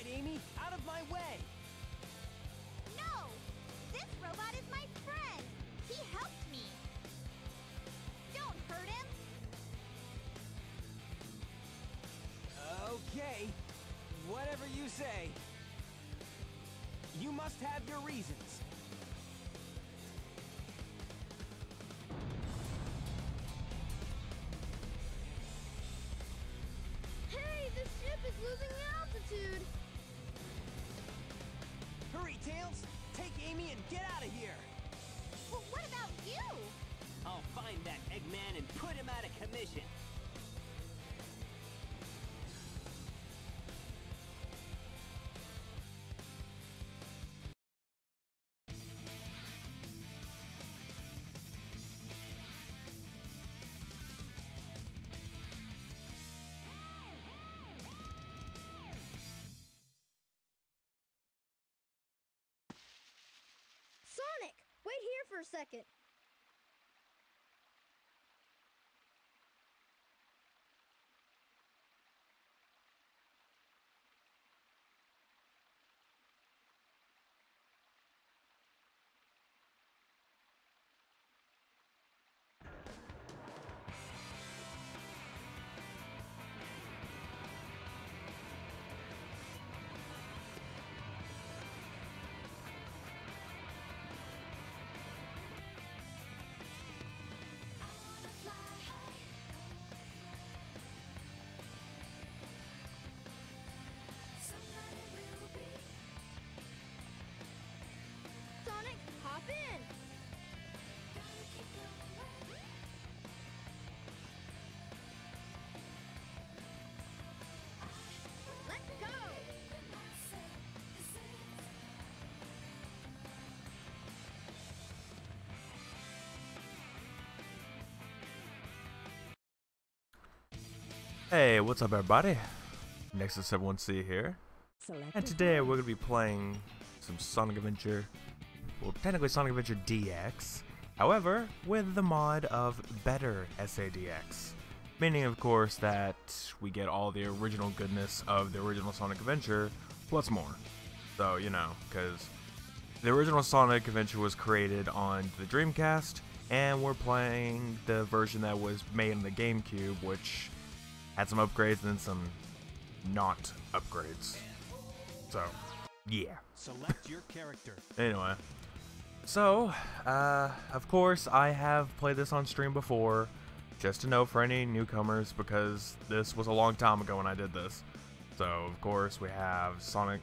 right, Amy? Out of my way! No! This robot is my friend! He helped me! Don't hurt him! Okay, whatever you say. You must have your reasons. Hey, this ship is losing altitude! Hurry, Tails! Take Amy and get out of here! Well, what about you? I'll find that Eggman and put him out of commission. Sonic, wait here for a second. Sonic, hop in! Let's go! Hey, what's up everybody? Nexus71C here. And today we're going to be playing some Sonic Adventure, well technically Sonic Adventure DX, however, with the mod of Better SADX. Meaning of course that we get all the original goodness of the original Sonic Adventure, plus more. So, you know, because the original Sonic Adventure was created on the Dreamcast, and we're playing the version that was made on the GameCube, which had some upgrades and then some not upgrades. So, yeah. Select your character. Anyway. So, of course, I have played this on stream before, just to know for any newcomers, because this was a long time ago when I did this. So, of course, we have Sonic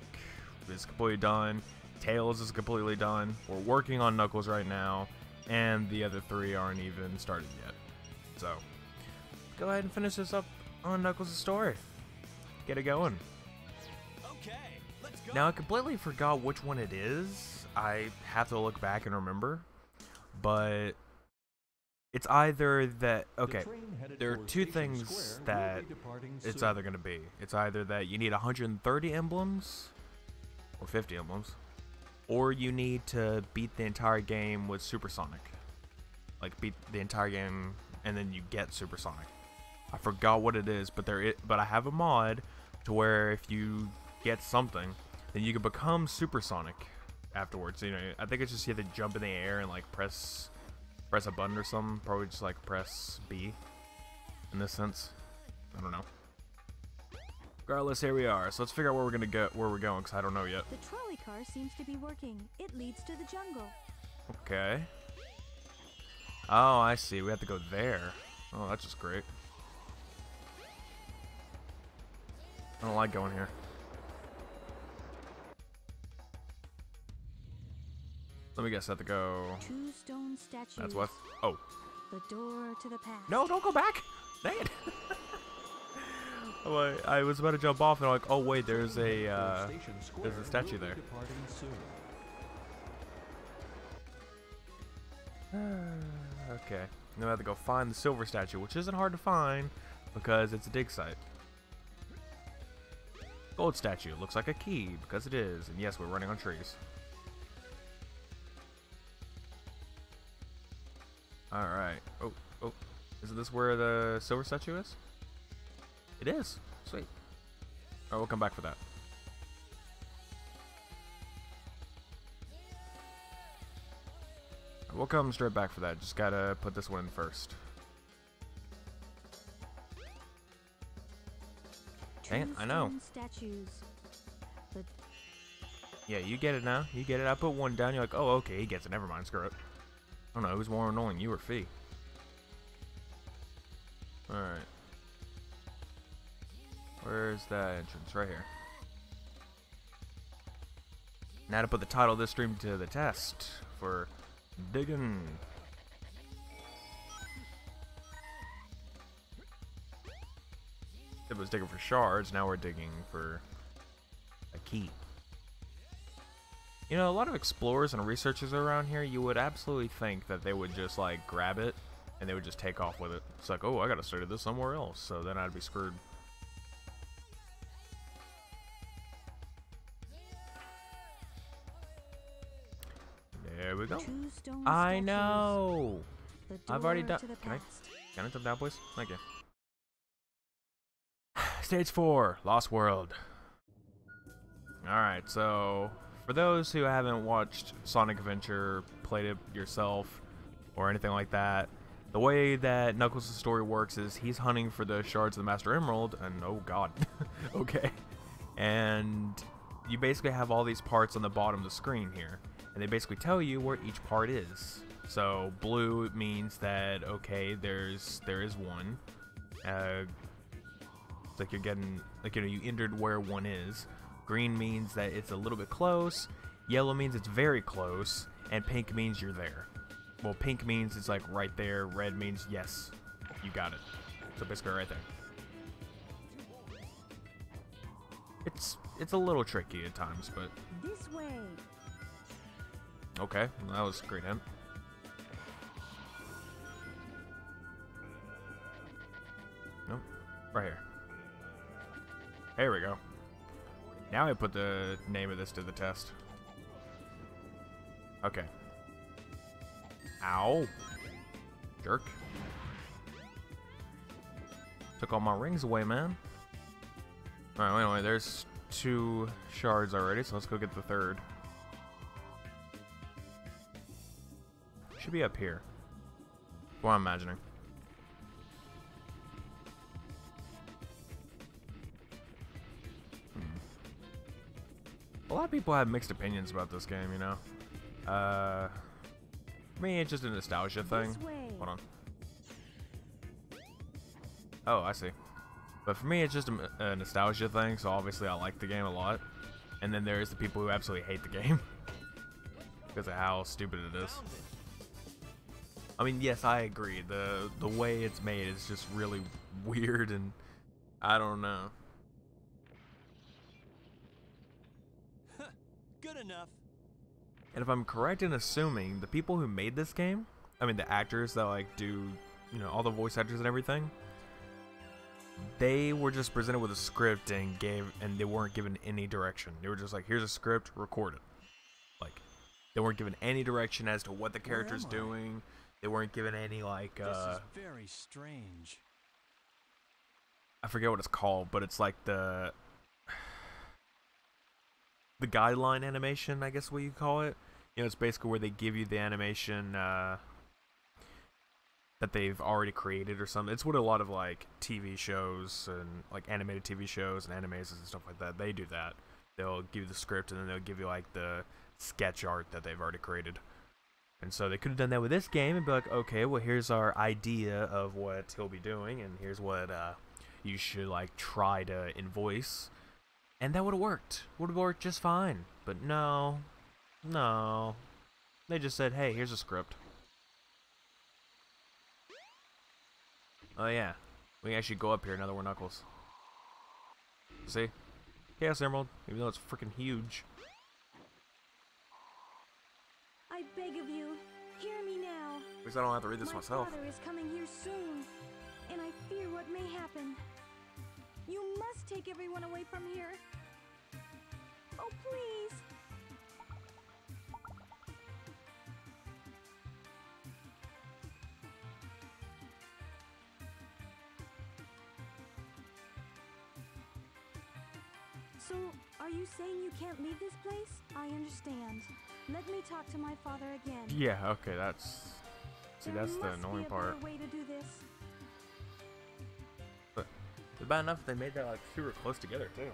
is completely done, Tails is completely done, we're working on Knuckles right now, and the other three aren't even started yet. So, go ahead and finish this up on Knuckles' story. Get it going. Okay, let's go. Now, I completely forgot which one it is. I have to look back and remember. But it's either that... Okay, there are two things that it's either going to be. It's either that you need 130 emblems, or 50 emblems, or you need to beat the entire game with Supersonic. Like, beat the entire game, and then you get Supersonic. I forgot what it is, but but I have a mod to where if you get something, then you can become Supersonic afterwards. You know, I think it's just you have to jump in the air and like press a button or something. Probably just like press B in this sense. I don't know. Regardless, here we are. So let's figure out where we're gonna go, where we're going, because I don't know yet. The trolley car seems to be working. It leads to the jungle. Okay. Oh, I see. We have to go there. Oh, that's just great. I don't like going here. Let me guess, I have to go... Two stone statues. That's what? Oh. The door to the past. No, don't go back! Dang it! Oh, I was about to jump off and I'm like, oh wait, there's a statue there. Okay. Now I have to go find the silver statue, which isn't hard to find because it's a dig site. Gold statue. Looks like a key, because it is. And yes, we're running on trees. Alright. Oh. Isn't this where the silver statue is? It is. Sweet. Alright, we'll come back for that. We'll come straight back for that. Just gotta put this one in first. Okay, I know. Statues. The Yeah, you get it now. You get it. I put one down. You're like, oh, okay, he gets it. Never mind. Screw it. I don't know. Who's more annoying, you or Fee? Alright. Where's that entrance? Right here. Now to put the title of this stream to the test for digging. It was digging for shards, now we're digging for a key. You know, a lot of explorers and researchers around here, you would absolutely think that they would just like grab it and they would just take off with it. It's like, oh, I gotta study this somewhere else, so then I'd be screwed. There we go. two stone I statues. know. The I've already door done. to the Can I past. jump down, please? Thank you. Stage 4, Lost World. Alright, so for those who haven't watched Sonic Adventure, played it yourself, or anything like that, the way that Knuckles' story works is he's hunting for the shards of the Master Emerald, and oh god, okay. And you basically have all these parts on the bottom of the screen here, and they basically tell you where each part is. So blue means that, okay, there is one. It's like you're getting, like, you know, you entered where one is. Green means that it's a little bit close. Yellow means it's very close. And pink means you're there. Well, pink means it's like right there. Red means yes, you got it. So basically right there. It's a little tricky at times, but This way. okay, well, that was a great hint. Nope, right here. There we go. Now I put the name of this to the test. Okay. Ow. Jerk. Took all my rings away, man. Alright, well, anyway, there's 2 shards already, so let's go get the 3rd. Should be up here. What I'm imagining. A lot of people have mixed opinions about this game, you know. For me, it's just a nostalgia thing. This way. Hold on. Oh, I see. But for me, it's just a nostalgia thing, so obviously I like the game a lot. And then there's the people who absolutely hate the game because of how stupid it is. I mean, yes, I agree. The way it's made is just really weird, and I don't know. Good enough. And if I'm correct in assuming, the people who made this game, I mean the actors that like do, you know, all the voice actors and everything, they were just presented with a script and they weren't given any direction. They were just like, here's a script, record it. Like, they weren't given any direction as to what the character's doing. They weren't given any like This is very strange. I forget what it's called, but it's like the guideline animation, I guess what you call it. You know, it's basically where they give you the animation that they've already created or something. It's what a lot of like TV shows and like animated TV shows and animes and stuff like that, they do that. They'll give you the script and then they'll give you like the sketch art that they've already created. And so they could have done that with this game and be like, okay, well, here's our idea of what he'll be doing, and here's what you should like try to invoice. And that would have worked. Would have worked just fine. But no. No. They just said, hey, here's a script. Oh yeah. We can actually go up here now that we're Knuckles. See? Chaos Emerald, even though it's freaking huge. I beg of you, hear me now. At least I don't have to read this My myself. father is coming here soon, and I fear what may happen. You must take everyone away from here. Oh, please. So, are you saying you can't leave this place? I understand. Let me talk to my father again. Yeah, okay, that's... See, that's the annoying part. Way to do this. But it's bad enough they made that like super close together too.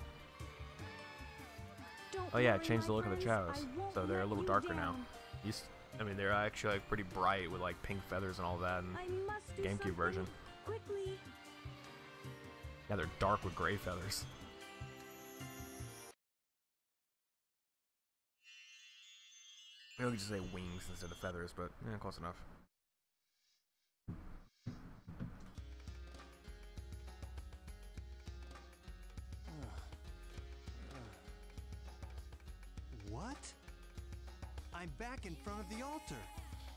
Don't Oh yeah, worry, changed the my look of the friends, chows, I won't so they're a let little you darker now. down. I mean, they're actually like pretty bright with like pink feathers and all that in I must do GameCube something version. quickly. Yeah, they're dark with gray feathers. We could just say wings instead of feathers, but yeah, close enough. What? I'm back in front of the altar.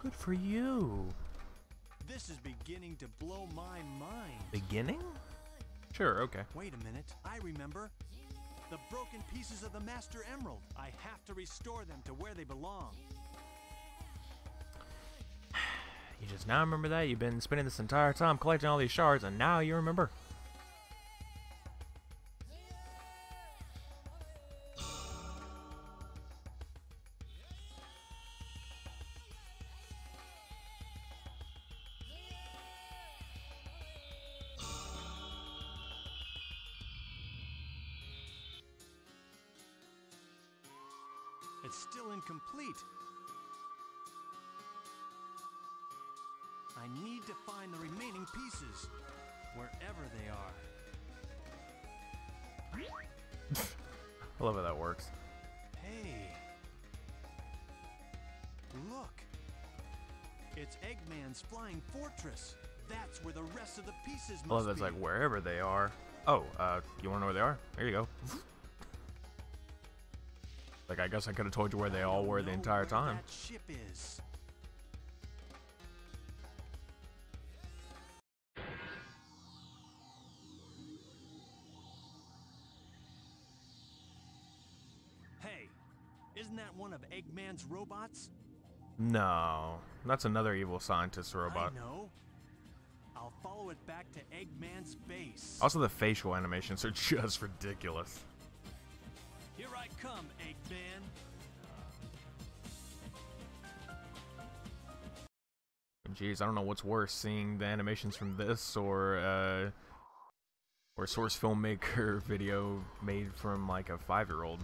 Good for you. This is beginning to blow my mind. Beginning? Sure, okay. Wait a minute. I remember. The broken pieces of the Master Emerald. I have to restore them to where they belong. You just now remember that? You've been spending this entire time collecting all these shards, and now you remember? It's still incomplete. I need to find the remaining pieces, wherever they are. I love how that works. Hey. Look. It's Eggman's flying fortress. That's where the rest of the pieces must I love that's be. like wherever they are. Oh, you wanna know where they are? There you go. Like, I guess I could have told you where they all were the entire time. That ship is. Hey, isn't that one of Eggman's robots? No, that's another evil scientist robot. I know. I'll follow it back to Eggman's base. Also, the facial animations are just ridiculous. Here I come, Eggman. Jeez, I don't know what's worse, seeing the animations from this or Source Filmmaker video made from like a 5-year-old.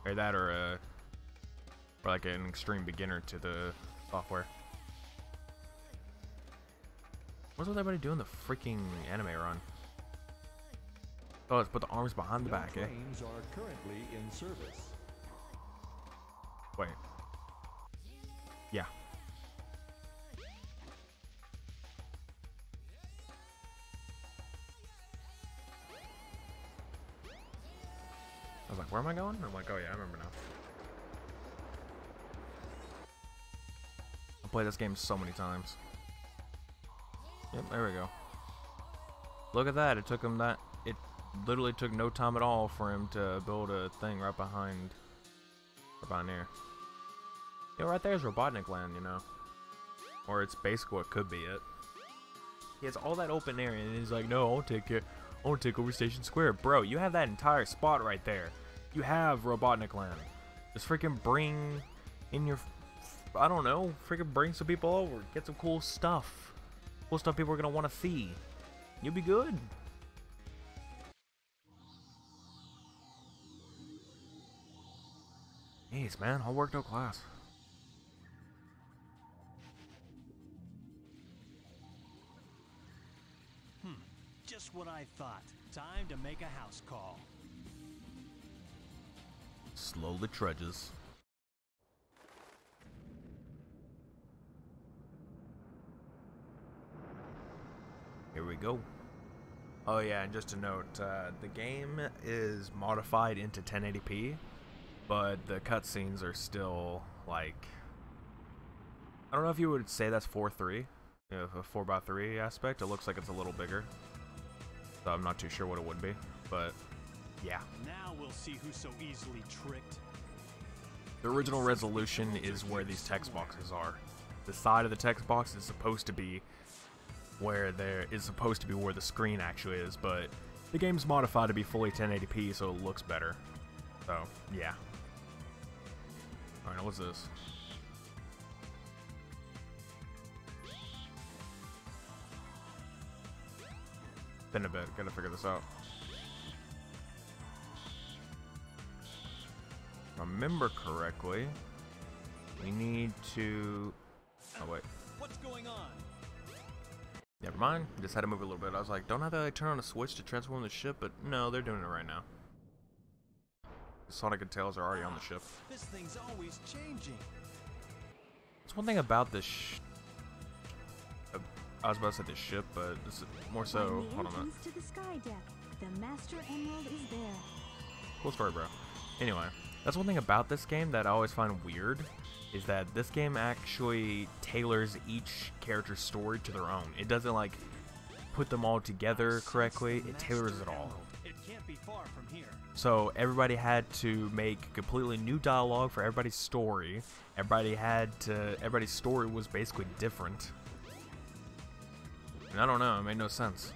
Or that, or like an extreme beginner to the software. What's with everybody doing the freaking anime run? Oh, let's put the arms behind the back, eh? Trains are currently in service. Wait. Yeah. I was like, where am I going? I'm like, oh yeah, I remember now. I played this game so many times. Yep, there we go. Look at that, it took him that, it literally took no time at all for him to build a thing right behind here. Yeah, right there's Robotnik Land, you know. Or it's basically what could be it. He has all that open area and he's like, no, I won't take over Station Square. Bro, you have that entire spot right there. You have Robotnik Land. Just freaking bring in your, I don't know, freaking bring some people over. Get some cool stuff. Cool stuff people are gonna want to see. You'll be good. Jeez, man, all work, no class. Just what I thought. Time to make a house call. Slowly trudges. Here we go. Oh yeah, and just a note, the game is modified into 1080p, but the cutscenes are still like, I don't know if you would say that's 4:3, you know, a 4:3 aspect. It looks like it's a little bigger, so I'm not too sure what it would be, but yeah. Now we'll see who's so easily tricked. The original resolution is where these text boxes are. The side of the text box is supposed to be where the screen actually is, but the game's modified to be fully 1080p, so it looks better. So, yeah. Alright, now what's this? Been a bit, gotta figure this out. If I remember correctly, we need to... Oh, wait. What's going on? Never mind, just had to move a little bit. I was like, don't I have to like, turn on a switch to transform the ship? But no, they're doing it right now. Sonic and Tails are already on the ship. This thing's always changing. It's one thing about this I was about to say this ship, but it's more so... Hold on a minute. To the sky deck, the Master Emerald is there. Cool story, bro. Anyway, that's one thing about this game that I always find weird, is that this game actually tailors each character's story to their own. It doesn't, like, put them all together correctly. It tailors it all. It can't be far from here. So everybody had to make completely new dialogue for everybody's story. Everybody's story was basically different. And I don't know, it made no sense.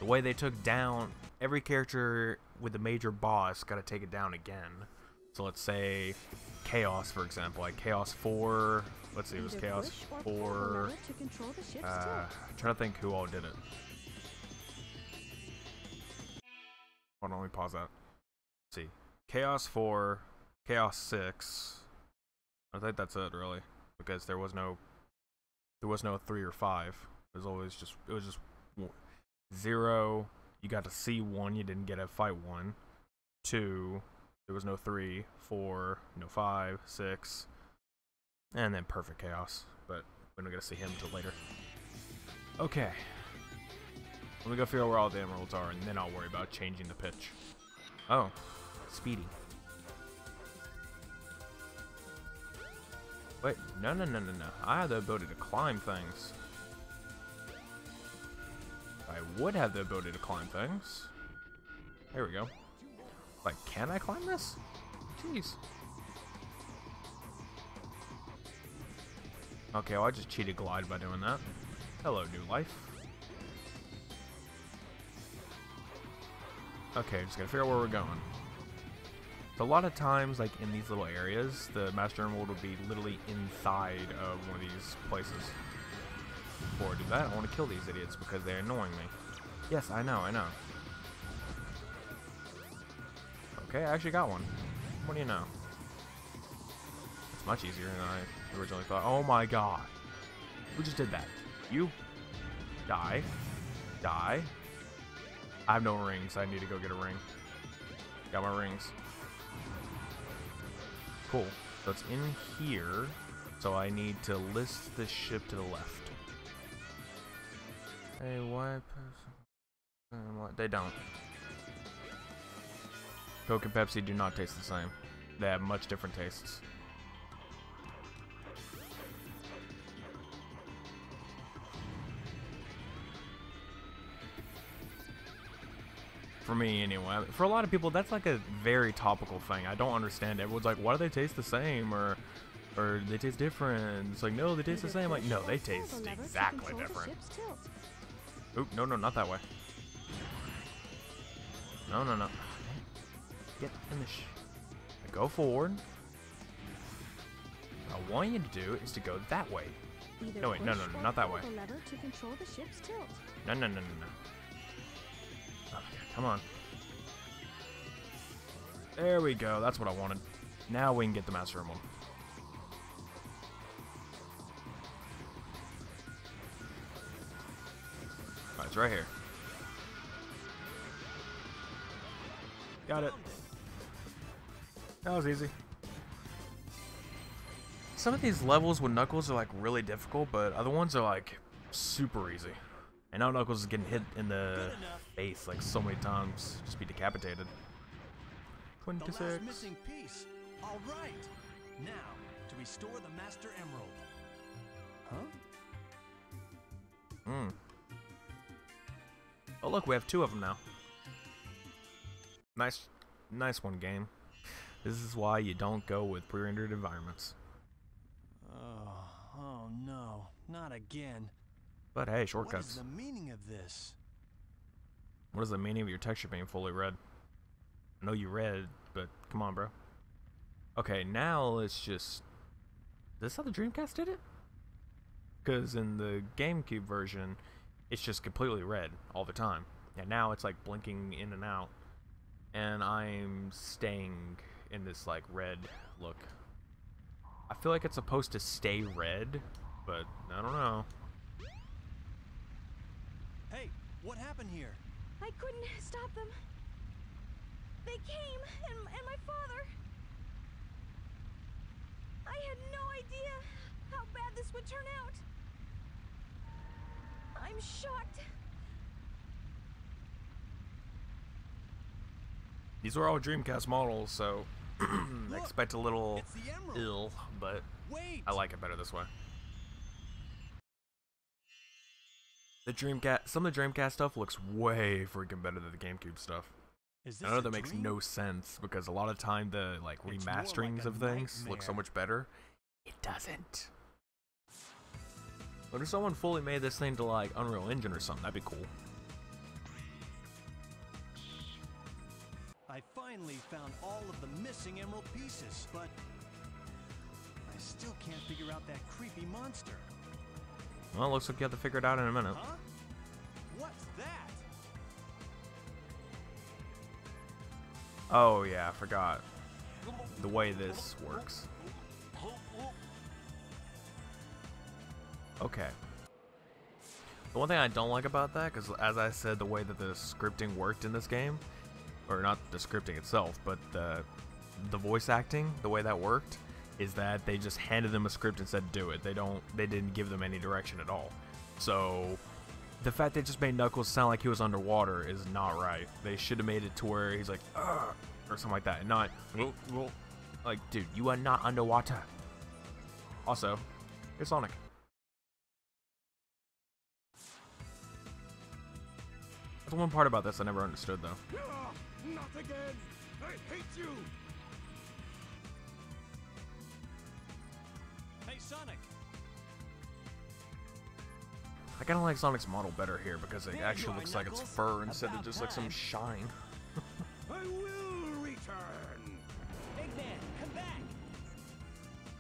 The way they took down every character with the major boss, gotta take it down again. So let's say Chaos, for example, like Chaos 4. Let's see, it was Chaos 4. Trying to think who all did it. Hold on, let me pause that. Let's see, Chaos 4, Chaos 6. I think that's it, really, because there was no 3 or 5. It was just 0. You got to see 1. You didn't get to fight 1. 2. There was no 3, 4, no 5, 6, and then Perfect Chaos. But we don't get to see him until later. Okay. Let me go figure out where all the emeralds are, and then I'll worry about changing the pitch. Oh, Speedy. Wait, no. I have the ability to climb things. I would have the ability to climb things. There we go. Like, can I climb this? Jeez. Okay, well, I just cheated glide by doing that. Hello, new life. Okay, just gotta figure out where we're going. So a lot of times, like in these little areas, the Master Emerald will be literally inside of one of these places. Before I do that, I want to kill these idiots because they're annoying me. Yes, I know. Okay, I actually got one. What do you know? It's much easier than I originally thought. Oh my god. Who just did that? You? Die. Die. I have no rings. I need to go get a ring. Got my rings. Cool. So it's in here. So I need to list the ship to the left. Hey, why? They don't. Coke and Pepsi do not taste the same. They have much different tastes. For me, anyway. For a lot of people, that's like a very topical thing. I don't understand. Everyone's like, why do they taste the same? Or they taste different. It's like, no, they taste the same. Like, no, they taste exactly different. Oop, no, not that way. No. Get in the go forward. What I want you to do is to go that way. No, wait, no, not that way. No. Okay, come on. There we go. That's what I wanted. Now we can get the Master Emerald. Alright, it's right here. Got it. That was easy. Some of these levels with Knuckles are like really difficult, but other ones are like super easy. And now Knuckles is getting hit in the face like so many times, just be decapitated. 26. The last missing piece. All right. Now to restore the Master Emerald. Huh? Oh look, we have 2 of them now. Nice one, game. This is why you don't go with pre-rendered environments. Oh no, not again. But hey, shortcuts. What is the meaning of this? What is the meaning of your texture being fully red? I know you read, but come on, bro. Okay, now let's just... Is this how the Dreamcast did it? Because in the GameCube version, it's just completely red all the time. And now it's like blinking in and out. And I'm staying in this like red look. I feel like it's supposed to stay red, but I don't know. Hey, what happened here? I couldn't stop them. They came, and my father. I had no idea how bad this would turn out. I'm shocked. These were all Dreamcast models, so expect a little It's the emerald. ill, but Wait. I like it better this way. The Dreamcast, some of the Dreamcast stuff looks way freaking better than the GameCube stuff. Is I this know a that makes dream? no sense because a lot of time the like It's more like remasterings a of things look so nightmare. much better. It doesn't. What if someone fully made this thing to like Unreal Engine or something? That'd be cool. I finally found all of the missing emerald pieces, but I still can't figure out that creepy monster. Well, looks like you have to figure it out in a minute. Huh? What's that? Oh yeah, I forgot the way this works. Okay. The one thing I don't like about that, because as I said, the way that the scripting worked in this game, or not the scripting itself, but the voice acting, the way that worked, is that they just handed them a script and said do it. They didn't give them any direction at all. So the fact they just made Knuckles sound like he was underwater is not right. They should have made it to where he's like, ugh, or something like that, and not, like, dude, you are not underwater. Also, it's Sonic. That's one part about this I never understood, though. Not again! I hate you! Hey, Sonic! I kind of like Sonic's model better here because it There actually you are, looks like it's Knuckles. fur instead of About just like some time. shine. I will return! Eggman, come back!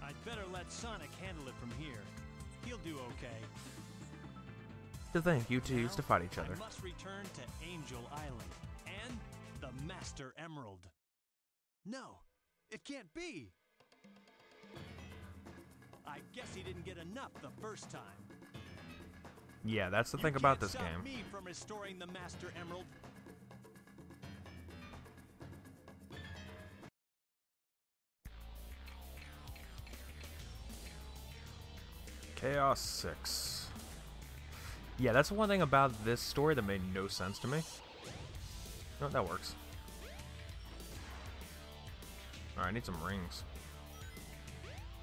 I'd better let Sonic handle it from here. He'll do okay. To think, you two used to fight each other. I must return to Angel Island and the Master Emerald. No, it can't be. I guess he didn't get enough the first time. Yeah, that's the You thing about can't this stop game. me from restoring the Master Emerald. Chaos 6. Yeah, that's the one thing about this story that made no sense to me. No, that works. Alright, I need some rings.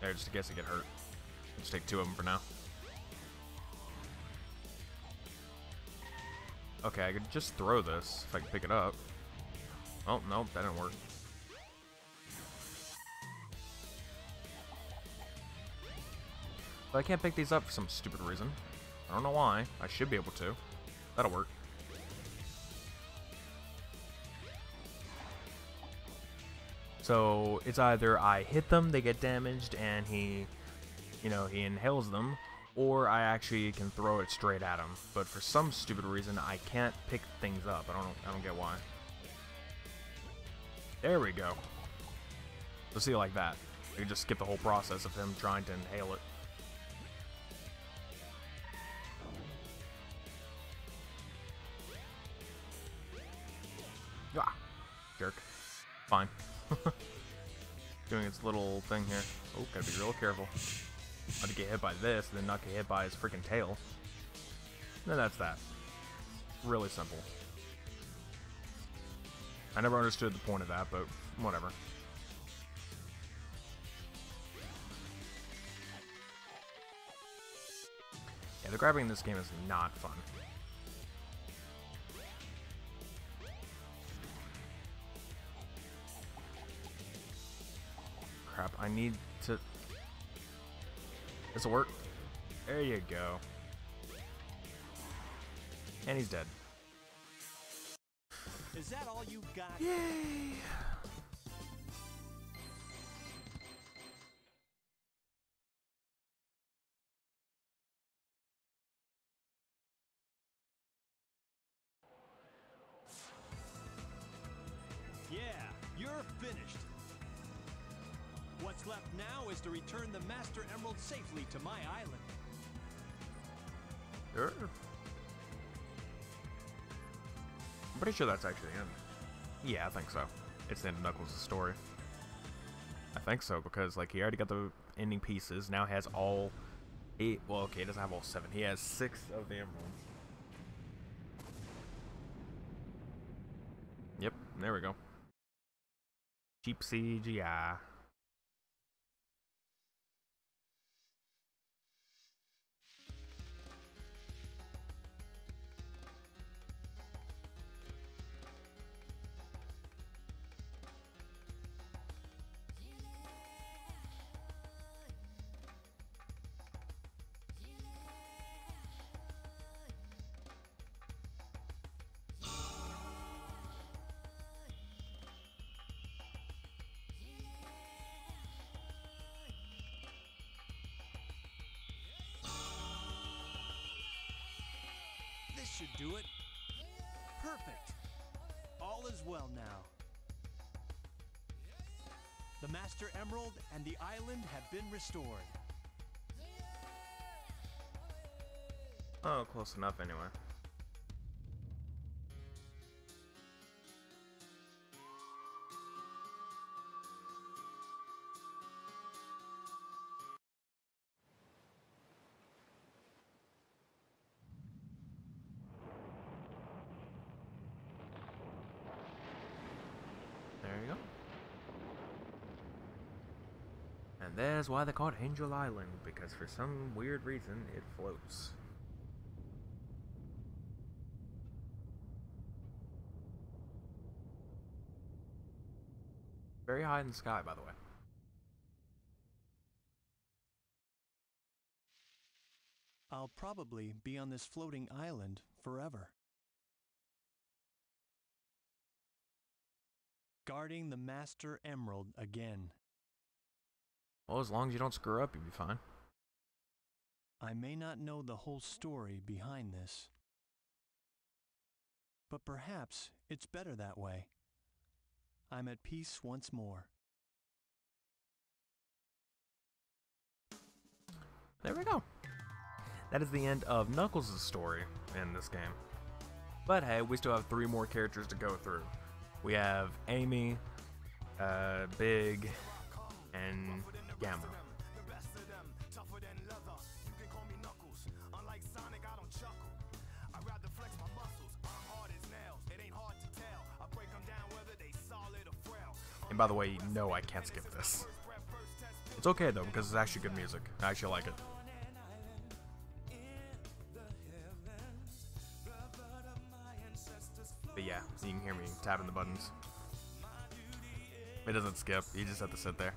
There, just in case I get hurt. Just take 2 of them for now. Okay, I could just throw this if I can pick it up. Oh, nope, that didn't work. But I can't pick these up for some stupid reason. I don't know why. I should be able to. That'll work. So it's either I hit them, they get damaged, and he inhales them, or I actually can throw it straight at him. But for some stupid reason, I can't pick things up. I don't get why. There we go. Let's see it like that. We can just skip the whole process of him trying to inhale it. Ah, jerk. Fine. Doing its little thing here. Oh, gotta be real careful. Not to get hit by this, and then not get hit by his freaking tail. And that's that. Really simple. I never understood the point of that, but whatever. Yeah, the grabbing in this game is not fun. Crap, I need to... This'll work. There you go. And he's dead. Is that all you got? Yay! Yeah, you're finished. What's left now is to return the Master Emerald safely to my island. Sure. I'm pretty sure that's actually the end. Yeah, I think so. It's the end of Knuckles' story. I think so, because like he already got the ending pieces. Now he has all 8. Well, okay, he doesn't have all 7. He has 6 of the emeralds. Yep, there we go. Cheap CGI. This should do it. Perfect. All is well now. The Master Emerald and the island have been restored. Oh, close enough anyway. There you go. And that's why they call it Angel Island, because for some weird reason it floats. Very high in the sky, by the way. I'll probably be on this floating island forever. Guarding the Master Emerald again. Well, as long as you don't screw up, you'll be fine. I may not know the whole story behind this, but perhaps it's better that way. I'm at peace once more. There we go. That is the end of Knuckles' story in this game. But hey, we still have 3 more characters to go through. We have Amy, Big, and Gamma. And by the way, no, I can't skip this. It's okay though, because it's actually good music. I actually like it. But yeah, you can hear me tapping the buttons. It doesn't skip, you just have to sit there.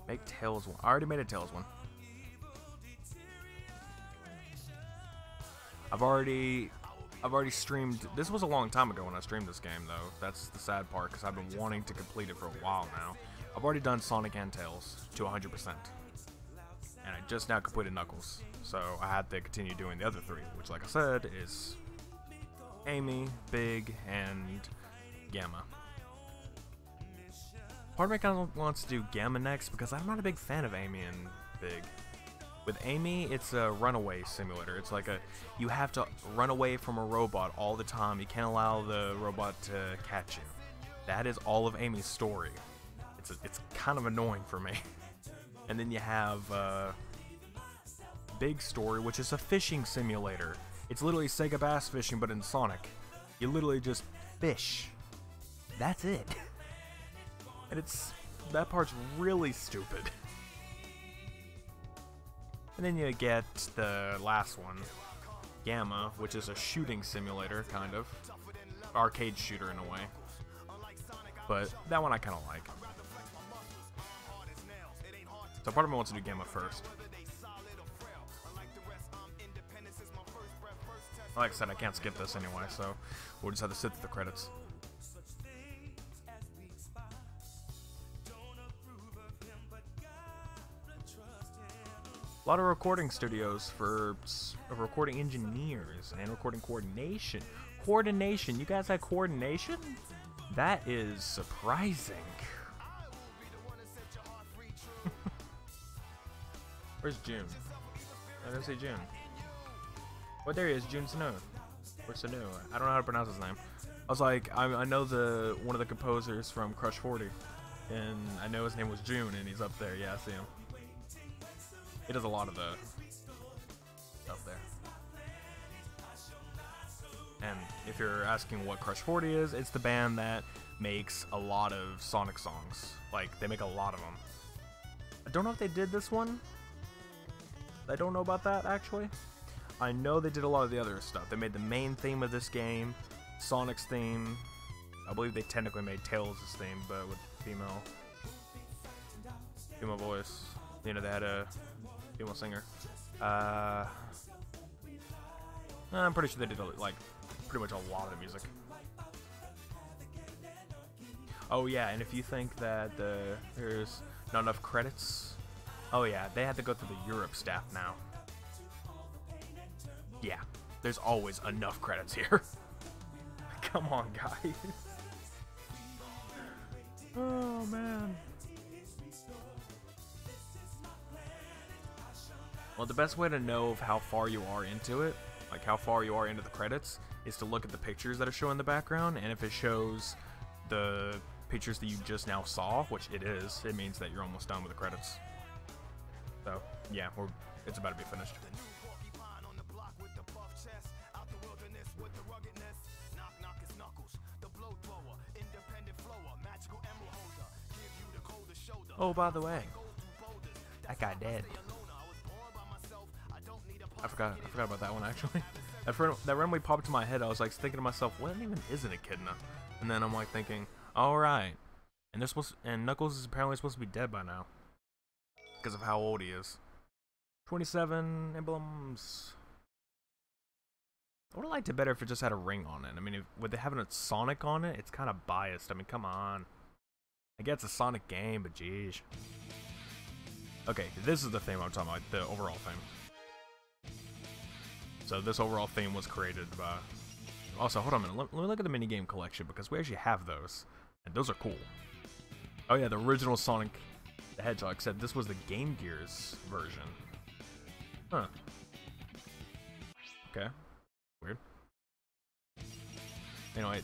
Make Tails one. I already made a Tails one. I've already streamed. This was a long time ago when I streamed this game though. That's the sad part, because I've been wanting to complete it for a while now. I've already done Sonic and Tails to 100%. And I just now completed Knuckles. So I had to continue doing the other 3, which like I said is Amy, Big, and Gamma. Part of me kind of wants to do Gamma next because I'm not a big fan of Amy and Big. With Amy, it's a runaway simulator. It's like you have to run away from a robot all the time. You can't allow the robot to catch you. That is all of Amy's story. It's kind of annoying for me. And then you have Big story, which is a fishing simulator. It's literally Sega Bass Fishing, but in Sonic. You literally just fish. That's it. And that part's really stupid. And then you get the last one, Gamma, which is a shooting simulator, kind of. Arcade shooter in a way. But that one I kind of like. So part of me wants to do Gamma first. Like I said, I can't skip this anyway, so we'll just have to sit through the credits. A lot of recording studios for recording engineers and recording coordination. Coordination, you guys have coordination? That is surprising. Where's June? I don't see June. Oh, there he is, June Snow. Or Sanu. I don't know how to pronounce his name. I was like, I know one of the composers from Crush 40, and I know his name was June, and he's up there. Yeah, I see him. He does a lot of the stuff there. And if you're asking what Crush 40 is, it's the band that makes a lot of Sonic songs. Like, they make a lot of them. I don't know if they did this one. I don't know about that, actually. I know they did a lot of the other stuff. They made the main theme of this game, Sonic's theme. I believe they technically made Tails' theme, but with female voice. You know, they had a female singer. I'm pretty sure they did like pretty much a lot of the music. Oh yeah, and if you think that there's not enough credits, oh yeah, they had to go through the Europe staff now. Yeah, there's always enough credits here. Come on, guys. Oh man. Well, the best way to know of how far you are into it, like how far you are into the credits, is to look at the pictures that are showing in the background, and if it shows the pictures that you just now saw, which it is, it means that you're almost done with the credits. So, yeah, it's about to be finished. Oh, by the way, that guy dead. I forgot about that one, actually. That randomly popped into my head. I was like thinking to myself, what even is an echidna? And then I'm like thinking, all right, and Knuckles is apparently supposed to be dead by now because of how old he is. 27 emblems. I would have liked it better if it just had a ring on it. I mean, with it having a Sonic on it, it's kind of biased. I mean, come on. I get it's a Sonic game, but geez. Okay, this is the theme I'm talking about, the overall theme. So this overall theme was created by... Also, hold on a minute, let me look at the minigame collection, because we actually have those. And those are cool. Oh yeah, the original Sonic the Hedgehog said this was the Game Gear's version. Huh. Okay. Weird. Anyway,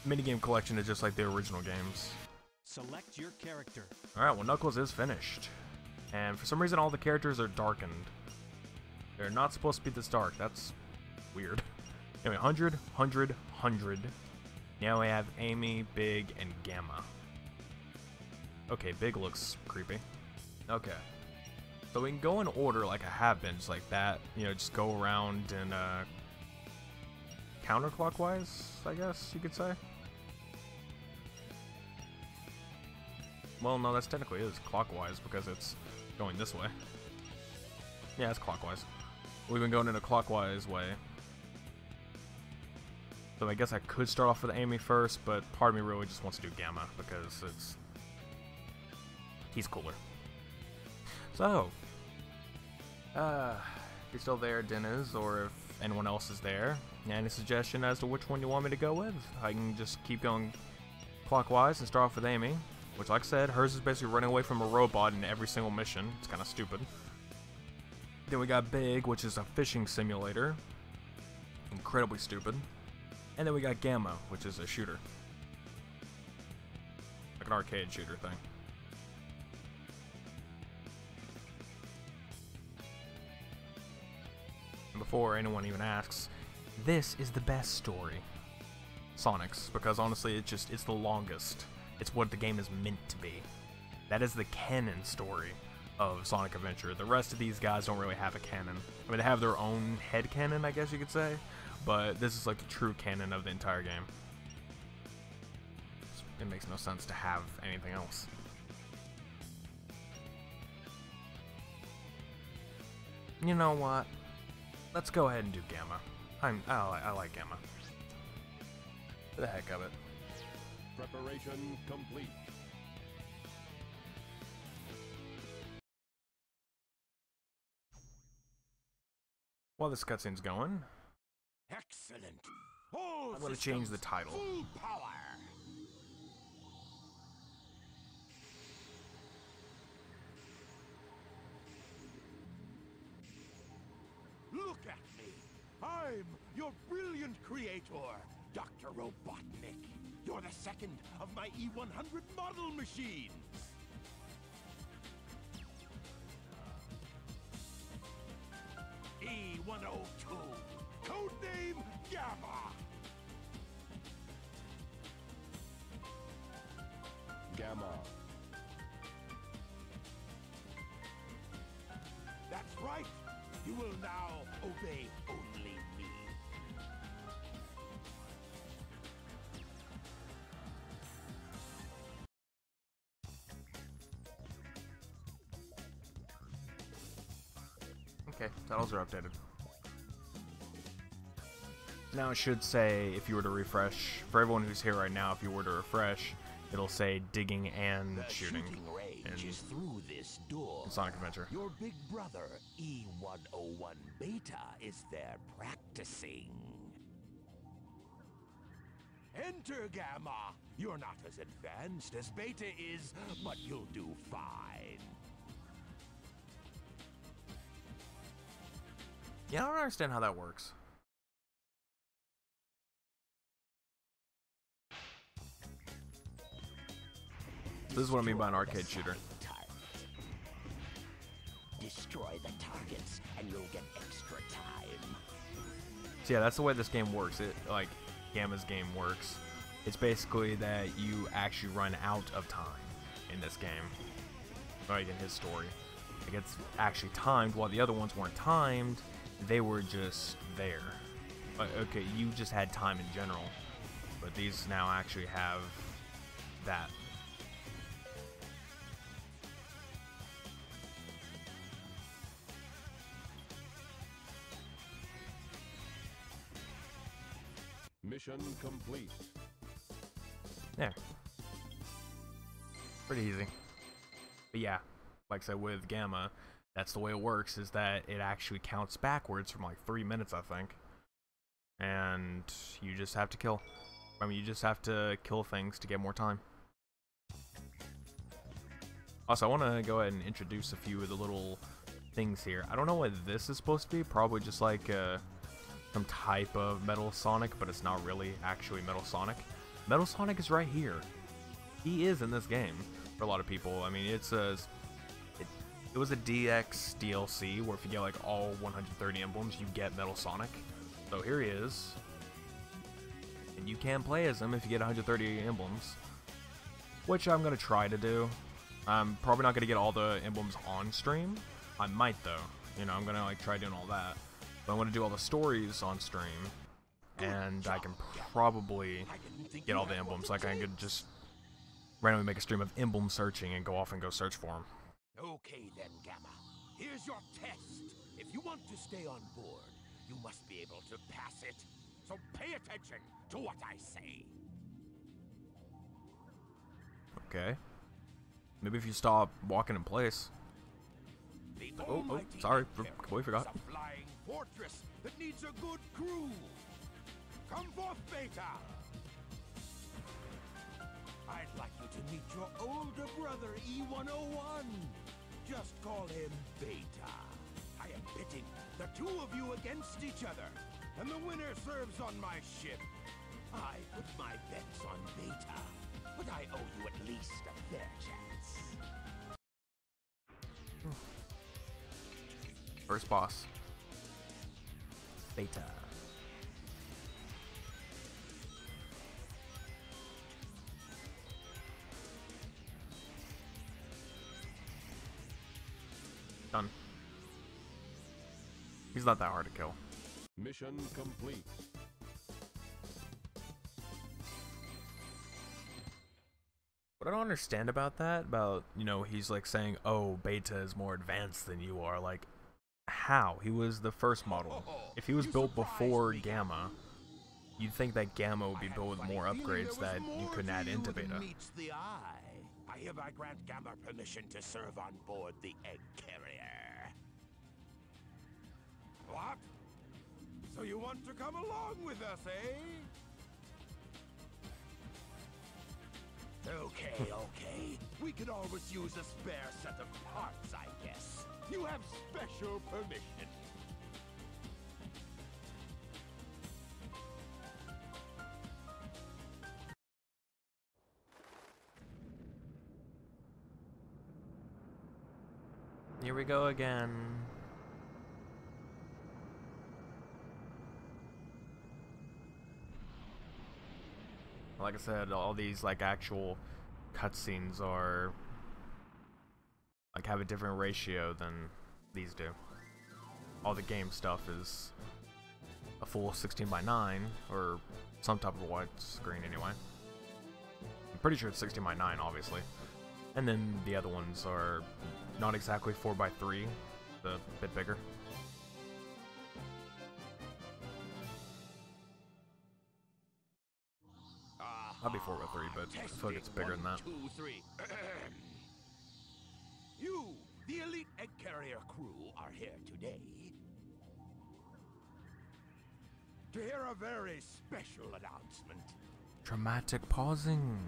minigame collection is just like the original games. Select your character. Alright, well Knuckles is finished. And for some reason all the characters are darkened. They're not supposed to be this dark. That's weird. Anyway, 100, 100, 100. Now we have Amy, Big, and Gamma. Okay, Big looks creepy. Okay. So we can go in order like I have been, just like that. You know, just go around and counterclockwise, I guess you could say. Well, no, that's technically is clockwise because it's going this way. Yeah, it's clockwise. We've been going in a clockwise way. So I guess I could start off with Amy first, but part of me really just wants to do Gamma because he's cooler. So, if you're still there, Dennis, or if anyone else is there, any suggestion as to which one you want me to go with? I can just keep going clockwise and start off with Amy. Which, like I said, hers is basically running away from a robot in every single mission. It's kind of stupid. Then we got Big, which is a fishing simulator. Incredibly stupid. And then we got Gamma, which is a shooter. Like an arcade shooter thing. And before anyone even asks, this is the best story. Sonic's, because honestly, it's the longest. It's what the game is meant to be. That is the canon story of Sonic Adventure. The rest of these guys don't really have a canon. I mean, they have their own head canon, I guess you could say, but this is like the true canon of the entire game. It makes no sense to have anything else. You know what? Let's go ahead and do Gamma. I like Gamma. For the heck of it. Preparation complete. While this cutscene's going, Excellent. All I'm gonna change the systems title. Full power. Look at me. I'm your brilliant creator, Dr. Robotnik. You're the second of my E100 model machines. E102, codename Gamma. Gamma. That's right. You will now obey only me. Okay, titles are updated. Now it should say, if you were to refresh, for everyone who's here right now, if you were to refresh, it'll say digging and The shooting range in is through this door. Sonic Adventure. Your big brother, E101 Beta, is there practicing. Enter, Gamma. You're not as advanced as Beta is, but you'll do fine. Yeah, I don't understand how that works. This is what I mean by an arcade shooter. Destroy the targets, and you'll get extra time. So yeah, that's the way this game works. It, like, Gamma's game works. It's basically that you actually run out of time in this game. Like in his story. Like, it's actually timed, while the other ones weren't timed. They were just there. Like, okay, you just had time in general. But these now actually have that. Mission complete. There. Pretty easy. But yeah, like I said, with Gamma, that's the way it works, is that it actually counts backwards from like 3 minutes, I think. And you just have to kill. I mean, you just have to kill things to get more time. Also, I want to go ahead and introduce a few of the little things here. I don't know what this is supposed to be. Probably just like some type of Metal Sonic, but it's not really actually Metal Sonic. Metal Sonic is right here. He is in this game for a lot of people. I mean, it was a DX DLC where if you get like all 130 emblems, you get Metal Sonic. So here he is. And you can play as him if you get 130 emblems, which I'm going to try to do. I'm probably not going to get all the emblems on stream. I might though. You know, I'm going to like try doing all that. But I'm going to do all the stories on stream, and I can probably get all the emblems. Like, I could just randomly make a stream of emblem searching and go off and go search for them. Okay then, Gamma. Here's your test. If you want to stay on board, you must be able to pass it. So pay attention to what I say. Okay. Maybe if you stop walking in place. The Oh, almighty sorry. Empire We forgot. is a flying fortress that needs a good crew. Come forth, Beta. I'd like you to meet your older brother, E101. Just call him Beta. I am pitting the two of you against each other, and the winner serves on my ship. I put my bets on Beta, but I owe you at least a fair chance. First boss. Beta. Done. He's not that hard to kill. Mission complete. What I don't understand about that, you know, he's like saying, oh, Beta is more advanced than you are. Like, how? He was the first model. If he was built before Gamma, you'd think that Gamma would be built with more upgrades that you couldn't add into Beta. Meets the eye. I hereby grant Gamma permission to serve on board the egg carrier. What? So you want to come along with us, eh? Okay. We could always use a spare set of parts, I guess. You have special permission. Here we go again. Like I said, all these like actual cutscenes are like have a different ratio than these do. All the game stuff is a full 16:9 or some type of widescreen anyway. I'm pretty sure it's 16:9, obviously. And then the other ones are not exactly 4:3, a bit bigger. I'll be 4:3, but I feel like it's bigger than that. 1, 2, 3. You, the elite egg carrier crew, are here today to hear a very special announcement. Dramatic pausing.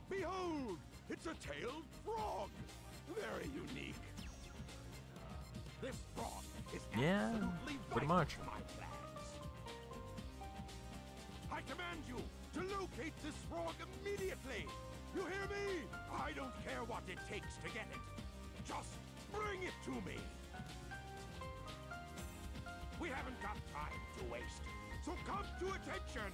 Behold, it's a tailed frog. Very unique. This frog is absolutely pretty vital much. to my plans. I command you to locate this frog immediately. You hear me? I don't care what it takes to get it. Just bring it to me. We haven't got time to waste, so come to attention.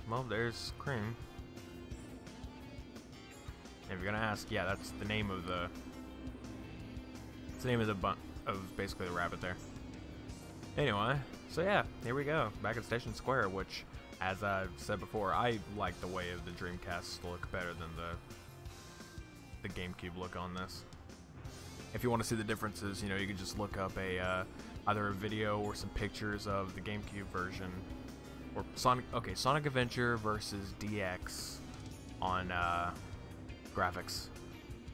Well, there's Cream. If you're gonna ask, yeah, that's the name of the. It's the name of of basically the rabbit there. Anyway, so yeah, here we go, back at Station Square, which, as I've said before, I like the way of the Dreamcast look better than the GameCube look on this. If you want to see the differences, you know, you can just look up either a video or some pictures of the GameCube version, or Sonic Adventure versus DX on graphics,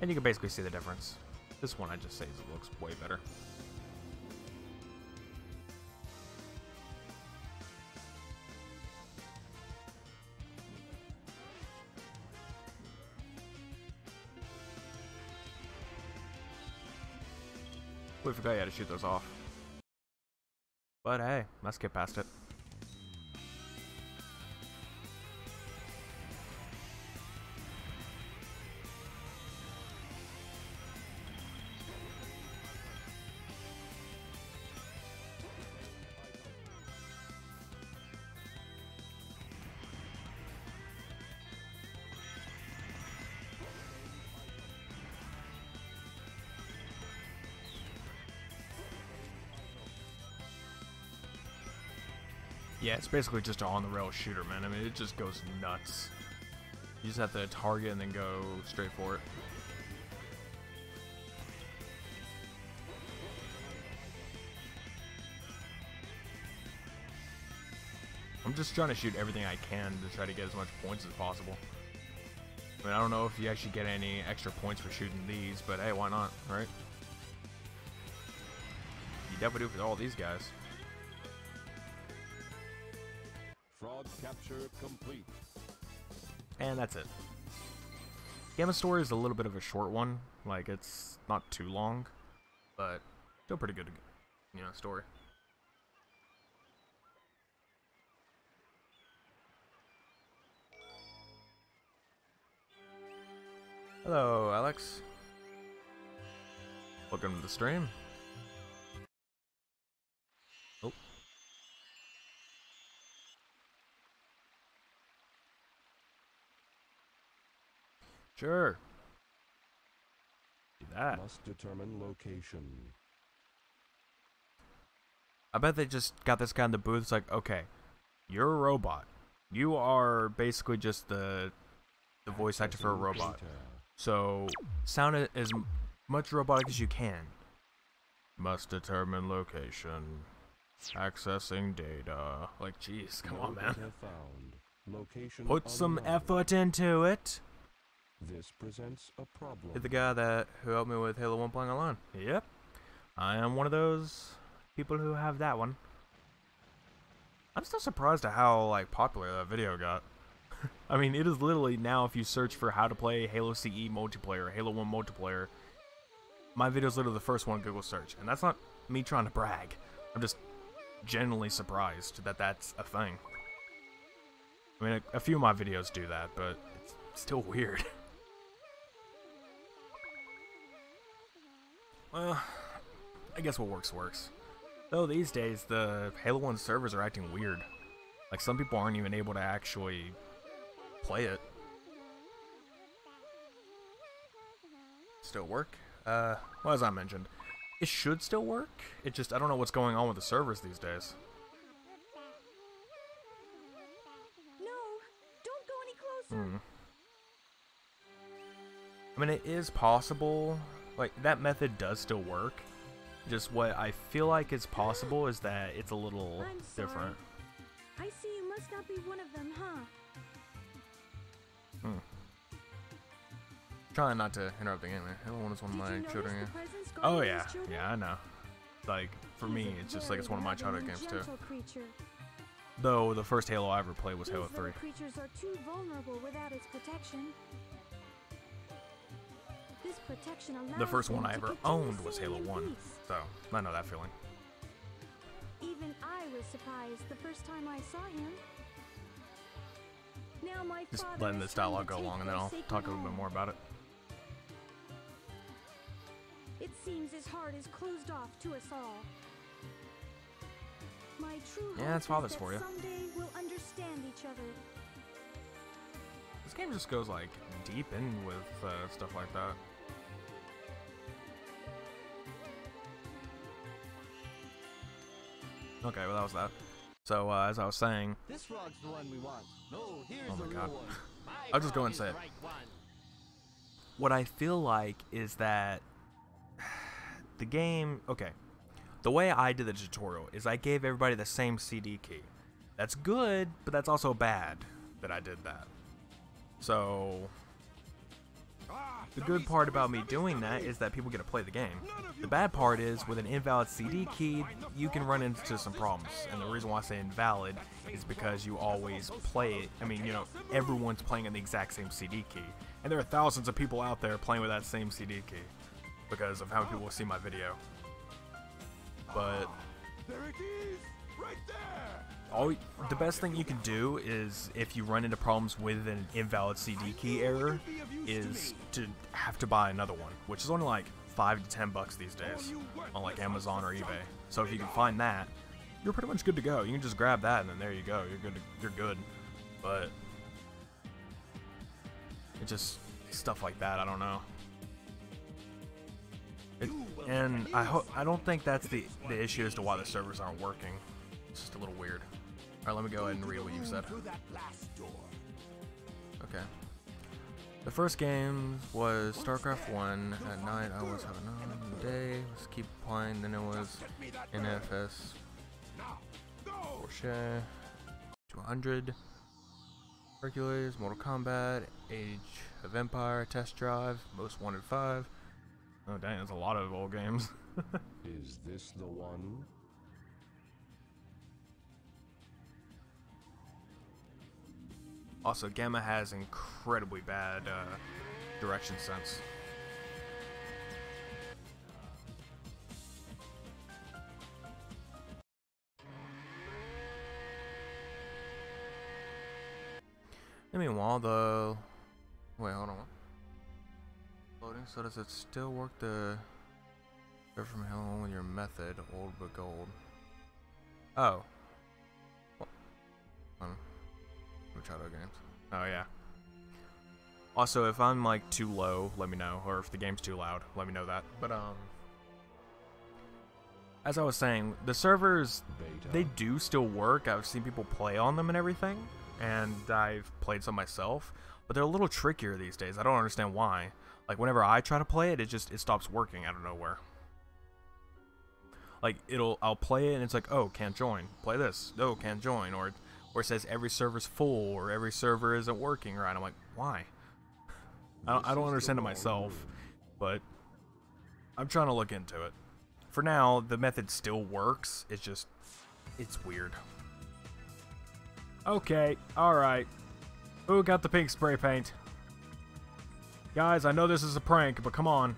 and you can basically see the difference. This one, I just say, it looks way better. We forgot you had to shoot those off. But hey, let's get past it. Yeah, it's basically just an on-the-rail shooter, man. I mean, it just goes nuts. You just have to target and then go straight for it. I'm just trying to shoot everything I can to try to get as much points as possible. I mean, I don't know if you actually get any extra points for shooting these, but hey, why not, right? You definitely do for all these guys. Frog capture complete. And that's it. Gamma Story is a little bit of a short one. Like, it's not too long, but still pretty good, you know, story. Hello, Alex. Welcome to the stream. Oh. Sure. Do that. Must determine location. I bet they just got this guy in the booth. It's like, okay, you're a robot. You are basically just the voice actor for a robot. So sound it as much robotic as you can. Must determine location. Accessing data. Like, jeez, come on, man. Found. Location Put some unknown. effort into it. This presents a problem. You're the guy who helped me with Halo 1 playing online. Yep. I am one of those people who have that one. I'm still surprised at how like popular that video got. I mean, it is literally now, if you search for how to play Halo CE multiplayer, Halo 1 multiplayer, my video is literally the first one Google search. And that's not me trying to brag. I'm just genuinely surprised that that's a thing. I mean, a few of my videos do that, but it's still weird. Well, I guess what works works. Though these days, the Halo 1 servers are acting weird. Like, some people aren't even able to actually play it. Still work? Well, as I mentioned, it should still work. It just, I don't know what's going on with the servers these days. No, don't go any closer. I mean, it is possible. Like, that method does still work. Just what I feel like is possible is that it's a little I'm sorry. different. I see you must not be one of them, huh? Trying not to interrupt the game. Halo 1 is one of Did my you notice children the games. presents Oh guarding yeah, these children? yeah, I know. Like, for me, it's just like it's one of my childhood games too. Creature. Though the first Halo I ever played was Halo These 3. little creatures are too vulnerable without its protection. This protection allows The first them one I to ever continue owned was singing Halo in 1, peace. so I know that feeling. Even I was surprised the first time I saw him. Now my Just father letting is this trying dialogue to go take along, and then their I'll sacred talk a little bit home. more about it. It seems his heart is closed off to us all. My true Yeah, hope it's fathers is that for you. someday we'll understand each other. This game just goes like deep in with stuff like that. Okay, well that was that. So as I was saying, This frog's the one we want. No, here's Oh the my real God. one. I'll just go and say it. What I feel like is that the game, okay, the way I did the tutorial is I gave everybody the same CD key. That's good, but that's also bad that I did that. So the good part about me doing that is that people get to play the game. The bad part is with an invalid CD key, you can run into some problems. And the reason why I say invalid is because you always play it. I mean, you know, everyone's playing in the exact same CD key. And there are thousands of people out there playing with that same CD key because of how many people see my video. But There it is! Right there! the best thing you can do is, if you run into problems with an invalid CD key error, is to have to buy another one, which is only like $5 to $10 these days on like Amazon or eBay. So if you can find that, you're pretty much good to go. You can just grab that and then there you go. You're good. But it's just stuff like that. I don't know. And I don't think that's the issue as to why the servers aren't working. It's just a little weird. Alright, let me go ahead and read what you said. Through that blast door. Okay. The first game was StarCraft 1. At night I was having on the day. Let's keep playing. Then it was NFS. Porsche 200. Hercules, Mortal Kombat, Age of Empire, Test Drive, Most Wanted 5. Oh dang, that's a lot of old games. Is this the one? Also, Gamma has incredibly bad direction sense. And meanwhile, wait, hold on. Loading. So does it still work the from Halo 1 with your method, old but gold? Oh. Childhood games. Oh yeah. Also, if I'm like too low, let me know, or if the game's too loud, let me know that. But as I was saying, the servers, they do still work. I've seen people play on them and everything, and I've played some myself, but they're a little trickier these days. I don't understand why. Like whenever I try to play it, it stops working out of nowhere. Like I'll play it and it's like, oh, can't join. Play this. No, can't join. Or or it says every server's full or every server isn't working right. I'm like, why? I don't understand it myself, but I'm trying to look into it. For now, the method still works. It's just, it's weird. Okay, alright. Who got the pink spray paint? Guys, I know this is a prank, but come on.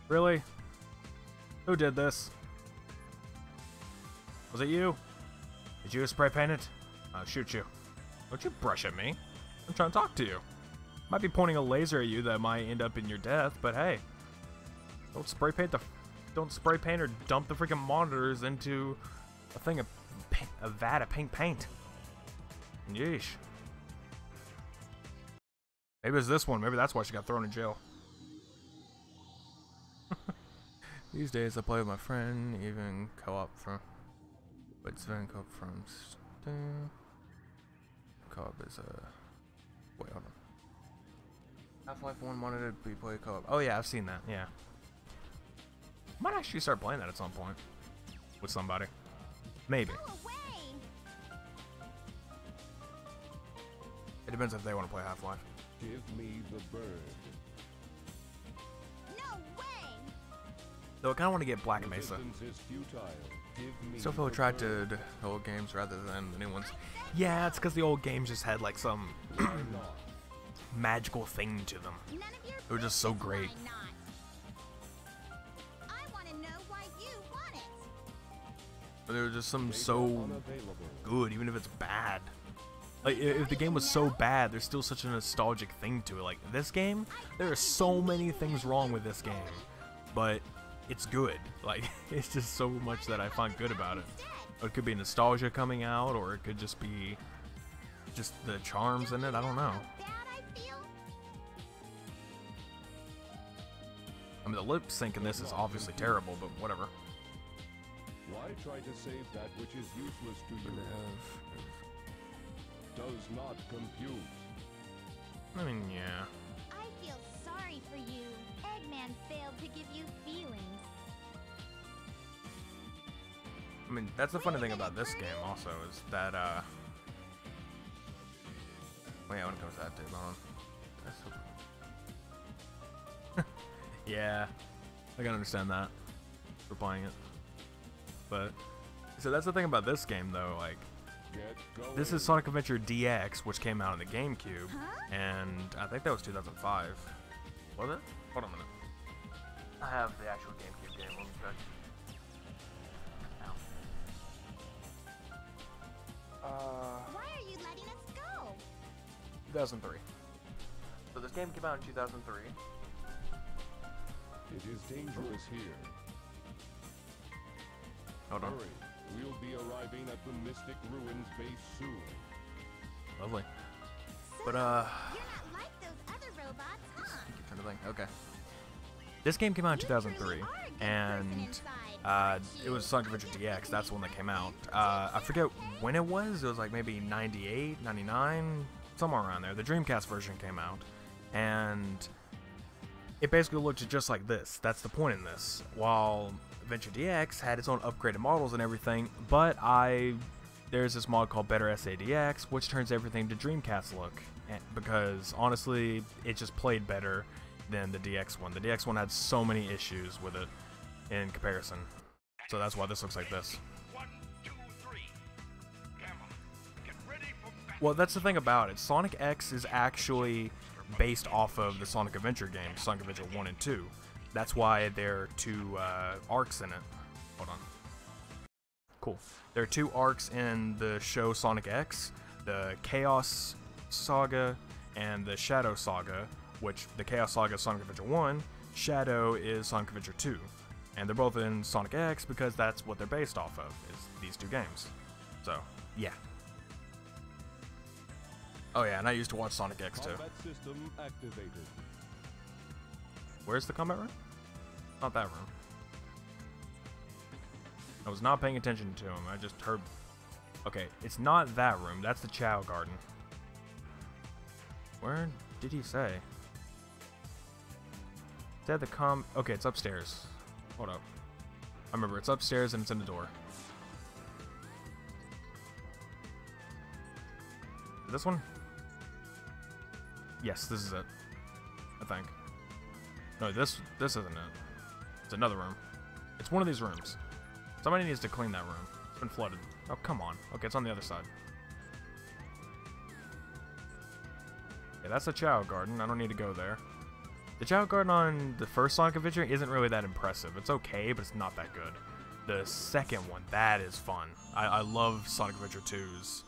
Really? Who did this? Was it you? Did you spray paint it? I'll shoot you. Don't you brush at me. I'm trying to talk to you. Might be pointing a laser at you that might end up in your death, but hey. Don't spray paint or dump the freaking monitors into a thing of a vat of pink paint. Yeesh. Maybe it's this one. Maybe that's why she got thrown in jail. These days I play with my friend, even co-op from... Wait, Sven co-op from... Co-op is wait, hold on. Half-Life 1 wanted to be played co-op. Oh yeah, I've seen that, yeah. Might actually start playing that at some point. With somebody. Maybe. It depends if they want to play Half-Life. Give me the bird. No way! Though I kind of want to get Black Mesa. Still tried to the old games rather than the new ones. Yeah, it's because the old games just had like some magical thing to them. They were just so great. I want to know why you want it. But they were just some so good, even if it's bad. Like, if the game was so bad, there's still such a nostalgic thing to it. Like, this game, there are so many things wrong with this game, but it's good. Like, it's just so much that I find good about it. Or it could be nostalgia coming out, or it could just be just the charms in it. I don't know. I mean, the lip sync in this is obviously terrible, but whatever. Why try to save that which is useless to you? Does not compute. I mean, yeah. I feel sorry for you. Eggman failed to give you feelings. I mean, that's the funny thing about this game also, is that, oh yeah, when it comes to that too, hold on. That's so... Yeah, I can understand that for playing it. But, so that's the thing about this game though, like, this is Sonic Adventure DX, which came out on the GameCube, and I think that was 2005. Was it? Hold on a minute. I have the actual GameCube game. Let me check. Why are you letting us go? 2003. So this game came out in 2003. It is dangerous here. Hold on. Hurry. We'll be arriving at the Mystic Ruins base soon. Lovely. So, But you're not like those other robots, huh? keep trying to think. Okay. This game came out in 2003, and it was Sonic Adventure DX. That's the one that came out. I forget when it was. It was like maybe 98, 99, somewhere around there. The Dreamcast version came out, and it basically looked just like this. That's the point in this. While Adventure DX had its own upgraded models and everything, but there's this mod called Better SADX, which turns everything to Dreamcast look, because honestly, it just played better than the DX one. The DX one had so many issues with it in comparison, so that's why this looks like this. 1, 2, 3. Gamma, get ready for battle. Well, that's the thing about it. Sonic X is actually based off of the Sonic Adventure game, Sonic Adventure 1 and 2. That's why there are two arcs in it. Hold on. Cool. There are two arcs in the show Sonic X, the Chaos Saga and the Shadow Saga, which the Chaos Saga is Sonic Adventure 1, Shadow is Sonic Adventure 2. And they're both in Sonic X because that's what they're based off of, is these two games. So, yeah. Oh yeah, and I used to watch Sonic X too. Combat system activated. Where's the combat room? Not that room. I was not paying attention to him. I just heard... Okay, it's not that room. That's the Chao Garden. Where did he say? Said the Okay, it's upstairs. Hold up. I remember, it's upstairs and it's in the door. This one? Yes, this is it. I think. No, this isn't it. It's another room. It's one of these rooms. Somebody needs to clean that room. It's been flooded. Oh, come on. Okay, it's on the other side. Yeah, that's the Chao Garden. I don't need to go there. The Chao Garden on the first Sonic Adventure isn't really that impressive. It's okay, but it's not that good. The second one, that is fun. I love Sonic Adventure 2's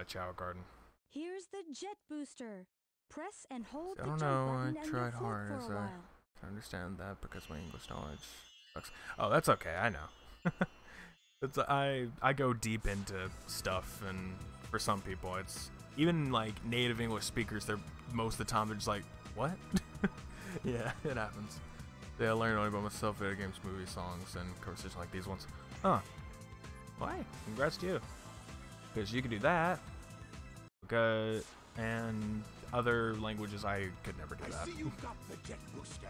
Chao Garden. Here's the jet booster. Press and hold I the don't jump know, button I and tried you'll float hard for a as while. I understand that because my English knowledge sucks. Oh, that's okay, I know. It's I go deep into stuff, and for some people it's even like native English speakers, they're most of the time they're just like, what? Yeah, it happens. Yeah, I learned only by myself, video games, movies, songs, and conversations like these ones. Huh. Well, hey, congrats to you. Because you can do that. Okay, and other languages I could never do that. I see you got the jet booster.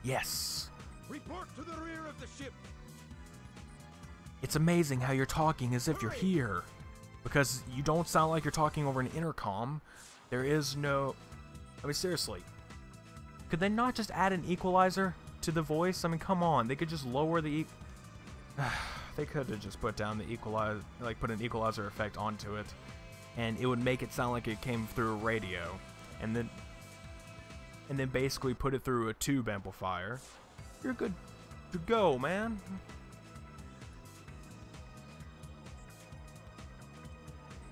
Yes. Report to the rear of the ship. It's amazing how you're talking as if you're here. Because you don't sound like you're talking over an intercom. There is no... I mean, seriously. Could they not just add an equalizer to the voice? I mean, come on. They could just lower the... They could have just put down the equalizer... Like, put an equalizer effect onto it. And it would make it sound like it came through a radio. And then basically put it through a tube amplifier. You're good to go, man.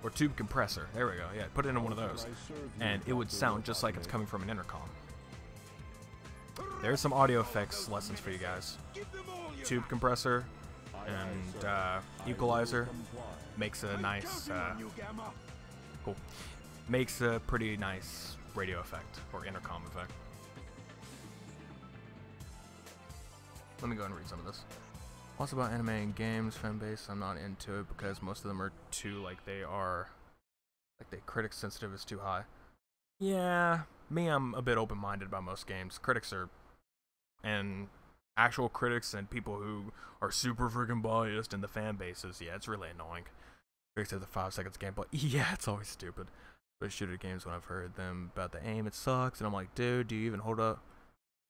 Or tube compressor. There we go. Yeah, put it in one of those. And it would sound just like it's coming from an intercom. There's some audio effects lessons for you guys. Tube compressor and equalizer makes a nice... cool. Makes a pretty nice radio effect or intercom effect. Let me go and read some of this. Also about anime and games fan base, I'm not into it because most of them are too the critic sensitive is too high. Yeah, me, I'm a bit open-minded about most games. Critics are, and actual critics and people who are super freaking biased in the fan bases, yeah, it's really annoying. Critics have the 5 seconds gameplay. Yeah, it's always stupid. But shooter games, when I've heard them about the aim, it sucks, and I'm like, dude, do you even hold up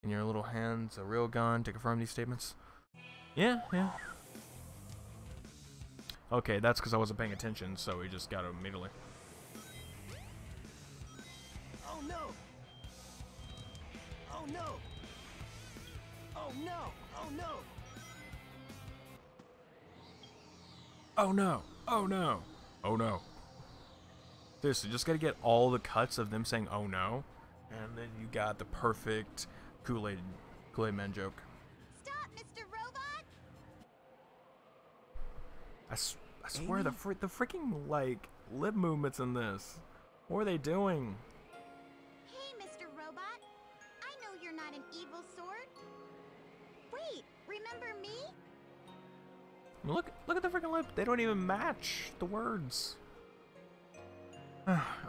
in your little hands a real gun to confirm these statements? Yeah. Okay, that's because I wasn't paying attention, so we just got it immediately. Oh no! Oh no! Oh no! Oh no! Oh no! Oh no! Oh no! Seriously, just gotta get all the cuts of them saying "oh no," and then you got the perfect Kool-Aid Man joke. Stop, Mr. Robot! I swear the freaking like lip movements in this. What are they doing? Hey, Mr. Robot. I know you're not an evil sword. Wait, remember me? Look at the freaking lip. They don't even match the words.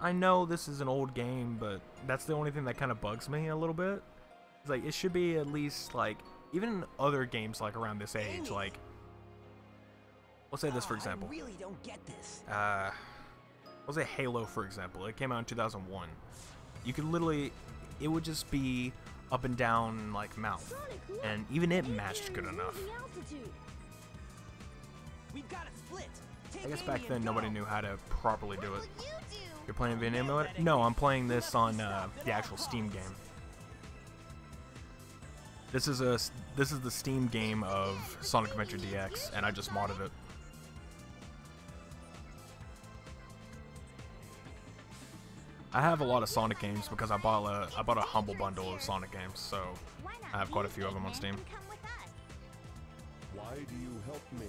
I know this is an old game, but that's the only thing that kind of bugs me a little bit. It's like, it should be at least, like, even in other games, like, around this age, like, let's say this, for example. I really don't get this. Let's say Halo, for example. It came out in 2001. You could literally, it would just be up and down, like, mouth. And even it matched good enough. We've got to split. I guess back then nobody knew how to properly do What it. will you do? You're playing via an emulator? No, I'm playing this on the actual Steam game. This is the Steam game of Sonic Adventure DX, and I just modded it. I have a lot of Sonic games because I bought a humble bundle of Sonic games, so Why not? I have quite a You few of them on big Steam. man can come with us. Why do you help me?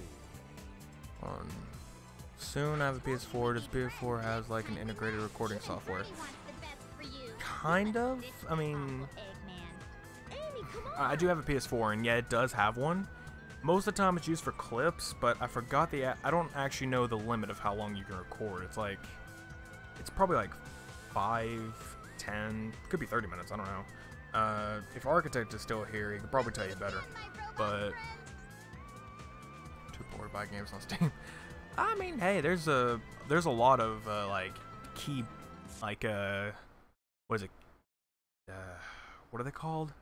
Soon I have a PS4. Does PS4 has like an integrated recording software? Everybody wants the best for you. Kind of. I mean, Eggman. Amy, come on. I do have a PS4, and yeah, it does have one. Most of the time it's used for clips, but I forgot I don't actually know the limit of how long you can record. It's probably like 5, 10, could be 30 minutes, I don't know. If Architect is still here, he could probably tell you better. But too poor to buy games on Steam. I mean, hey, there's a there's a lot of like key, like what is it? What are they called?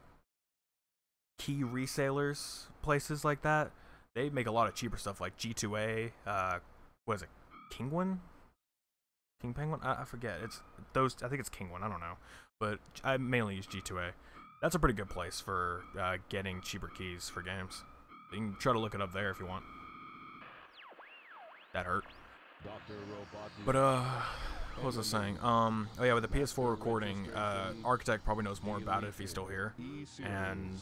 Key resellers, places like that. They make a lot of cheaper stuff like G2A. What is it? Kingwin? King Penguin? I forget. It's those. I think it's Kingwin. I don't know, but I mainly use G2A. That's a pretty good place for getting cheaper keys for games. You can try to look it up there if you want. That hurt. But what was I saying? Oh yeah, with the PS4 recording, Architect probably knows more about it if he's still here, and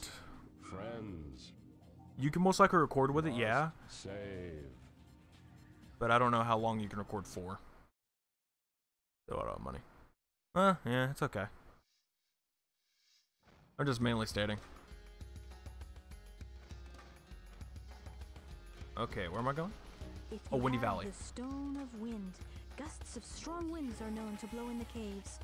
you can most likely record with it, yeah. But I don't know how long you can record for. So I don't have money. Yeah, it's okay. I'm just mainly stating. Okay, where am I going? Oh, Windy Valley. The Stone of Wind. Gusts of strong winds are known to blow in the caves.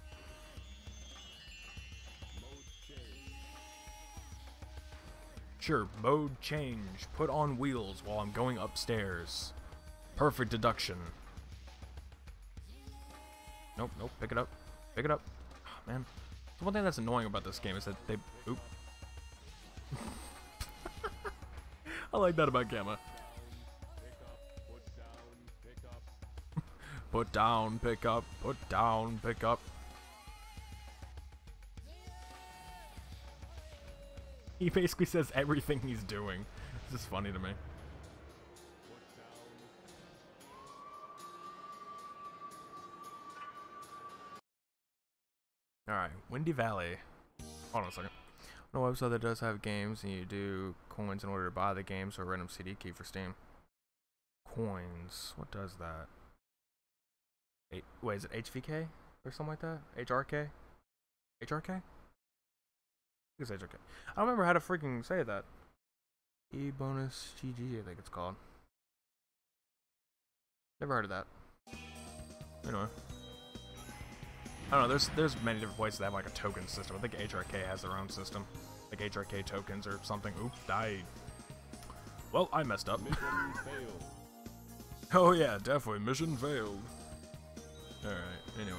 Sure, mode change. Put on wheels while I'm going upstairs. Perfect deduction. Nope, nope, pick it up. Pick it up. Oh, man. The one thing that's annoying about this game is that they... Oop. I like that about Gamma. Put down, pick up, put down, pick up. He basically says everything he's doing. This is funny to me. Alright, Windy Valley. Hold on a second. On a website that does have games, and you do coins in order to buy the games or a random CD key for Steam. Coins. What does that? Wait, is it HVK or something like that? HRK? HRK? I think it's HRK. I don't remember how to freaking say that. E-bonus GG, I think it's called. Never heard of that. Anyway. I don't know, there's many different places that have like a token system. I think HRK has their own system. Like HRK tokens or something. Oops, well, I messed up. Oh yeah, definitely. Mission failed. Alright, anyway.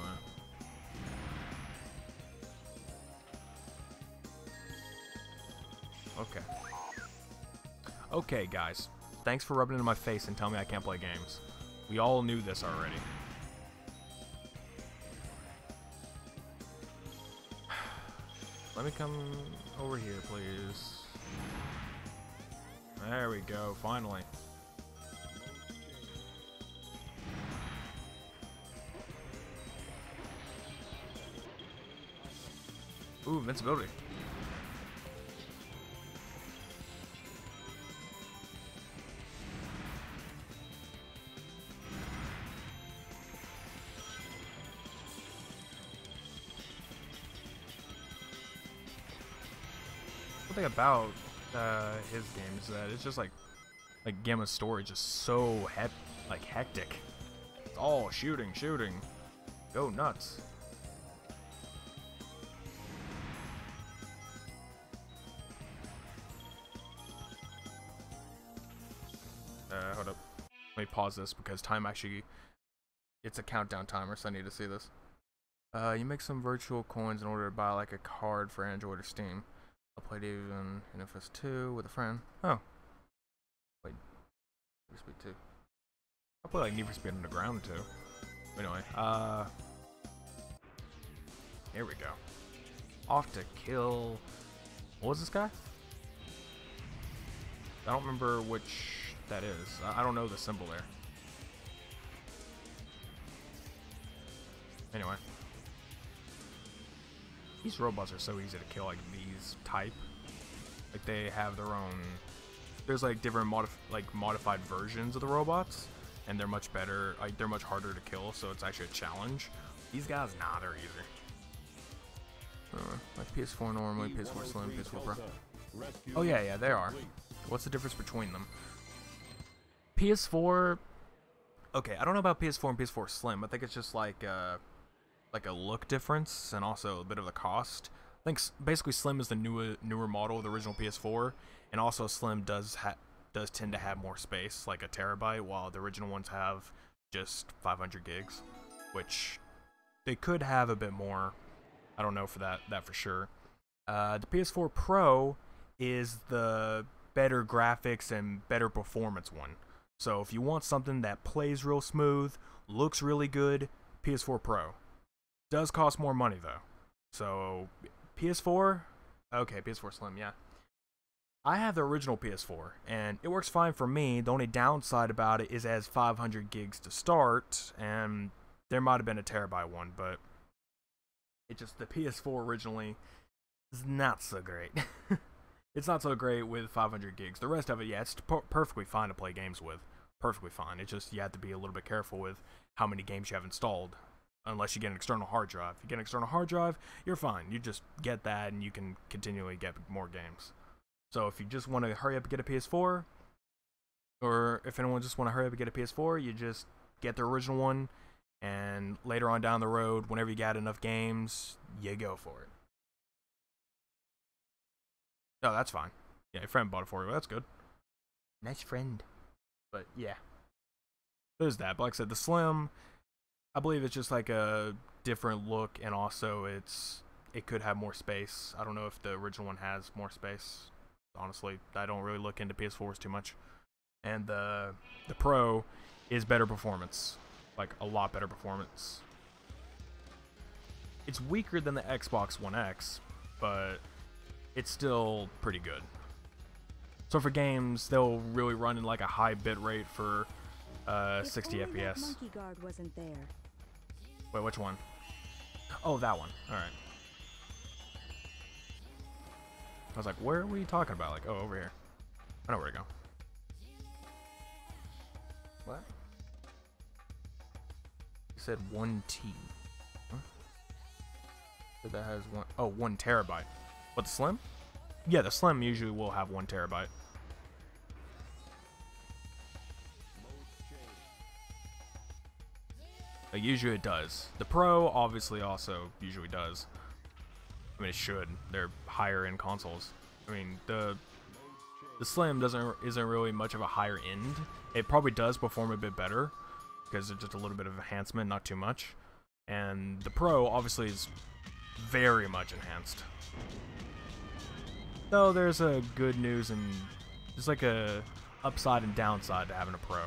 Okay. Okay, guys. Thanks for rubbing it in my face and telling me I can't play games. We all knew this already. Let me come over here, please. There we go, finally. Ooh, invincibility. One thing about his game is that it's just like Gamma's story, just so hectic. It's all shooting. Go nuts. Hold up. Let me pause this because time actually... It's a countdown timer, so I need to see this. You make some virtual coins in order to buy like a card for Android or Steam. I played even in FS2 with a friend. Oh. Wait. Need for Speed 2. I play like Need for Speed Underground too. Anyway, here we go. Off to kill... What was this guy? I don't remember which that is. I don't know the symbol there. Anyway. These robots are so easy to kill, like these type. Like they have their own... There's like different modified versions of the robots. And they're much better, like they're much harder to kill, so it's actually a challenge. These guys, nah, they're easy. Like PS4 normally, PS4 Slim, PS4 Pro. Oh yeah, they are. What's the difference between them? PS4... Okay, I don't know about PS4 and PS4 Slim. I think it's just like a look difference and also a bit of the cost. I think basically Slim is the newer model of the original PS4, and also Slim does tend to have more space, like a terabyte, while the original ones have just 500 gigs, which they could have a bit more. I don't know for that for sure. The PS4 Pro is the better graphics and better performance one. So if you want something that plays real smooth, looks really good, PS4 Pro. Does cost more money though. So PS4, okay, PS4 Slim, yeah. I have the original PS4, and it works fine for me. The only downside about it is it has 500 gigs to start, and there might have been a terabyte one, but it just, the PS4 originally is not so great. It's not so great with 500 gigs. The rest of it, yeah, it's perfectly fine to play games with. Perfectly fine. It's just you have to be a little bit careful with how many games you have installed, unless you get an external hard drive. If you get an external hard drive, you're fine. You just get that, and you can continually get more games. So if you just want to hurry up and get a PS4, or if anyone just want to hurry up and get a PS4, you just get the original one, and later on down the road, whenever you got enough games, you go for it. Oh, that's fine. Yeah, your friend bought it for you. Well, that's good. Nice friend. But yeah, there's that. But like I said, the Slim, I believe it's just like a different look, and also it could have more space. I don't know if the original one has more space. Honestly, I don't really look into PS4s too much. And the Pro is better performance, like a lot better performance. It's weaker than the Xbox One X, but it's still pretty good. So for games, they'll really run in like a high bit rate for 60 FPS. Monkey guard wasn't there. Wait, which one? Oh, that one. All right. I was like, where are we talking about? Like, oh, over here. I know where to go. What? You said 1T. Huh? So that has 1 terabyte. What, the Slim? Yeah, the Slim usually will have 1 terabyte. Usually it does. The Pro obviously also usually does. I mean, it should. They're higher end consoles. I mean, the Slim isn't really much of a higher end. It probably does perform a bit better because it's just a little bit of enhancement, not too much. And the Pro obviously is very much enhanced. Though there's a good news and there's like a upside and downside to having a Pro.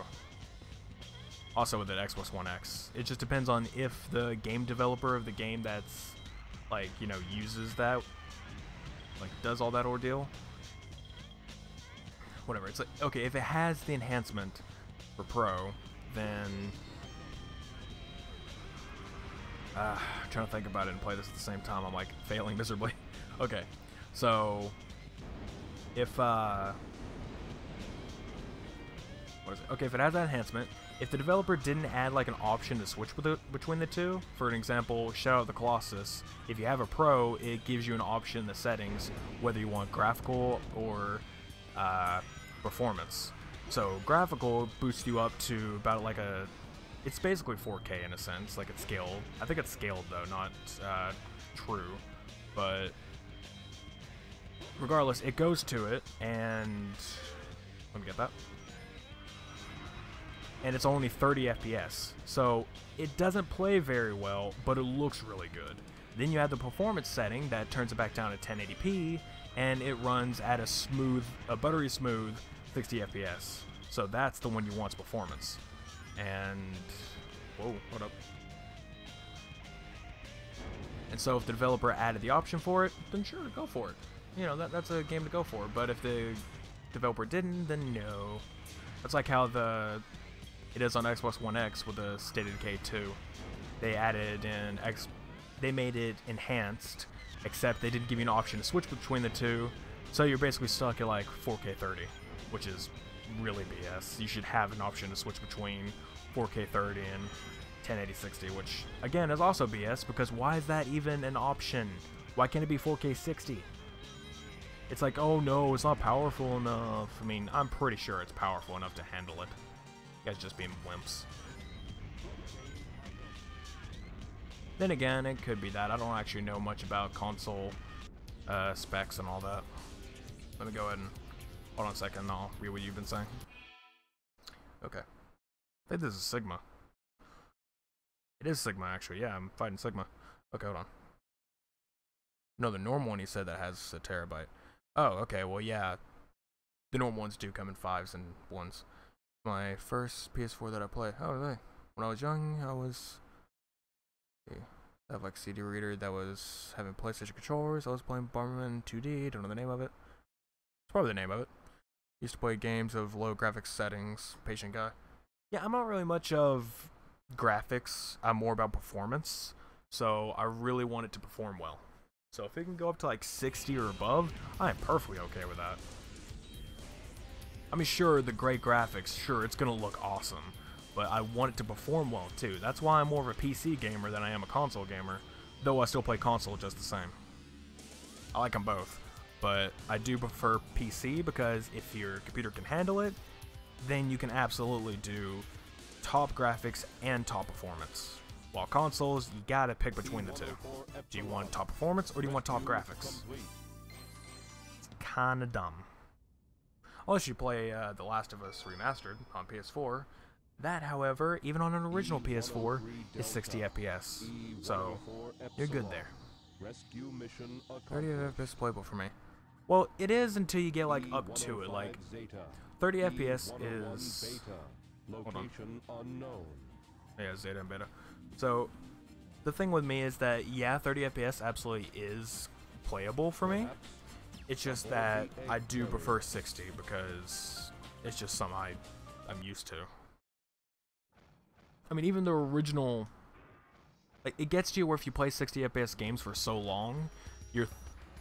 Also with the Xbox One X, it just depends on if the game developer of the game that's like, you know, uses that, like does all that ordeal. Whatever. It's like, okay, if it has the enhancement for Pro, then trying to think about it and play this at the same time, I'm like failing miserably. Okay, so if what is it? Okay, if it has that enhancement, if the developer didn't add like an option to switch between the two, for an example, Shadow of the Colossus, if you have a Pro, it gives you an option in the settings whether you want graphical or performance. So graphical boosts you up to about like it's basically 4K in a sense, like it's scaled. I think it's scaled though, not true, but regardless, it goes to it, and let me get that. And it's only 30 FPS, so it doesn't play very well, but it looks really good. Then you have the performance setting that turns it back down to 1080p, and it runs at a buttery smooth 60 FPS. So that's the one you want's performance. And whoa, hold up. And so if the developer added the option for it, then sure, go for it. You know, that's a game to go for. But if the developer didn't, then no. That's like how it is on Xbox One X with the State of Decay 2. They added they made it enhanced, except they didn't give you an option to switch between the two. So you're basically stuck at like 4K 30, which is really BS. You should have an option to switch between 4K 30 and 1080 60, which again is also BS, because why is that even an option? Why can't it be 4K 60? It's like, oh no, it's not powerful enough. I mean, I'm pretty sure it's powerful enough to handle it. You guys just being wimps. Then again, it could be that. I don't actually know much about console specs and all that. Let me go ahead and hold on a second and I'll read what you've been saying. Okay. I think this is Sigma. It is Sigma, actually. Yeah, I'm fighting Sigma. Okay, hold on. No, the normal one he said that has a terabyte. Oh, okay, well, yeah. The normal ones do come in 5s and 1s. My first PS4 that I played. Oh, really? When I was young, I was... Okay, I have like CD reader that was having PlayStation controllers. I was playing Bomberman 2D. Don't know the name of it. It's probably the name of it. Used to play games of low graphics settings. Patient guy. Yeah, I'm not really much of graphics. I'm more about performance. So I really want it to perform well. So if it can go up to like 60 or above, I am perfectly okay with that. I mean, sure, the great graphics, sure, it's gonna look awesome, but I want it to perform well too. That's why I'm more of a PC gamer than I am a console gamer, though I still play console just the same. I like them both, but I do prefer PC because if your computer can handle it, then you can absolutely do top graphics and top performance. While consoles, you gotta pick between the two. Do you want top performance or do you want top graphics? It's kinda dumb. Unless you play The Last of Us Remastered on PS4. That, however, even on an original PS4, is 60 FPS. So, you're good there. 30 FPS playable for me. Well, it is until you get like up to it. Like, 30 FPS is... Hold on. Yeah, Zeta and Beta. So, the thing with me is that, yeah, 30 FPS absolutely is playable for me. It's just that I do prefer 60 because it's just something I'm used to. I mean, even the original, like, it gets to you where if you play 60 FPS games for so long,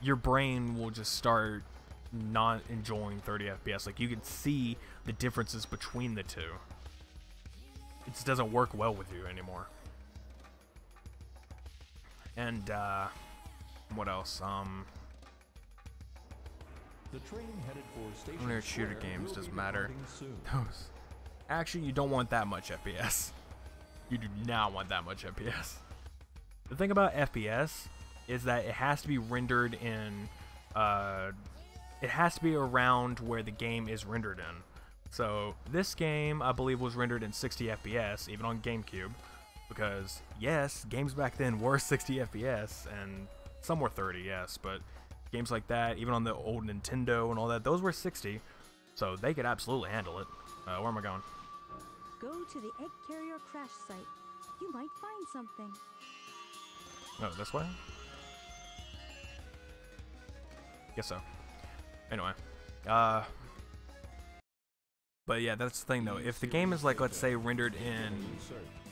your brain will just start not enjoying 30 FPS. Like, you can see the differences between the two. It just doesn't work well with you anymore. And what else? The train headed for Station Linear shooter Square games will doesn't be matter. departing soon. Those. Actually, you don't want that much FPS. You do not want that much FPS. The thing about FPS is that it has to be rendered in, it has to be around where the game is rendered in. So this game, I believe, was rendered in 60 FPS, even on GameCube, because yes, games back then were 60 FPS, and some were 30, yes, but games like that, even on the old Nintendo and all that, those were 60, so they could absolutely handle it. Where am I going? Go to the egg carrier crash site. You might find something. Oh, this way? Guess so. Anyway, but yeah, that's the thing though. If the game is like, let's say, rendered in,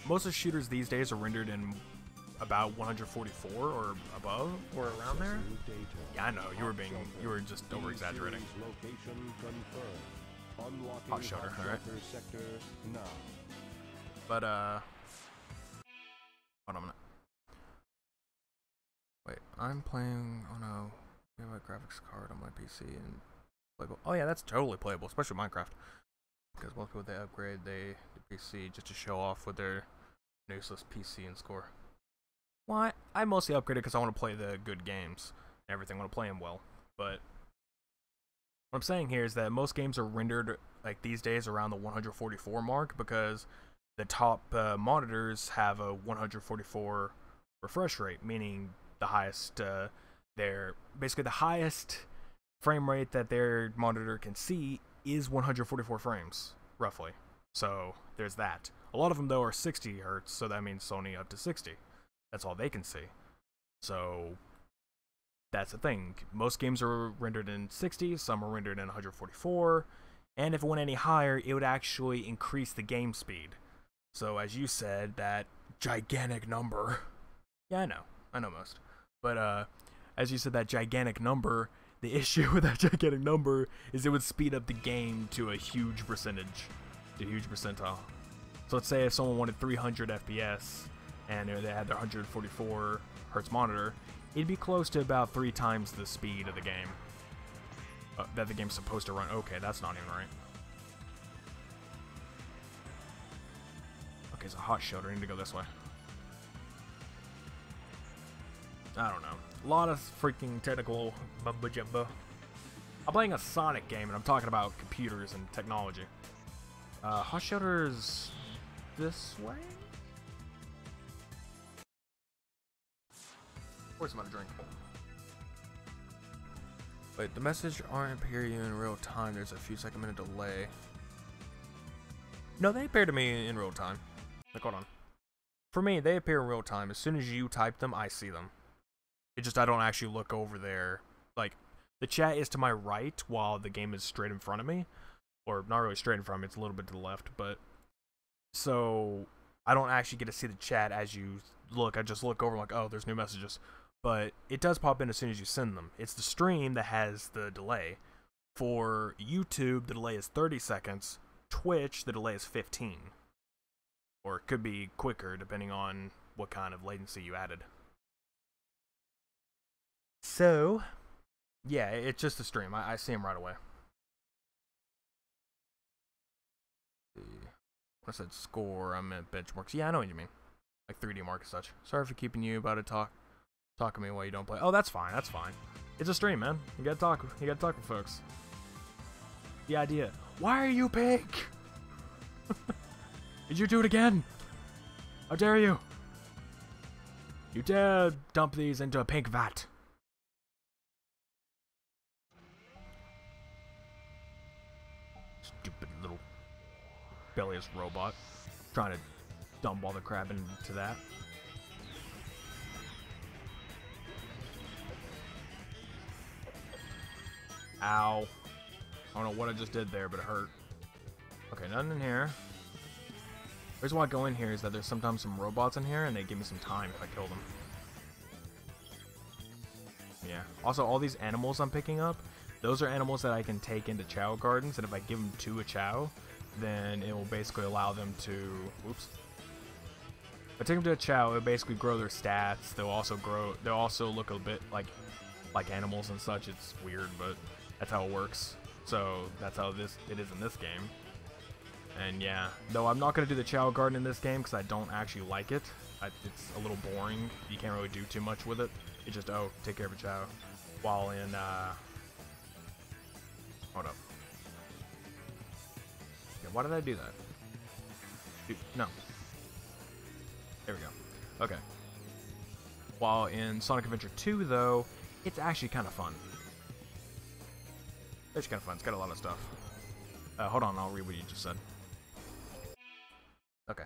most of the shooters these days are rendered in about 144 or above or around there. Yeah, I know you were just over exaggerating. Hot shutter, all right. But hold on a minute. Wait, I'm playing on a graphics card on my PC and playable. Oh yeah, that's totally playable, especially Minecraft. Because most people, they upgrade the PC just to show off with their useless PC and score. Well, I mostly upgraded because I want to play the good games and everything. I want to play them well. But what I'm saying here is that most games are rendered like these days around the 144 mark because the top monitors have a 144 refresh rate, meaning the highest, they're basically the highest frame rate that their monitor can see is 144 frames, roughly. So there's that. A lot of them though are 60 hertz, so that means Sony up to 60. That's all they can see. So that's the thing. Most games are rendered in 60, some are rendered in 144, and if it went any higher, it would actually increase the game speed. So as you said, that gigantic number. Yeah, I know most. But as you said, that gigantic number, the issue with that gigantic number is it would speed up the game to a huge percentage, to a huge percentile. So let's say if someone wanted 300 FPS and they had their 144 hertz monitor, it'd be close to about 3 times the speed of the game that the game's supposed to run. Okay, that's not even right. Okay, it's a hot shutter. I need to go this way. I don't know. A lot of freaking technical mumbo jumbo. I'm playing a Sonic game and I'm talking about computers and technology. Hot shutter's this way? course I'm gonna drink. Wait, the message aren't appear you in real time. There's a few second-minute delay. No, they appear to me in real time. Like, hold on. For me, they appear in real time. As soon as you type them, I see them. It just, I don't actually look over there. Like, the chat is to my right while the game is straight in front of me. Or, not really straight in front of me, it's a little bit to the left, but... So, I don't actually get to see the chat as you look. I just look over like, oh, there's new messages. But it does pop in as soon as you send them. It's the stream that has the delay. For YouTube, the delay is 30 seconds. Twitch, the delay is 15. Or it could be quicker, depending on what kind of latency you added. So, yeah, it's just a stream. I see them right away. When I said score, I meant benchmarks. Yeah, I know what you mean. Like 3D Mark and such. Sorry for keeping you about to talk to me while you don't play. Oh, that's fine. That's fine. It's a stream, man. You gotta talk. You gotta talk with folks. The idea. Why are you pink? Did you do it again? How dare you? You dare dump these into a pink vat. Stupid little bellious robot. Trying to dump all the crap into that. Ow. I don't know what I just did there, but it hurt. Okay, nothing in here. The reason why I go in here is that there's sometimes some robots in here, and they give me some time if I kill them. Yeah. Also, all these animals I'm picking up, those are animals that I can take into Chow Gardens, and if I give them to a Chow, then it will basically allow them to... Oops. If I take them to a Chow, it'll basically grow their stats. They'll also look a bit like animals and such. It's weird, but that's how it works. So that's how it is in this game. And yeah, though I'm not going to do the Chow Garden in this game because I don't actually like it. It's a little boring. You can't really do too much with it. It's just, oh, take care of a Chow. While in, hold up. Yeah, why did I do that? Dude, no. There we go. Okay. While in Sonic Adventure 2, though, it's actually kind of fun. It's kind of fun. It's got a lot of stuff. Hold on, I'll read what you just said. Okay.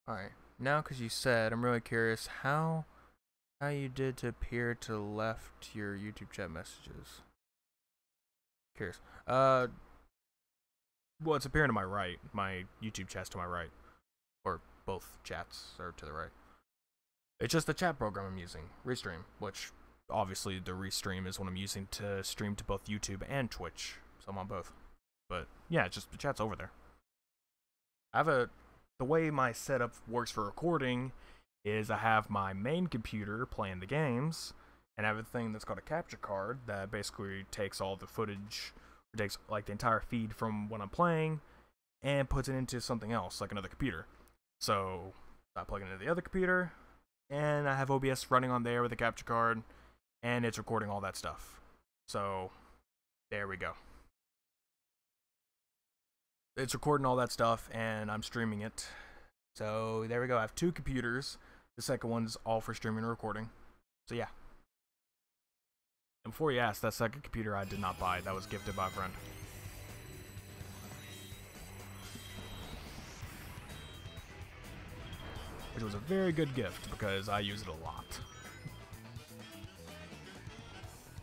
Alright. Now, because you said, I'm really curious how you did to appear to left your YouTube chat messages. Curious. Well, it's appearing to my right. My YouTube chat's to my right. Or both chats are to the right. It's just the chat program I'm using. Restream, which obviously the Restream is what I'm using to stream to both YouTube and Twitch. So I'm on both. But yeah, it's just the chat's over there. The way my setup works for recording is I have my main computer playing the games, and I have a thing that's called a capture card that basically takes all the footage, or takes like the entire feed from when I'm playing, and puts it into something else, like another computer. So I plug it into the other computer, and I have OBS running on there with a capture card, and it's recording all that stuff. So there we go. It's recording all that stuff, and I'm streaming it. So there we go. I have two computers. The second one's all for streaming and recording. So yeah. And before you ask, that second computer I did not buy. That was gifted by a friend. Which was a very good gift because I use it a lot.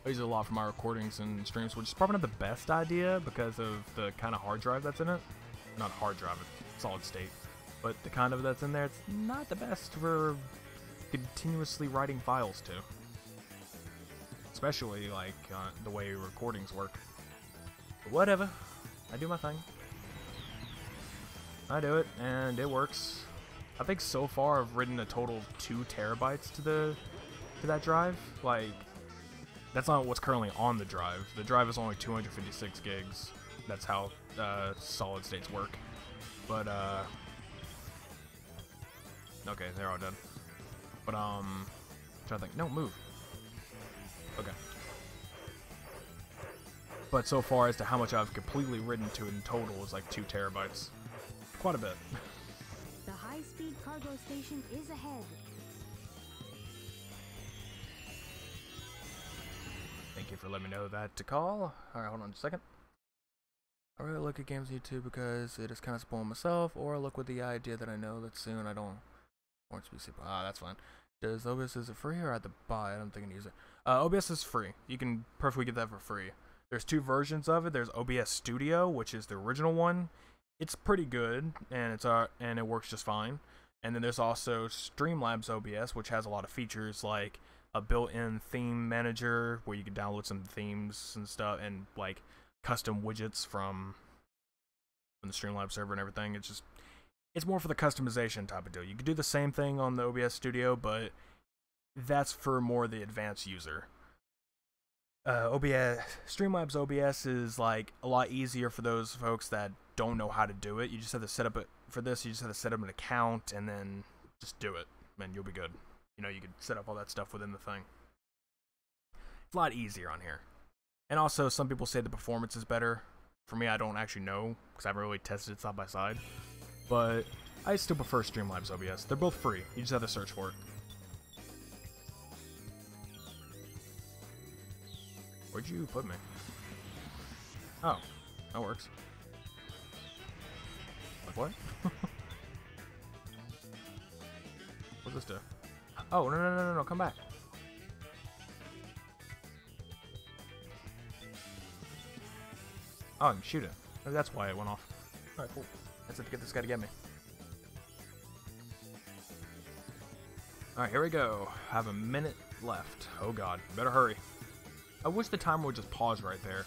I use it a lot for my recordings and streams, which is probably not the best idea because of the kind of hard drive that's in it. Not hard drive, it's solid state. But the kind of that's in there, it's not the best for continuously writing files to. Especially, like, the way recordings work. But whatever. I do my thing. I do it, and it works. I think so far I've written a total of 2 terabytes to that drive. Like, that's not what's currently on the drive. The drive is only 256 gigs. That's how solid states work. But okay, they're all done. But I'm trying to think. No, move. Okay. But so far as to how much I've completely written to in total is like 2 terabytes. Quite a bit. The high-speed cargo station is ahead. Thank you for letting me know that to call. Alright, hold on a second. I really look at games on YouTube because it is kind of spoiling myself, or I look with the idea that I know that soon I don't want to be super. Ah, that's fine. Does OBS, is it free or I have to buy it? I don't think I can use it. OBS is free. You can perfectly get that for free. There's two versions of it. There's OBS Studio, which is the original one. It's pretty good, and it works just fine. And then there's also Streamlabs OBS, which has a lot of features like a built-in theme manager where you can download some themes and stuff, and like custom widgets from the Streamlabs server and everything. It's more for the customization type of deal. You can do the same thing on the OBS Studio, but that's for more the advanced user. Streamlabs OBS is like a lot easier for those folks that don't know how to do it. You just have to set up for this. You just have to set up an account and then just do it, and you'll be good. You know, you can set up all that stuff within the thing. It's a lot easier on here. And also, some people say the performance is better. For me, I don't actually know because I haven't really tested it side by side. But I still prefer Streamlabs OBS. They're both free. You just have to search for it. Where'd you put me? Oh, that works. Like what? What's this do? Oh, no, come back. Oh, I can shoot it. Maybe that's why it went off. Alright, cool. That's it to get this guy to get me. Alright, here we go. I have a minute left. Oh god, better hurry. I wish the timer would just pause right there.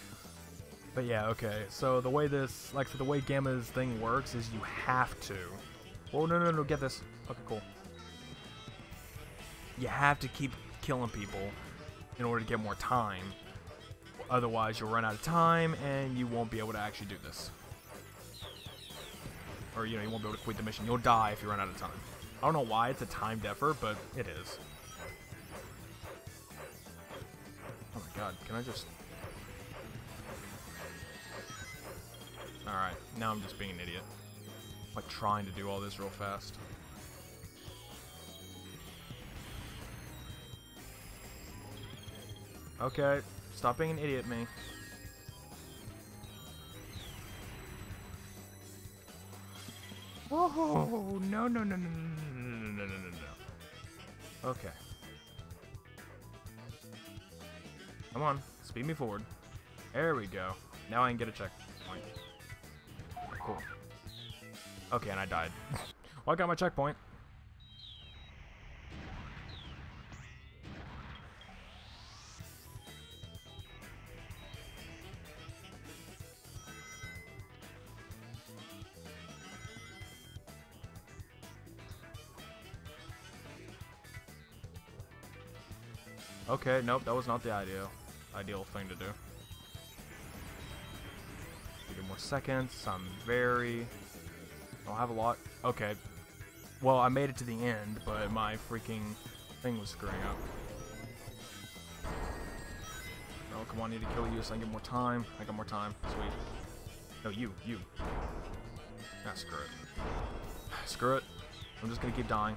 But yeah, okay. So the way this, like, so the way Gamma's thing works is you have to. Oh, no, get this. Okay, cool. You have to keep killing people in order to get more time. Otherwise, you'll run out of time and you won't be able to actually do this. Or, you know, you won't be able to complete the mission. You'll die if you run out of time. I don't know why it's a timed effort, but it is. Oh my god, can I just... Alright, now I'm just being an idiot. Like, trying to do all this real fast. Okay, stop being an idiot, me. Whoa, no. Okay. Come on, speed me forward. There we go. Now I can get a checkpoint. Cool. Okay, and I died. Well, I got my checkpoint. Okay, nope, that was not the ideal thing to do. A few more seconds. I don't have a lot. Okay. Well, I made it to the end, but my freaking thing was screwing up. Oh, come on, I need to kill you so I can get more time. I got more time. Sweet. No, you. Ah, screw it. Screw it. I'm just gonna keep dying.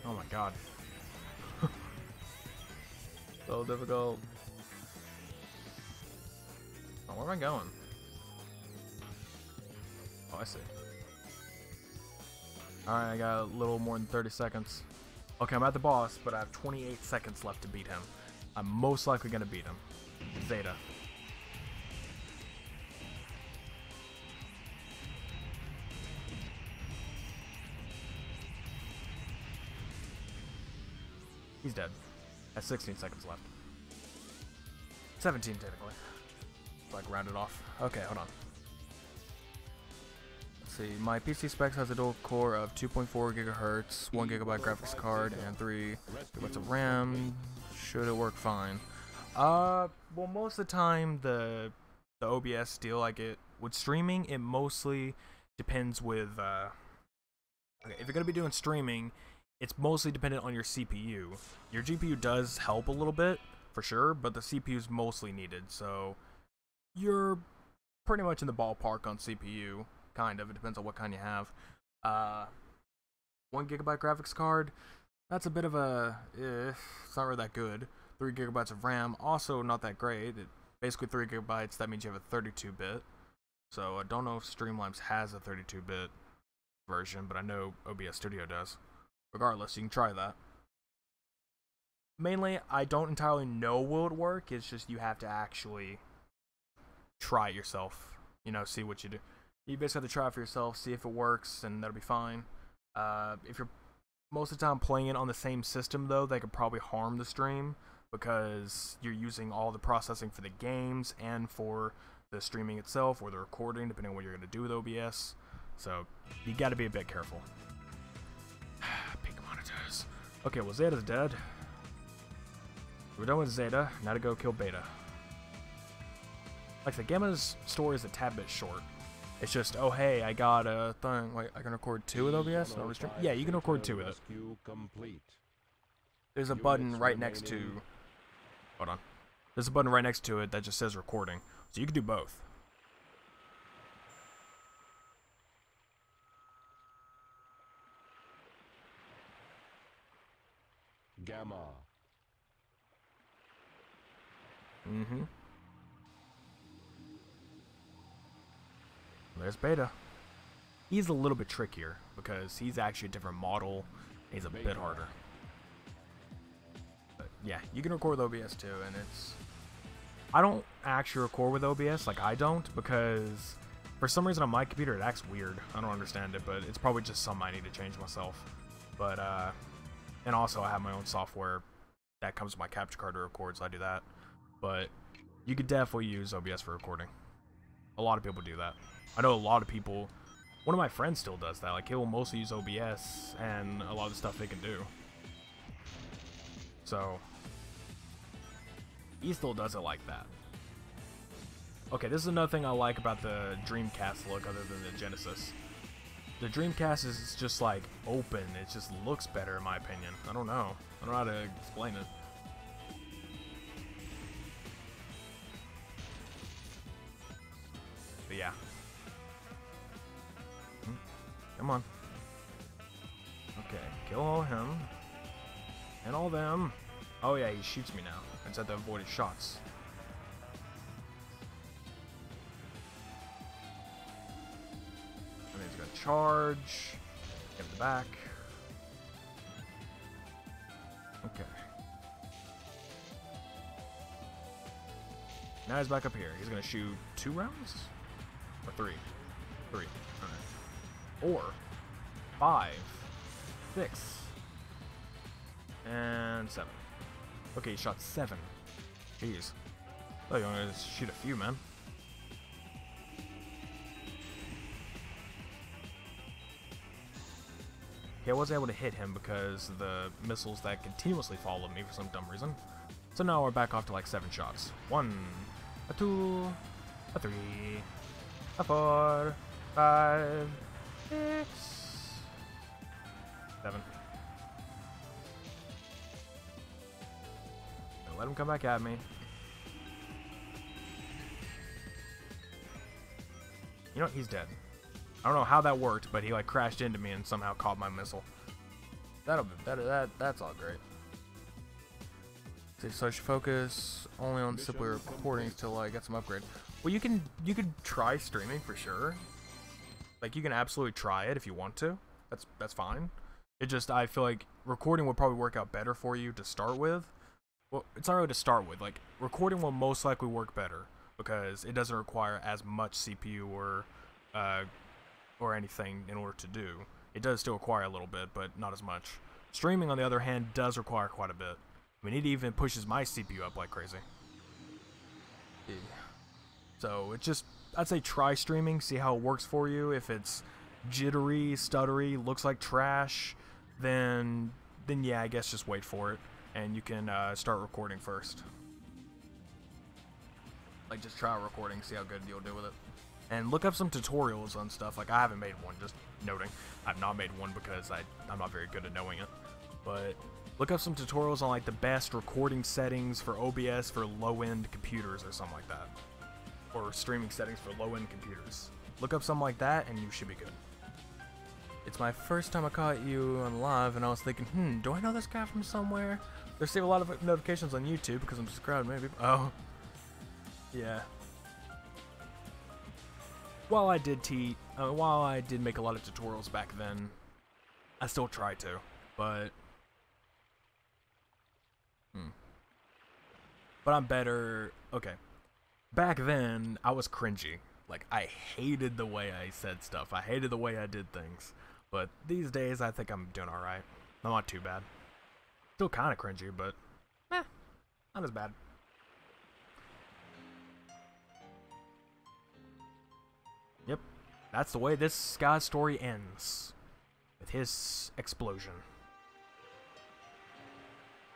Oh my god. So difficult. Oh, where am I going? Oh, I see. Alright, I got a little more than 30 seconds. Okay, I'm at the boss, but I have 28 seconds left to beat him. I'm most likely gonna beat him. Zeta. He's dead. Has 16 seconds left. 17 technically. Like rounded off. Okay, hold on. Let's see. My PC specs has a dual core of 2.4 gigahertz, 1 gigabyte graphics card, and 3 gigabytes of RAM. Should it work fine? Well, most of the time the OBS deal I get with streaming, it mostly depends with. Okay, if you're gonna be doing streaming, it's mostly dependent on your CPU. Your GPU does help a little bit, for sure, but the CPU is mostly needed, so you're pretty much in the ballpark on CPU, kind of. It depends on what kind you have. 1 GB graphics card, that's a bit of a, it's not really that good. 3 GB of RAM, also not that great. Basically 3 GB, that means you have a 32-bit. So I don't know if Streamlabs has a 32-bit version, but I know OBS Studio does. Regardless, you can try that. Mainly, I don't entirely know will it work, it's just you have to actually try it yourself. You know, see what you do. You basically have to try it for yourself, see if it works, and that'll be fine. If you're most of the time playing it on the same system, though, that could probably harm the stream, because you're using all the processing for the games and for the streaming itself, or the recording, depending on what you're going to do with OBS. So, you gotta be a bit careful. Pink monitors. Okay, well, Zeta's dead. We're done with Zeta, now to go kill Beta. Like, the Gamma's story is a tad bit short. It's just, oh hey, I got a thing, like, I can record 2 with OBS? No restream? Yeah, you can record 2 with it. There's a button right next to... Hold on. There's a button right next to it that just says recording. So you can do both. Gamma. Mm-hmm. There's Beta. He's a little bit trickier because he's actually a different model. He's a bit harder. But yeah, you can record with OBS too, and it's... I don't actually record with OBS, like I don't, because for some reason on my computer it acts weird. I don't understand it, but it's probably just something I need to change myself. But, and also I have my own software that comes with my capture card to record, so I do that. But you could definitely use OBS for recording. A lot of people do that. I know a lot of people, one of my friends still does that, like he'll mostly use OBS and a lot of the stuff they can do. So, he still does it like that. Okay, this is another thing I like about the Dreamcast look other than the Genesis. The Dreamcast is just like open, it just looks better in my opinion. I don't know. I don't know how to explain it. But yeah. Come on. Okay, kill all him. And all them. Oh yeah, he shoots me now. I just have to avoid his shots. And then he's gonna charge. Get the back. Okay. Now he's back up here. He's gonna shoot 2 rounds? Or 3? 3. Alright. 4, 5, 6, and 7. Okay, he shot 7. Jeez. I thought you wanted to shoot a few, man. Okay, I wasn't able to hit him because of the missiles that continuously followed me for some dumb reason. So now we're back off to like 7 shots. 1, a 2, a 3, a 4, 5, 6, 7. Now let him come back at me. You know what? He's dead. I don't know how that worked, but he like crashed into me and somehow caught my missile. That's all great. So I should focus only on simply recording till I get some upgrade. Well, you could try streaming for sure. Like, you can absolutely try it if you want to. That's fine. It just, I feel like recording will probably work out better for you to start with. Well, it's not really to start with. Like, recording will most likely work better because it doesn't require as much CPU or anything in order to do. It does still require a little bit, but not as much. Streaming, on the other hand, does require quite a bit. I mean, it even pushes my CPU up like crazy. Yeah. So, it just... I'd say try streaming, see how it works for you. If it's jittery, stuttery, looks like trash, then yeah, I guess just wait for it, and you can start recording first. Like, just try recording, see how good you'll do with it. And look up some tutorials on stuff. Like, I haven't made one, just noting. I've not made one because I'm not very good at knowing it. But Look up some tutorials on like the best recording settings for OBS for low-end computers or something like that. Or streaming settings for low-end computers. Look up something like that and you should be good. It's my first time I caught you on live and I was thinking, do I know this guy from somewhere? I receive a lot of notifications on YouTube because I'm subscribed maybe. Oh. Yeah. While I did make a lot of tutorials back then, I still try to, but I'm better. Okay. Back then, I was cringy. Like, I hated the way I said stuff. I hated the way I did things. But these days, I think I'm doing alright. I'm not too bad. Still kind of cringy, but not as bad. Yep. That's the way this guy's story ends. With his explosion.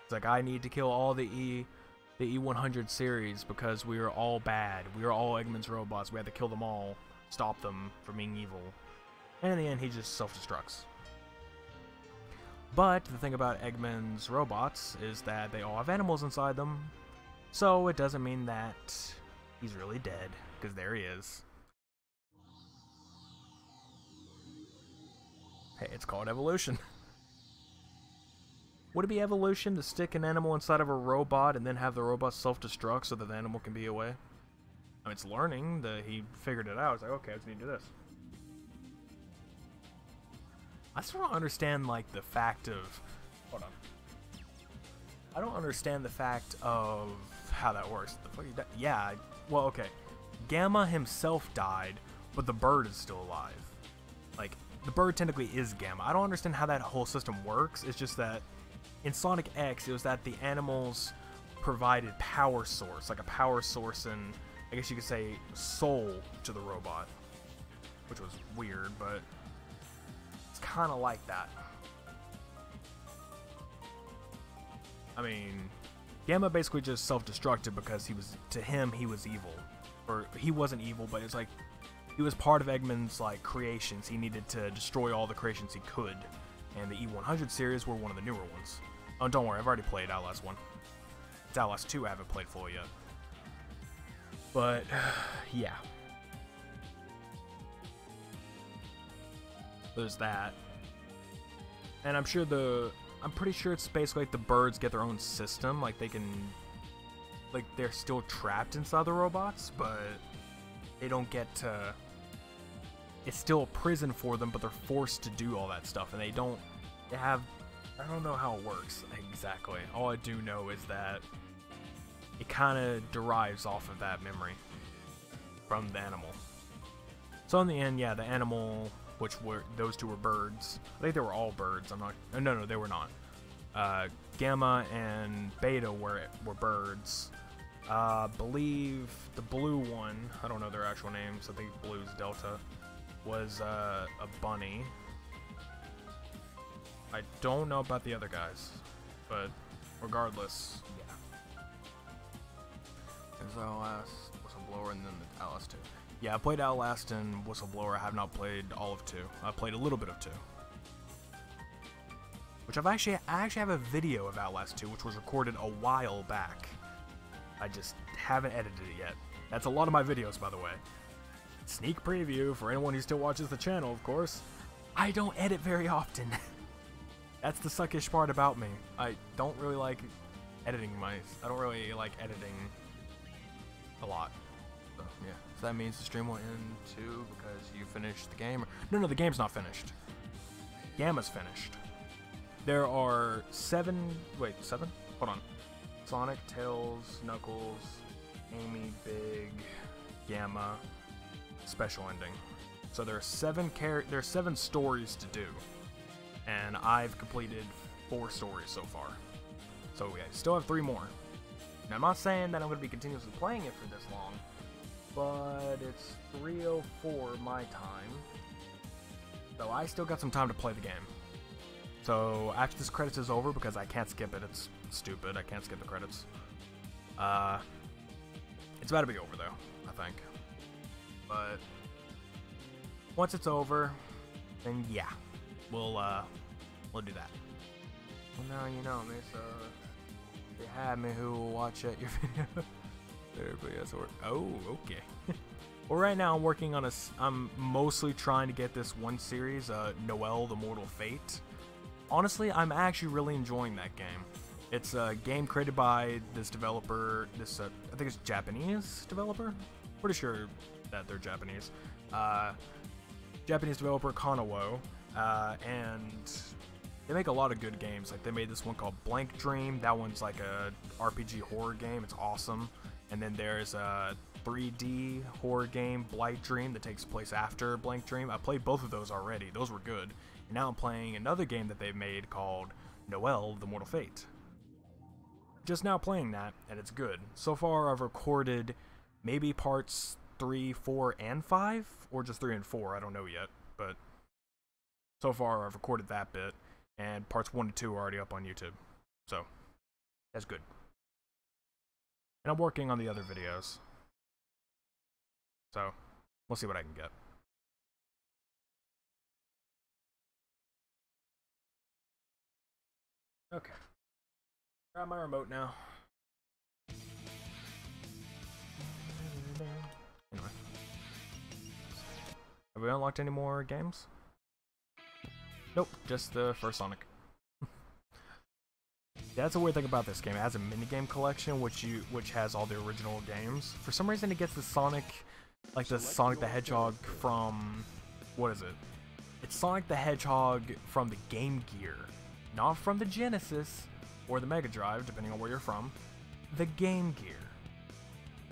It's like, I need to kill all the E100 series because we are all bad. We are all Eggman's robots. We have to kill them all, stop them from being evil. And in the end, he just self-destructs. But the thing about Eggman's robots is that they all have animals inside them. So it doesn't mean that he's really dead, because there he is. Hey, it's called evolution. Would it be evolution to stick an animal inside of a robot and then have the robot self-destruct so that the animal can be away? I mean, it's learning. He figured it out. It's like, okay, I just need to do this. I still don't understand, like, the fact of... Hold on. I don't understand the fact of how that works. The fuck you yeah, well, okay. Gamma himself died, but the bird is still alive. Like, the bird technically is Gamma. I don't understand how that whole system works. It's just that in Sonic X, it was that the animals provided power source, like a power source and, I guess you could say, soul to the robot. Which was weird, but it's kind of like that. I mean, Gamma basically just self-destructed because to him, he was evil. Or, he wasn't evil, but it's like, he was part of Eggman's, like, creations. He needed to destroy all the creations he could. And the E100 series were one of the newer ones. Oh, don't worry, I've already played Outlast 1. It's Outlast 2 I haven't played fully yet. But, yeah. There's that. And I'm pretty sure it's basically like the birds get their own system. Like, they can... Like, they're still trapped inside the robots, but they don't get to... It's still a prison for them, but they're forced to do all that stuff, and they have, I don't know how it works exactly. All I do know is that it kind of derives off of that memory from the animal. So in the end, yeah, the animal, those two were birds. I think they were all birds. No, they were not. Gamma and Beta were birds. Believe the blue one, I don't know their actual names, I think blue's Delta, was a bunny. I don't know about the other guys, but regardless, yeah. There's Outlast, Whistleblower, and then the Outlast 2. Yeah, I played Outlast and Whistleblower. I have not played all of 2. I played a little bit of 2. Which I actually have a video of Outlast 2, which was recorded a while back. I just haven't edited it yet. That's a lot of my videos, by the way. Sneak preview for anyone who still watches the channel, of course. I don't edit very often. That's the suckish part about me. I don't really like editing I don't really like editing a lot. So, yeah. So that means the stream will end too because you finished the game. No, the game's not finished. Gamma's finished. There are 7? Hold on. Sonic, Tails, Knuckles, Amy, Big, Gamma, special ending. So there are 7 stories to do, and I've completed 4 stories so far. So yeah, still have 3 more. Now I'm not saying that I'm going to be continuously playing it for this long, but it's 3:04 my time, so I still got some time to play the game. So after this credits is over, because I can't skip it, it's stupid, I can't skip the credits. It's about to be over though, I think. But once it's over, then yeah, we'll do that. Well, now you know me, so if you have me, who will watch at your video? Everybody else work. Oh, okay. Well, right now I'm working on I'm mostly trying to get this one series, Noel: The Mortal Fate. Honestly, I'm actually really enjoying that game. It's a game created by this developer, I think it's Japanese developer? Pretty sure that they're Japanese. Japanese developer Konowo, and they make a lot of good games. Like, they made this one called Blank Dream. That one's like a RPG horror game. It's awesome. And then there's a 3D horror game, Blight Dream, that takes place after Blank Dream. I played both of those already. Those were good. And now I'm playing another game that they've made called Noel: The Mortal Fate. Just now playing that, and it's good. So far, I've recorded maybe parts 3, 4, and 5, or just 3 and 4, I don't know yet, but so far I've recorded that bit, and parts 1 and 2 are already up on YouTube, so that's good. And I'm working on the other videos, so we'll see what I can get. Okay. Grab my remote now. Anyway. Have we unlocked any more games? Nope, just the first Sonic. That's a weird thing about this game. It has a minigame collection which has all the original games. For some reason it gets the Sonic, like the Sonic the Hedgehog from, what is it? It's Sonic the Hedgehog from the Game Gear. Not from the Genesis or the Mega Drive, depending on where you're from. The Game Gear.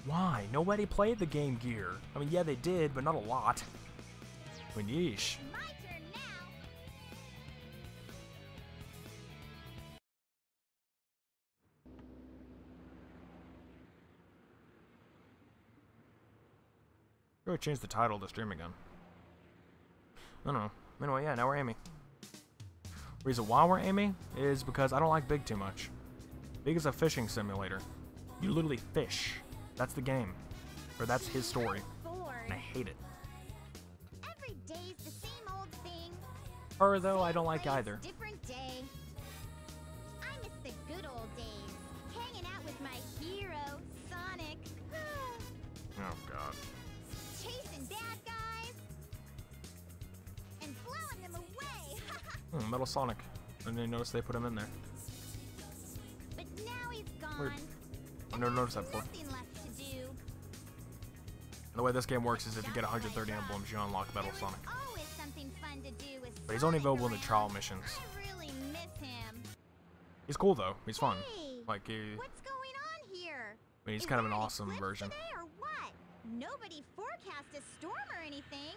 Why? Nobody played the Game Gear. I mean, yeah, they did, but not a lot. I mean, yeesh. My turn now. Really changed the title of the stream again. I don't know. Anyway, yeah, now we're aiming. Reason why we're aiming is because I don't like Big too much. Big is a fishing simulator. You literally fish. That's the game. Or that's his story. And I hate it. Every day's the same old thing. Her, though, I don't like either. Different day. I miss the good old days. Hanging out with my hero, Sonic. Oh, God. Chasing bad guys. And blowing them away. Metal Sonic. I didn't notice they put him in there. But now he's gone. Weird. I never noticed that before. Nothing left to do. And the way this game works is if you get 130 emblems, you unlock Metal Sonic. Always something fun to do with But he's only Sonic available in the around. trial missions. I really miss him. He's cool, though. He's fun. Hey, Like, what's going on here? I mean, he's Is kind of there an an awesome eclipse version. today or what? Nobody forecast a storm or anything.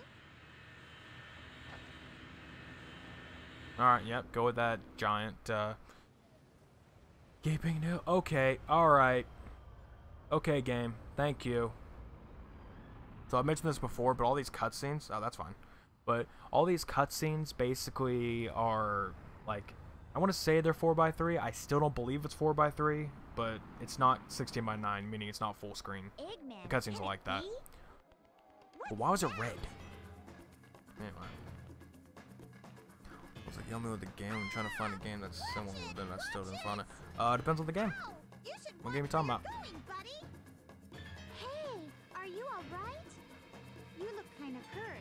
Alright, yep, go with that giant, gaping new. Okay, alright. Okay, game. Thank you. So I mentioned this before, but all these cutscenes, oh, that's fine. But all these cutscenes basically are, like, I want to say they're 4x3. I still don't believe it's 4x3, but it's not 16:9, meaning it's not full screen. Eggman, The cutscenes can are like it that. be? But why was it red? Anyway. I was like, help me with the game. I'm trying to find a game that's similar, but then I still didn't find it. Depends on the game. Wow, you should What game you talking about? watch where you're going, buddy. Hey, are you alright? You look kind of hurt.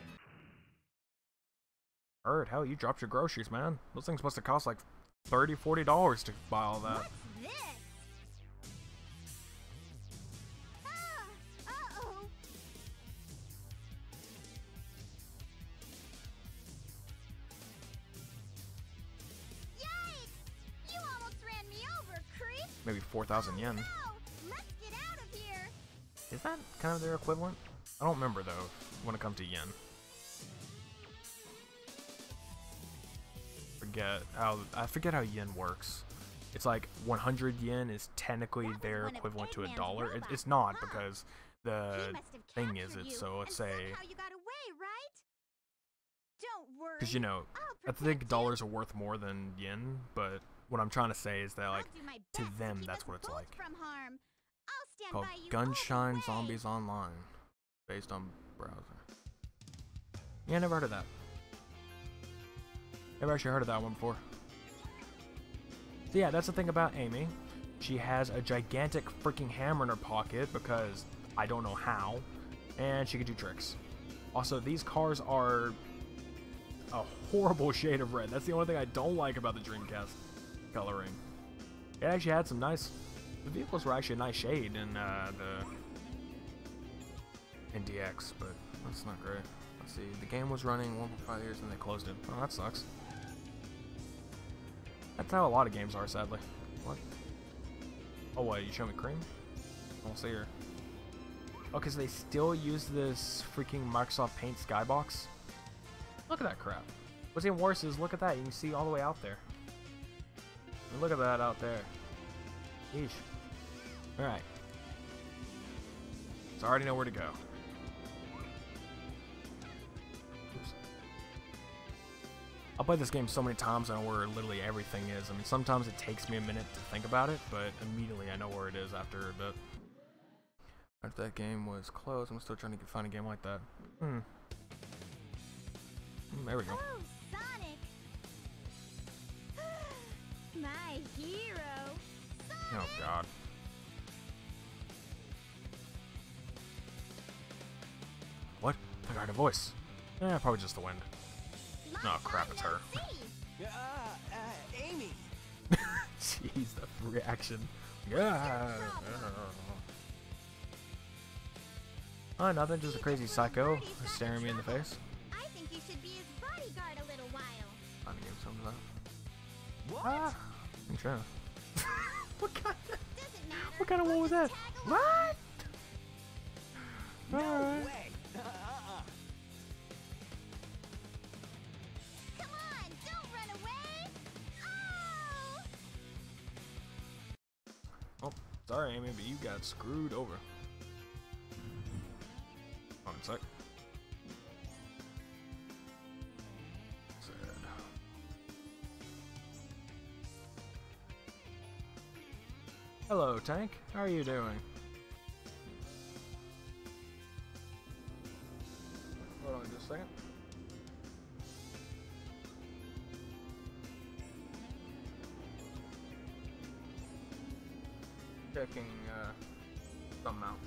Heard, hell, you dropped your groceries, man. Those things must have cost like $30, $40 to buy all that. What's this? Uh-oh. Yikes! You almost ran me over, creep. Maybe 4,000 yen. No, let's get out of here. Is that kind of their equivalent? I don't remember, though, when it comes to yen. I forget how yen works. It's like 100 yen is technically their one of equivalent to Eggman's $1. robots, It's not, huh? because He the must have thing is captured it, you, so let's and say, somehow you got away, right? Don't worry. because you know, I'll I think protect dollars are worth more than yen, but what I'm trying to say is that, I'll like, do my to best them, keep that's us what it's both like. From harm. I'll stand Called by you all the Gunshine way. Zombies Online, based on browser. Yeah, never heard of that. Never actually heard of that one before. So yeah, that's the thing about Amy. She has a gigantic freaking hammer in her pocket because I don't know how, and she can do tricks. Also, these cars are a horrible shade of red. That's the only thing I don't like about the Dreamcast coloring. It actually had some nice... The vehicles were actually a nice shade in DX, but that's not great. Let's see. The game was running 1.5 years and they closed it. Oh, that sucks. That's how a lot of games are, sadly. What? Oh, what? You show me Cream? I don't see her. Okay, so they still use this freaking Microsoft Paint skybox? Look at that crap. What's even worse is, look at that. You can see all the way out there. And look at that out there. Yeesh. Alright. So I already know where to go. Oops. I'll play this game so many times I know where literally everything is. I mean, sometimes it takes me a minute to think about it, but immediately I know where it is after a bit. After that game was closed, I'm still trying to find a game like that. There we go. Oh, Sonic! My hero! Sonic! Oh, God. What? I heard a voice. Eh, probably just the wind. Oh, crap, it's her. Amy. Jeez, the reaction. Yeah. Oh, nothing, just a crazy psycho staring me in the face. I think you should be his bodyguard a little while. Trying to give some of that. What? Ah, I'm trying. Doesn't matter. What kind of one was that? What? No Alright. way. Come on, don't run away. Oh! Oh, sorry, Amy, but you got screwed over. One sec. Sad. Hello, Tank. How are you doing? Hold on just a second. Checking something out.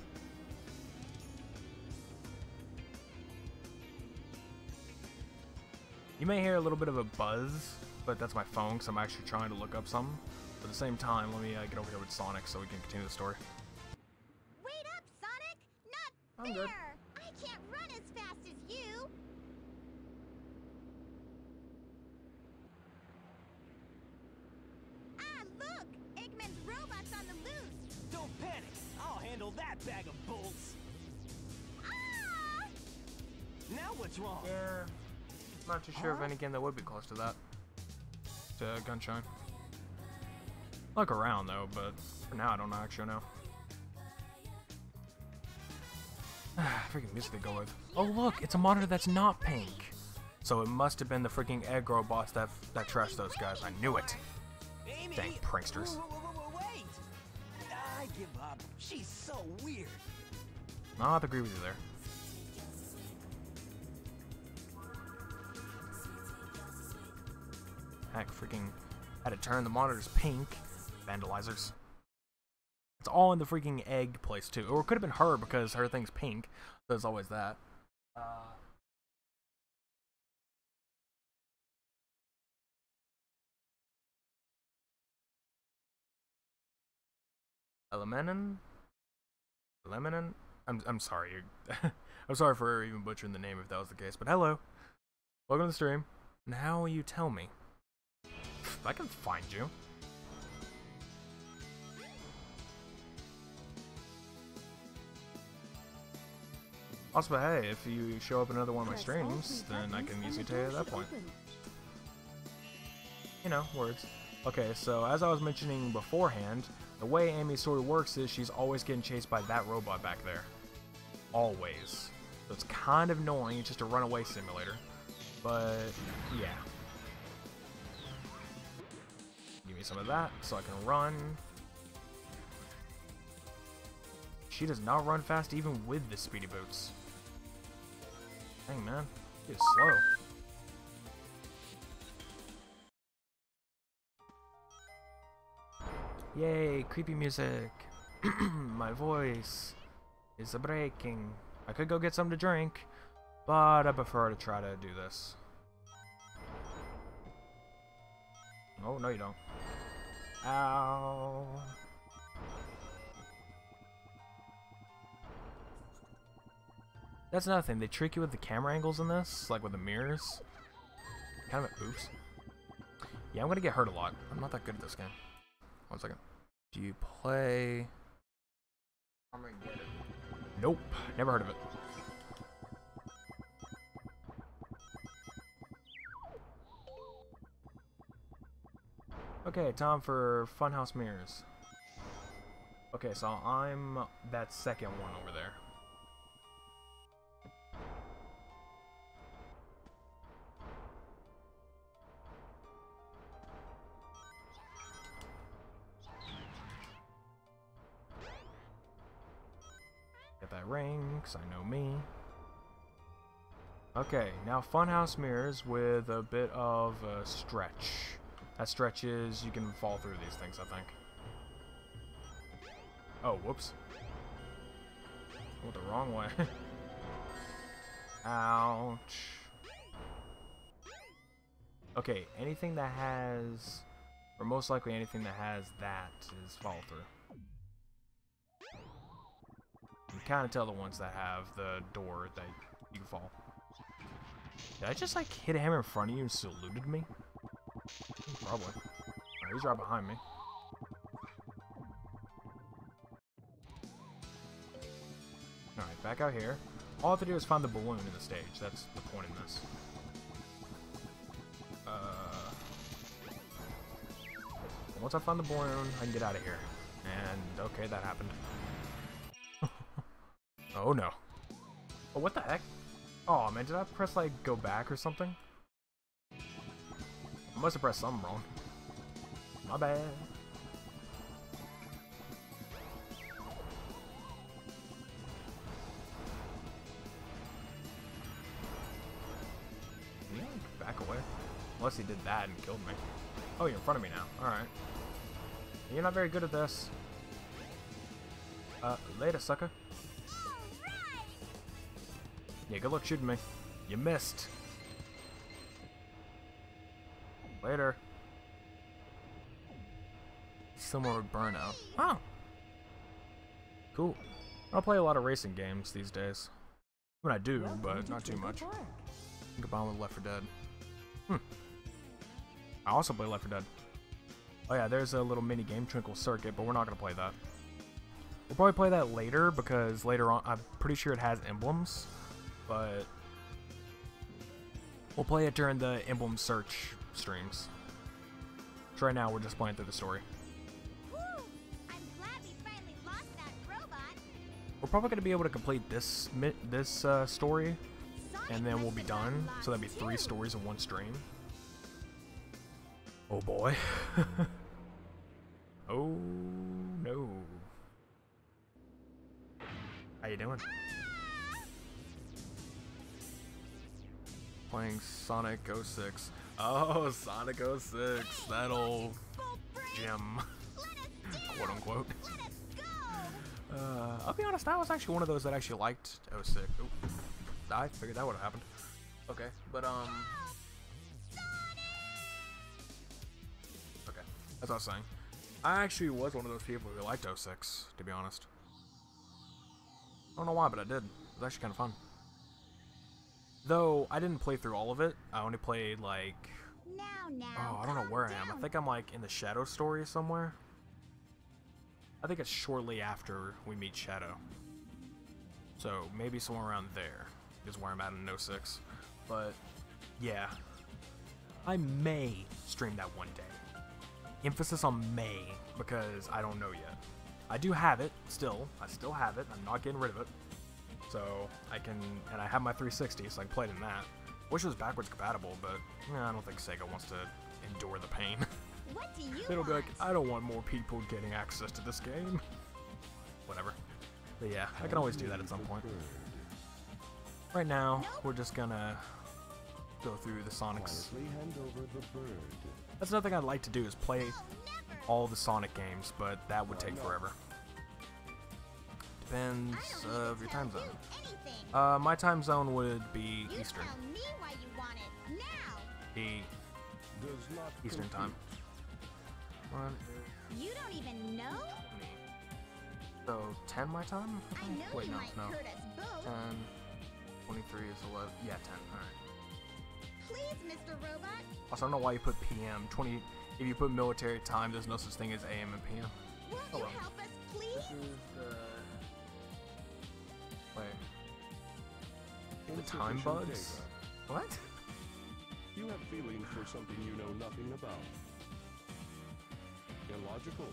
You may hear a little bit of a buzz, but that's my phone because I'm actually trying to look up something. But at the same time, let me get over here with Sonic so we can continue the story. Wait up, Sonic! Not I'm fair! good. I can't run as fast as you! Ah, look! Eggman's robot's on the loose! Don't panic. I'll handle that bag of bolts. Ah! Now what's wrong? Yeah. Not too sure of any game that would be close to that. To Gunshine. Look around though, but for now I don't actually know. Freaking music to go with. Oh look, it's a monitor that's not pink. So it must have been the freaking egg robots that trashed those guys. I knew it. Amy. Dang pranksters. Wait. I give up. She's so weird. No, I have to agree with you there. Heck, freaking had to turn the monitors pink. Vandalizers. It's all in the freaking egg place too. Or it could have been her because her thing's pink. There's always that. Lemon? I'm sorry. I'm sorry for even butchering the name if that was the case. But hello. Welcome to the stream. Now will you tell me? I can find you. Also, hey, if you show up in another one of my streams, then I can easily tell you at that point. You know, words. Okay, so as I was mentioning beforehand, the way Amy's story works is she's always getting chased by that robot back there. Always. So it's kind of annoying, it's just a runaway simulator. But, yeah. Give me some of that so I can run. She does not run fast even with the speedy boots. Dang, man. She is slow. Yay, creepy music. My voice is breaking. I could go get something to drink, but I prefer to try to do this. Oh, no you don't. Ow. That's another thing, they trick you with the camera angles in this, like with the mirrors. Kind of, oops. Yeah, I'm gonna get hurt a lot. I'm not that good at this game. 1 second. Do you play Armageddon? Nope, never heard of it. Okay, time for Funhouse Mirrors. Okay, so I'm that second one over there. Get that ring, 'cause I know me. Okay, now Funhouse Mirrors with a bit of a stretch. That stretch is you can fall through these things, I think. Oh, whoops. Went the wrong way. Ouch. Okay, anything that has, or most likely anything that has that is follow through. You can kind of tell the ones that have the door that you can fall. Did I just like hit a hammer in front of you and saluted me? Probably. Alright, he's right behind me. Alright, back out here. All I have to do is find the balloon in the stage. That's the point in this. Once I find the balloon, I can get out of here. And, okay, that happened. Oh no. Oh, what the heck? Oh man, did I press like go back or something? I must have pressed something wrong. My bad. Yeah, back away. Unless he did that and killed me. Oh, you're in front of me now. Alright. You're not very good at this. Later, sucker. Yeah, good luck shooting me. You missed. Later. Similar with Burnout. Oh. Cool. I don't play a lot of racing games these days. I mean, I do, but not too much. Combined with Left 4 Dead. I also play Left 4 Dead. Oh yeah, there's a little mini game, Twinkle Circuit, but we're not going to play that. We'll probably play that later, because later on, I'm pretty sure it has emblems. But we'll play it during the emblem search streams. So right now we're just playing through the story. Whew, I'm glad we finally lost that robot. We're probably going to be able to complete this story, and then we'll be done. So that'd be 3 stories in one stream. Oh boy. Oh no. How you doing? Playing Sonic 06. Oh, Sonic 06. That old gem. Quote unquote. I'll be honest, I was actually one of those that actually liked 06. Ooh, I figured that would have happened. Okay, but okay, that's what I was saying. I actually was one of those people who liked 06, to be honest. I don't know why, but I did. It was actually kind of fun. Though, I didn't play through all of it. I only played, like... Oh, I don't know where I am. I think I'm, like, in the Shadow story somewhere. I think it's shortly after we meet Shadow. So, maybe somewhere around there is where I'm at in 06. But, yeah. I may stream that one day. Emphasis on may, because I don't know yet. I do have it, still. I still have it. I'm not getting rid of it. So, I can, and I have my 360, so I can play it in that. Wish it was backwards compatible, but I don't think Sega wants to endure the pain. What do you It'll be like, I don't want more people getting access to this game. Whatever. But yeah, I can always do that at some point. Right now, we're just gonna go through the Sonics. Quietly hand over the bird. That's another thing I'd like to do is play all the Sonic games, but that would take forever. Depends of your time zone. My time zone would be Eastern. Tell me why you want it now. Does not Eastern compute. time. One, You don't even know? so 10 my time? I know Wait, you no, might no. hurt us both. 10, 23 is 11. Yeah, 10. Alright. Please, Mr. Robot. Also, I don't know why you put PM. 20. If you put military time, there's no such thing as AM and PM. Won't Oh, you well. help us, please? Wait. The time Insufficient bugs? data. What? You have feelings for something you know nothing about. Illogical.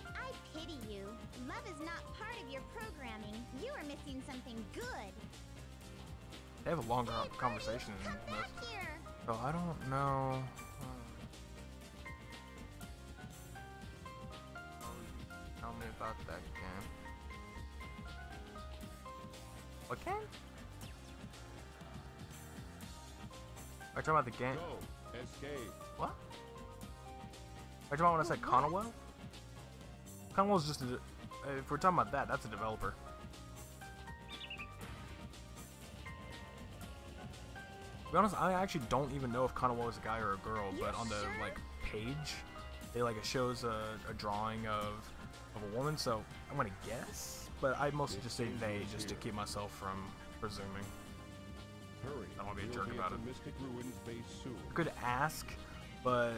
I pity you. Love is not part of your programming. You are missing something good. They have a longer conversation in Come this. back here. So I don't know. Tell me about that game. What game? Are you talking about the game? Go. Escape. What? Are you talking about when I said Conwell? Conwell's just a. If we're talking about that, that's a developer. To be honest, I actually don't even know if Conwell is a guy or a girl, but on the like page, they like it shows a drawing of a woman, so I'm gonna guess. But I mostly just say they just to keep myself from presuming. Hurry. I don't wanna be a We'll jerk at about the it. Mystic Ruins base soon. I could ask, but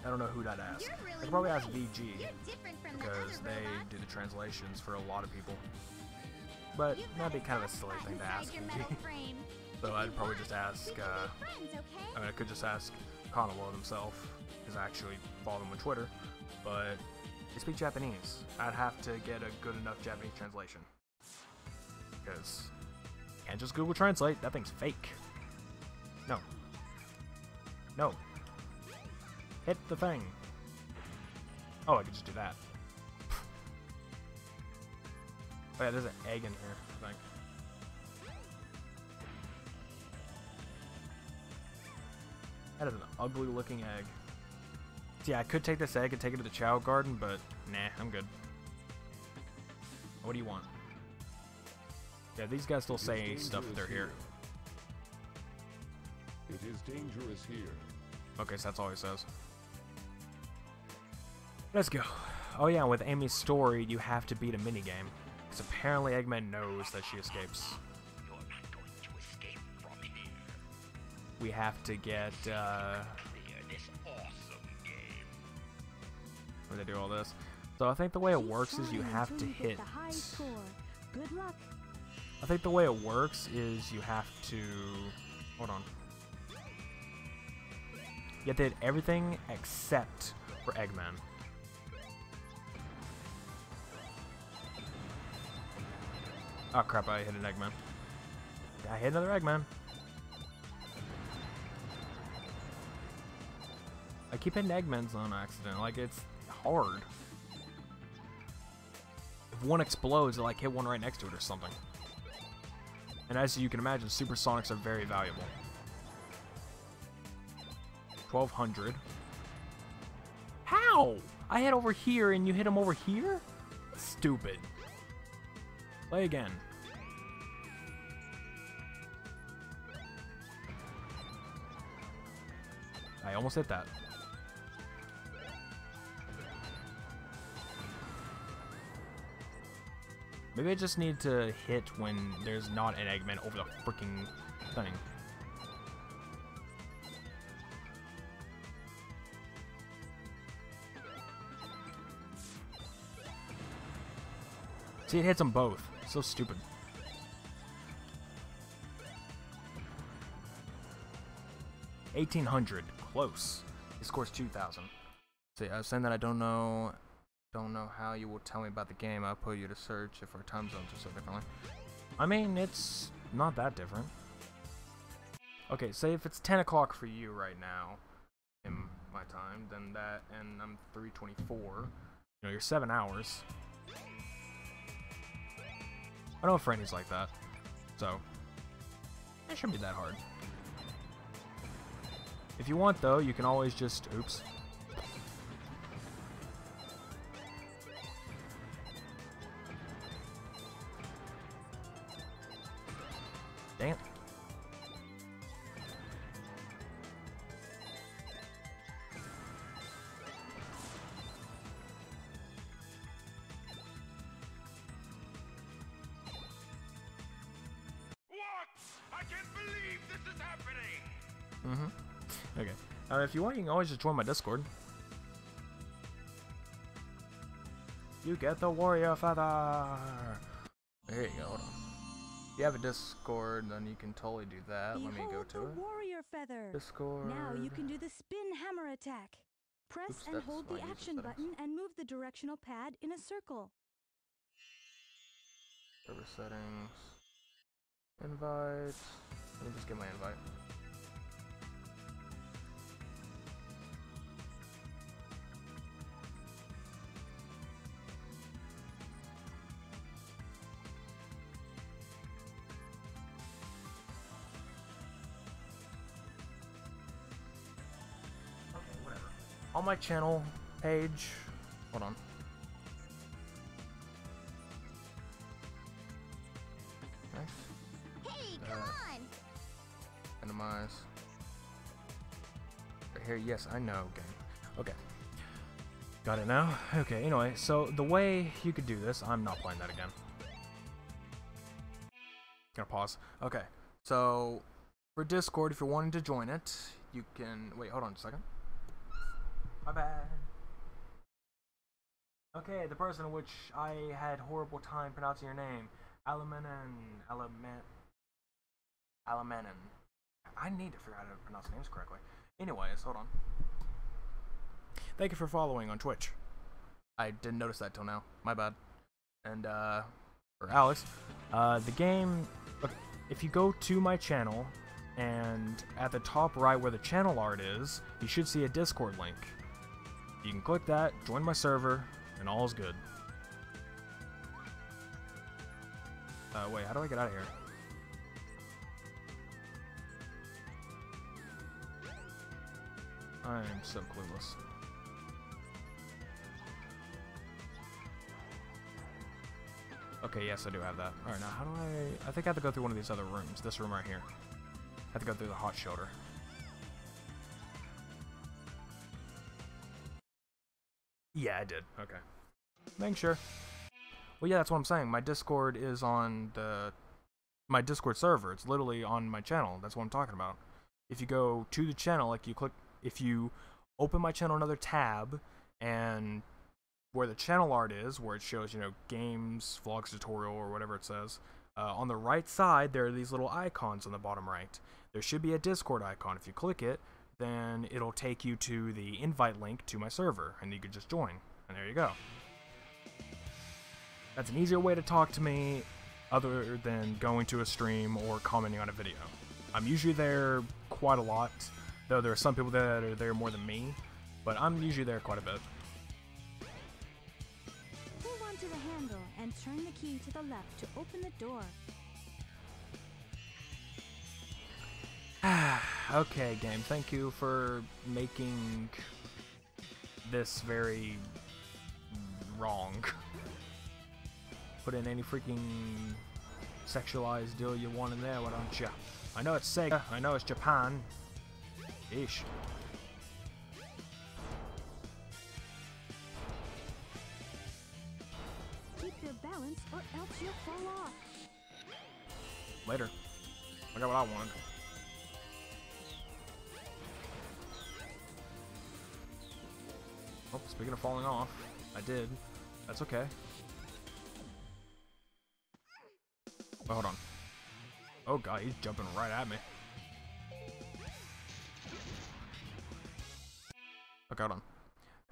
I don't know who I'd ask. You're I really could probably ask nice. VG You're different from the because other they robots. do the translations for a lot of people. But You've that'd be got kind of a soft silly spot thing to inside ask your VG. metal frame. So If I'd you probably want, just ask. we can be friends, okay? I mean, I could just ask Conwell himself, because I actually follow him on Twitter, but they speak Japanese. I'd have to get a good enough Japanese translation. Because you can't just Google Translate, that thing's fake. No. No. Hit the thing. Oh, I could just do that. Oh yeah, there's an egg in here, I think. That is an ugly looking egg. So yeah, I could take this egg and take it to the Chow Garden, but nah, I'm good. What do you want? Yeah, these guys still say stuff if they're here. It is dangerous here. Okay, so that's all he says. Let's go. Oh yeah, with Amy's story, you have to beat a minigame. Because apparently Eggman knows that she escapes. You're not going to escape from here. We have to get, Clear this awesome game. when they do all this. So I think the way it works is you Try have until to you get hit... the high score. Good luck. I think the way it works is you have to... Hold on. You have to hit everything except for Eggman. Oh crap, I hit an Eggman. I hit another Eggman. I keep hitting Eggmans on accident, like it's hard. If one explodes, I like hit one right next to it or something. And as you can imagine, supersonics are very valuable. 1200. How? I hit over here and you hit him over here? Stupid. Play again. I almost hit that. Maybe I just need to hit when there's not an Eggman over the freaking thing. See, it hits them both. So stupid. $1,800, close. He scores 2,000. See, I was saying that I don't know how you will tell me about the game. I'll put you to search if our time zones are so differently. I mean, it's not that different. Okay, say if it's 10 o'clock for you right now in my time, then that, and I'm 3:24. You know, you're 7 hours. I know a friend who's like that, so It shouldn't be that hard. If you want, though, you can always just... Oops. Dang it. Okay. If you want, you can always just join my Discord. You get the warrior feather. There you go. Hold on. If you have a Discord, then you can totally do that. Let me go to the it. warrior feather. Discord. Now you can do the spin hammer attack. Press Oops, and that's hold my the user action settings. button and move the directional pad in a circle. Server settings. Invite. Let me just get my invite. On my channel page, hold on. Nice. Hey, come on! Minimize. Right here, yes, I know, game. Okay. Got it now? Okay, anyway, so the way you could do this, I'm not playing that again. Gonna pause. Okay, so for Discord, if you're wanting to join it, you can, wait, hold on a second. My bad. Okay, the person in which I had horrible time pronouncing your name. Alamanen. I need to figure out how to pronounce names correctly. Anyways, hold on. Thank you for following on Twitch. I didn't notice that till now. My bad. And, for Alex, the game, okay, if you go to my channel, and at the top right where the channel art is, you should see a Discord link. You can click that, join my server, and all is good. Wait, how do I get out of here? I am so clueless. Okay, yes, I do have that. Alright, now how do I think I have to go through one of these other rooms. This room right here. I have to go through the hot shoulder. Yeah, I did. Okay. Making sure. Well, yeah, that's what I'm saying. My Discord is on my Discord server. It's literally on my channel. That's what I'm talking about. If you go to the channel, like if you open my channel, another tab, and where the channel art is, where it shows, you know, games, vlogs, tutorial, or whatever it says, on the right side, there are these little icons on the bottom right. There should be a Discord icon. If you click it, then it'll take you to the invite link to my server, and you can just join. And there you go. That's an easier way to talk to me other than going to a stream or commenting on a video. I'm usually there quite a lot, though there are some people that are there more than me, but I'm usually there quite a bit. Hold on to the handle and turn the key to the left to open the door. Okay, game, thank you for making this very wrong. Put in any freaking sexualized deal you want in there, why don't you? I know it's Sega, I know it's Japan. Ish. Keep your balance or else you'll fall off. Later. I got what I wanted. Oh, speaking of falling off, I did. That's okay. Oh, hold on. Oh god, he's jumping right at me. Okay, hold on.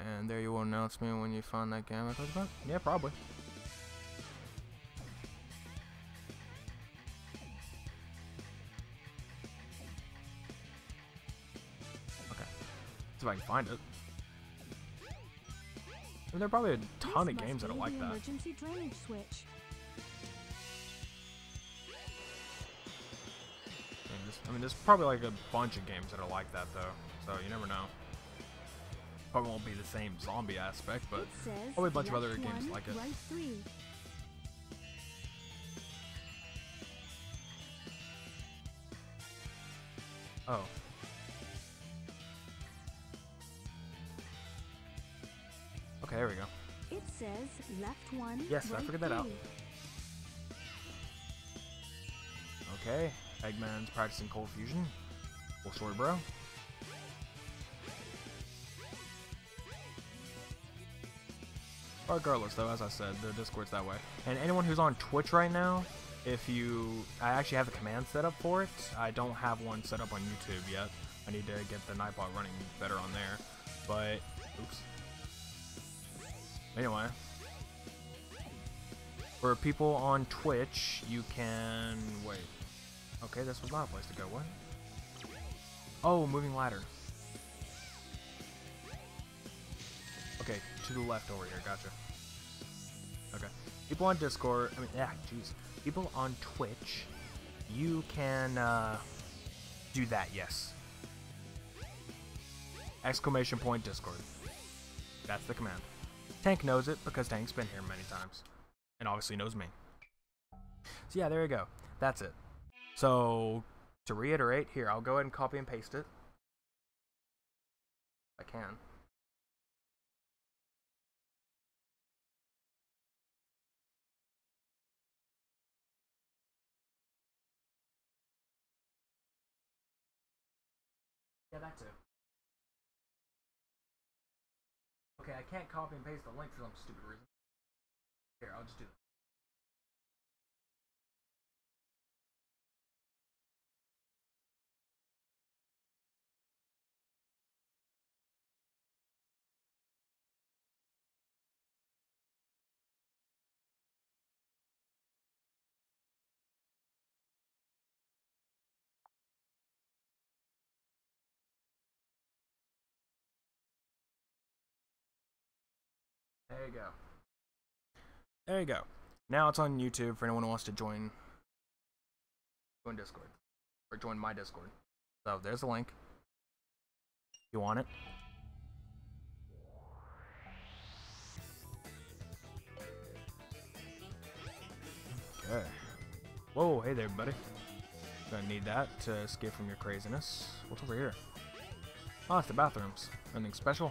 And there you will announce me when you find that game I talked about? Yeah, probably. Okay. See if I can find it. I mean, there are probably a ton of games that are like that. Emergency drainage switch. I mean, there's probably like a bunch of games that are like that though, so you never know. Probably won't be the same zombie aspect, but probably a bunch of other games like it. Right 3. Oh. Okay, there we go. It says left 1. Yes, I right figured that out. 3. Okay, Eggman's practicing cold fusion. Full story, bro. Regardless, though, as I said, the Discord's that way. And anyone who's on Twitch right now, I actually have the command set up for it. I don't have one set up on YouTube yet. I need to get the Nightbot running better on there. But, oops. Anyway. For people on Twitch, you can, wait. Okay, this was not a place to go, what? Oh, moving ladder. Okay, to the left over here, gotcha. Okay. People on Discord, jeez. People on Twitch, you can, do that, yes. Exclamation point Discord. That's the command. Tank knows it because Tank's been here many times. And obviously knows me. So yeah, there you go. That's it. So, to reiterate, here, I'll go ahead and copy and paste it. I can. Yeah, that too. Okay, I can't copy and paste the link for some stupid reason. Here, I'll just do that. There you go. There you go. Now it's on YouTube for anyone who wants to join Discord. Or join my Discord. So there's the link. You want it? Okay. Whoa, hey there, buddy. Gonna need that to escape from your craziness. What's over here? Oh, it's the bathrooms. Anything special?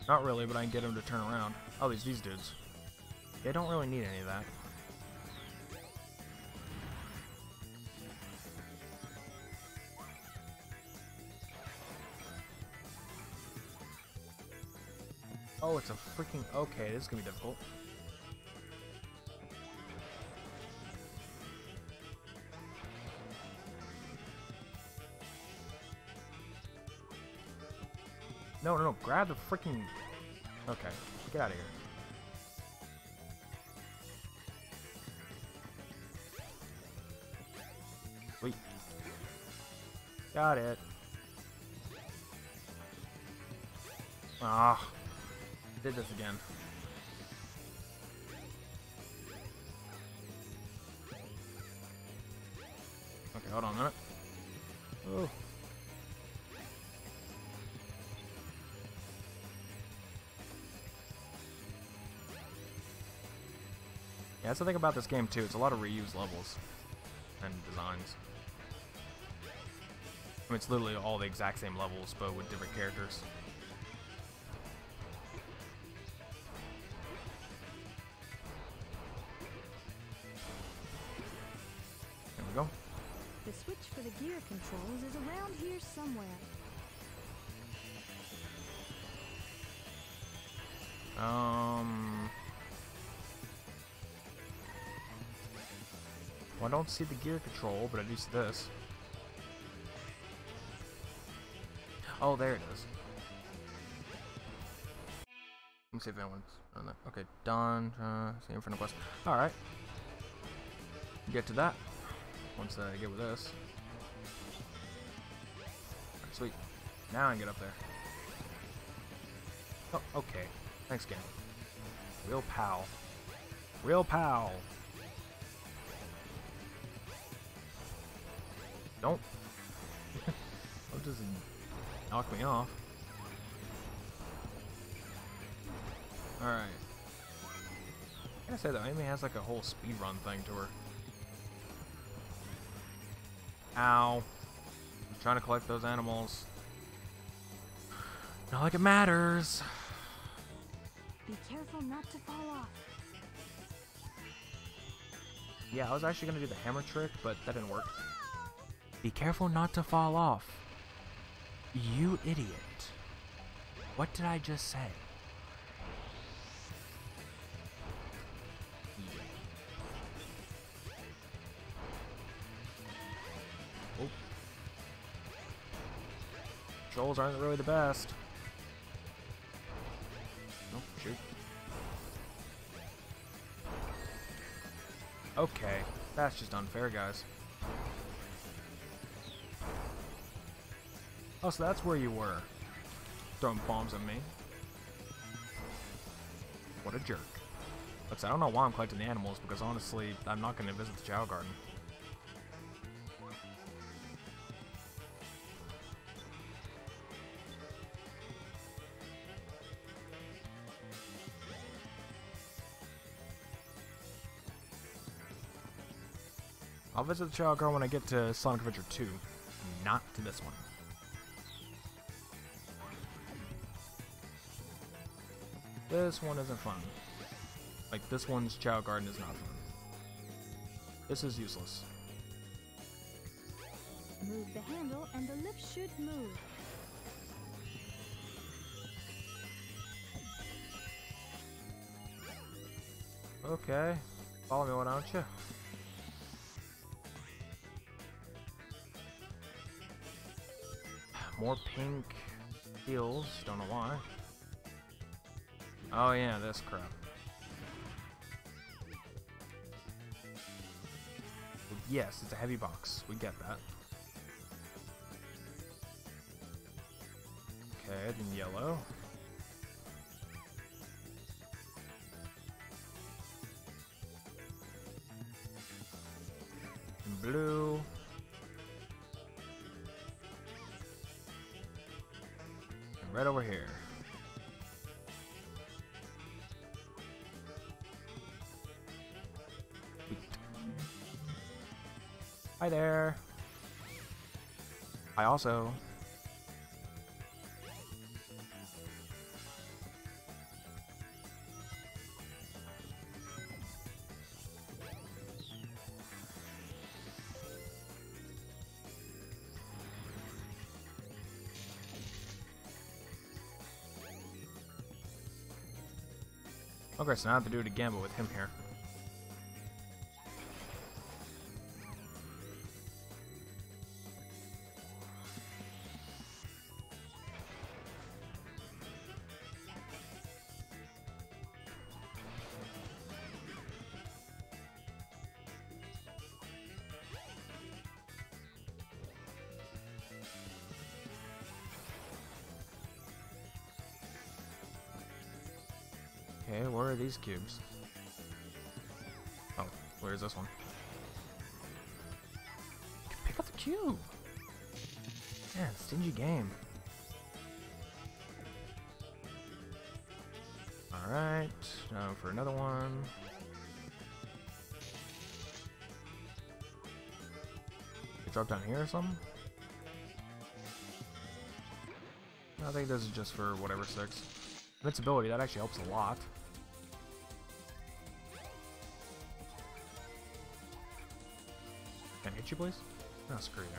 Not really, but I can get them to turn around. Oh, these dudes. They don't really need any of that. Oh, it's a freaking... Okay, this is gonna be difficult. No, grab the freaking... Okay, get out of here. Sweet. Got it. Ah, did this again. Okay, hold on a minute. Oh. Yeah, that's the thing about this game too. It's a lot of reused levels and designs. I mean, it's literally all the exact same levels, but with different characters. There we go. The switch for the gear controls is around here somewhere. Well, I don't see the gear control, but I do see this. Oh, there it is. Let me see if anyone's on that. Okay, done. See in front of us. Alright. Get to that. Once I get with this. Right, sweet. Now I can get up there. Oh, okay. Thanks, game. Real pal. Real pal. Don't What does he knock me off? Alright. I gotta say though, Amy has like a whole speedrun thing to her. Ow. I'm trying to collect those animals. Not like it matters. Be careful not to fall off. Yeah, I was actually gonna do the hammer trick, but that didn't work. Be careful not to fall off. You idiot. What did I just say? Oh. Trolls aren't really the best. Oh, shoot. Okay, that's just unfair, guys. Oh, so that's where you were. Throwing bombs at me. What a jerk. Looks, I don't know why I'm collecting the animals, because honestly, I'm not going to visit the Chow Garden. I'll visit the Chow Garden when I get to Sonic Adventure 2, not to this one. This one isn't fun. Like, this one's Chow Garden is not fun. This is useless. Move the handle and the lift should move. Okay. Follow me, why don't you? More pink heals. Don't know why. Oh yeah, this crap. Yes, it's a heavy box. We get that. Okay, then yellow. And blue. And red over here. Hi there. I also... Okay, so now I have to do it again, but with him here. Okay, where are these cubes? Oh, where's this one? Pick up the cube! Man, stingy game. Alright, now for another one. Drop down here or something? I think this is just for whatever sticks. Invincibility, that actually helps a lot. Can I hit you, please? No, screw you.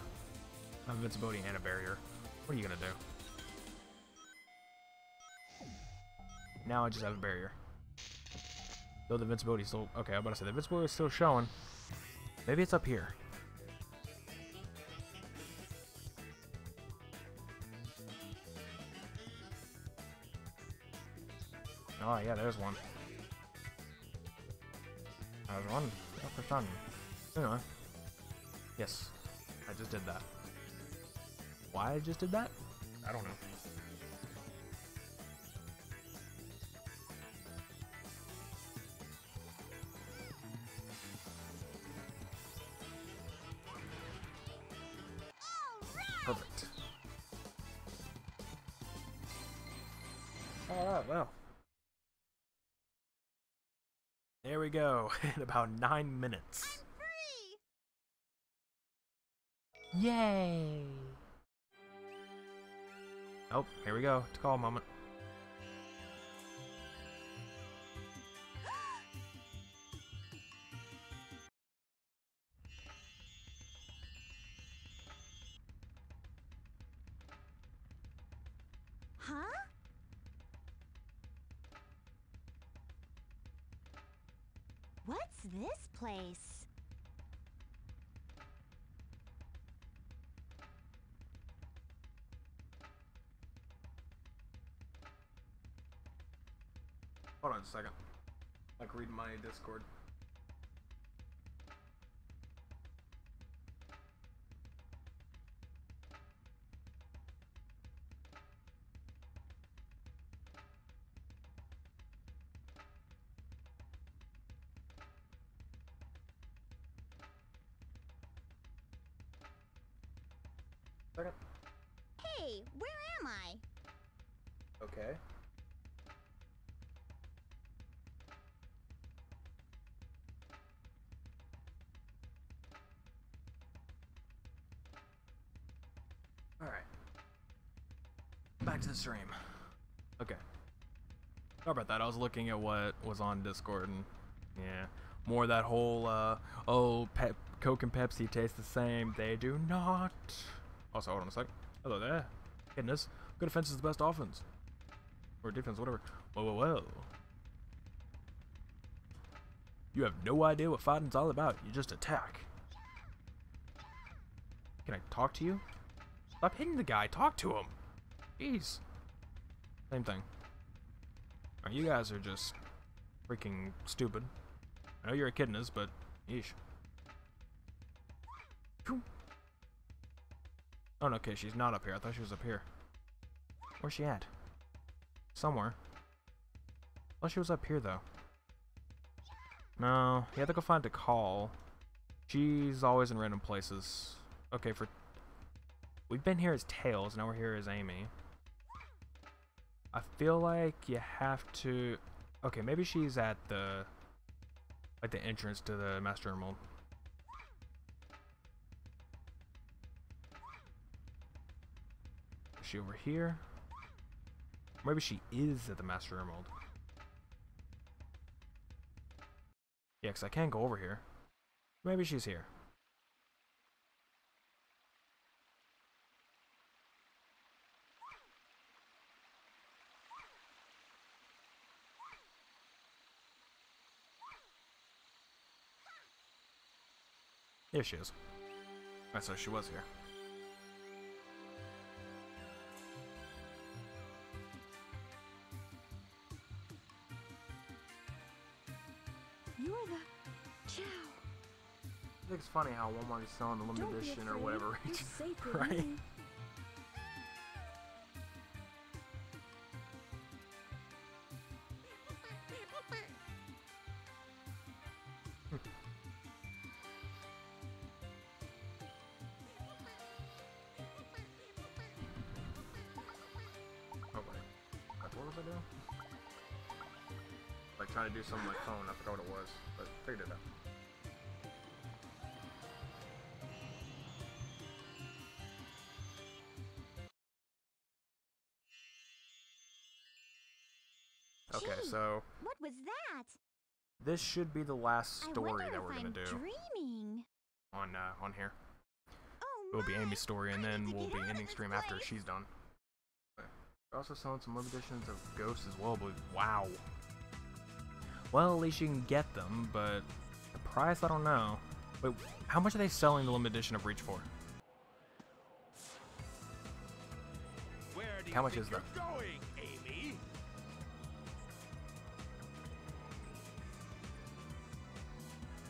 I have invincibility and a barrier. What are you gonna do? Now I just have a barrier. Though the invincibility is still... Okay, I'm about to say the invincibility is still showing. Maybe it's up here. Oh yeah, there's one. There's one. Oh, for fun. Anyway. Yes. I just did that. Why I just did that? I don't know. Alright, well. There we go, in about 9 minutes. Free! Yay! Oh, here we go. To call moment. Huh? What's this place? Hold on a second. Like read my Discord. Second. Hey, where am I? Okay. Alright. Back to the stream. Okay. Sorry about that. I was looking at what was on Discord and yeah. More of that whole oh Coke and Pepsi taste the same. They do not. Also, hold on a sec. Hello there. Goodness. Good offense is the best offense. Or defense, whatever. Whoa, whoa, whoa. You have no idea what fighting's all about. You just attack. Can I talk to you? Stop hitting the guy. Talk to him. Jeez. Same thing. Alright, you guys are just freaking stupid. I know you're echidnas, but yeesh. Phew. Oh, no, okay, she's not up here. I thought she was up here. Where's she at? Somewhere. I thought she was up here, though. No, you have to go find a call. She's always in random places. Okay, we've been here as Tails, now we're here as Amy. I feel like you have to... Okay, maybe she's at the... like the entrance to the Master Emerald. Is she over here? Maybe she is at the Master Emerald. Yeah, because I can't go over here. Maybe she's here. Here she is. I so she was here. You're the Chow. I think it's funny how Walmart is selling the limited edition or whatever, You're safe with right? me. Oh wait, what was I doing? Like trying to do something on my phone, I forgot what it was, but figured it out. Okay, Gee, so What was that? this should be the last I story wonder that if we're gonna I'm do dreaming. on here. Oh, It will be my. Amy's story, and I then need to we'll get be out of ending this stream after place. she's done. We're also selling some limited editions of Ghosts as well, but wow. Well, at least you can get them, but the price, I don't know. Wait, how much are they selling the limited edition of Reach for? Where do How you much think is you're that? going, Amy?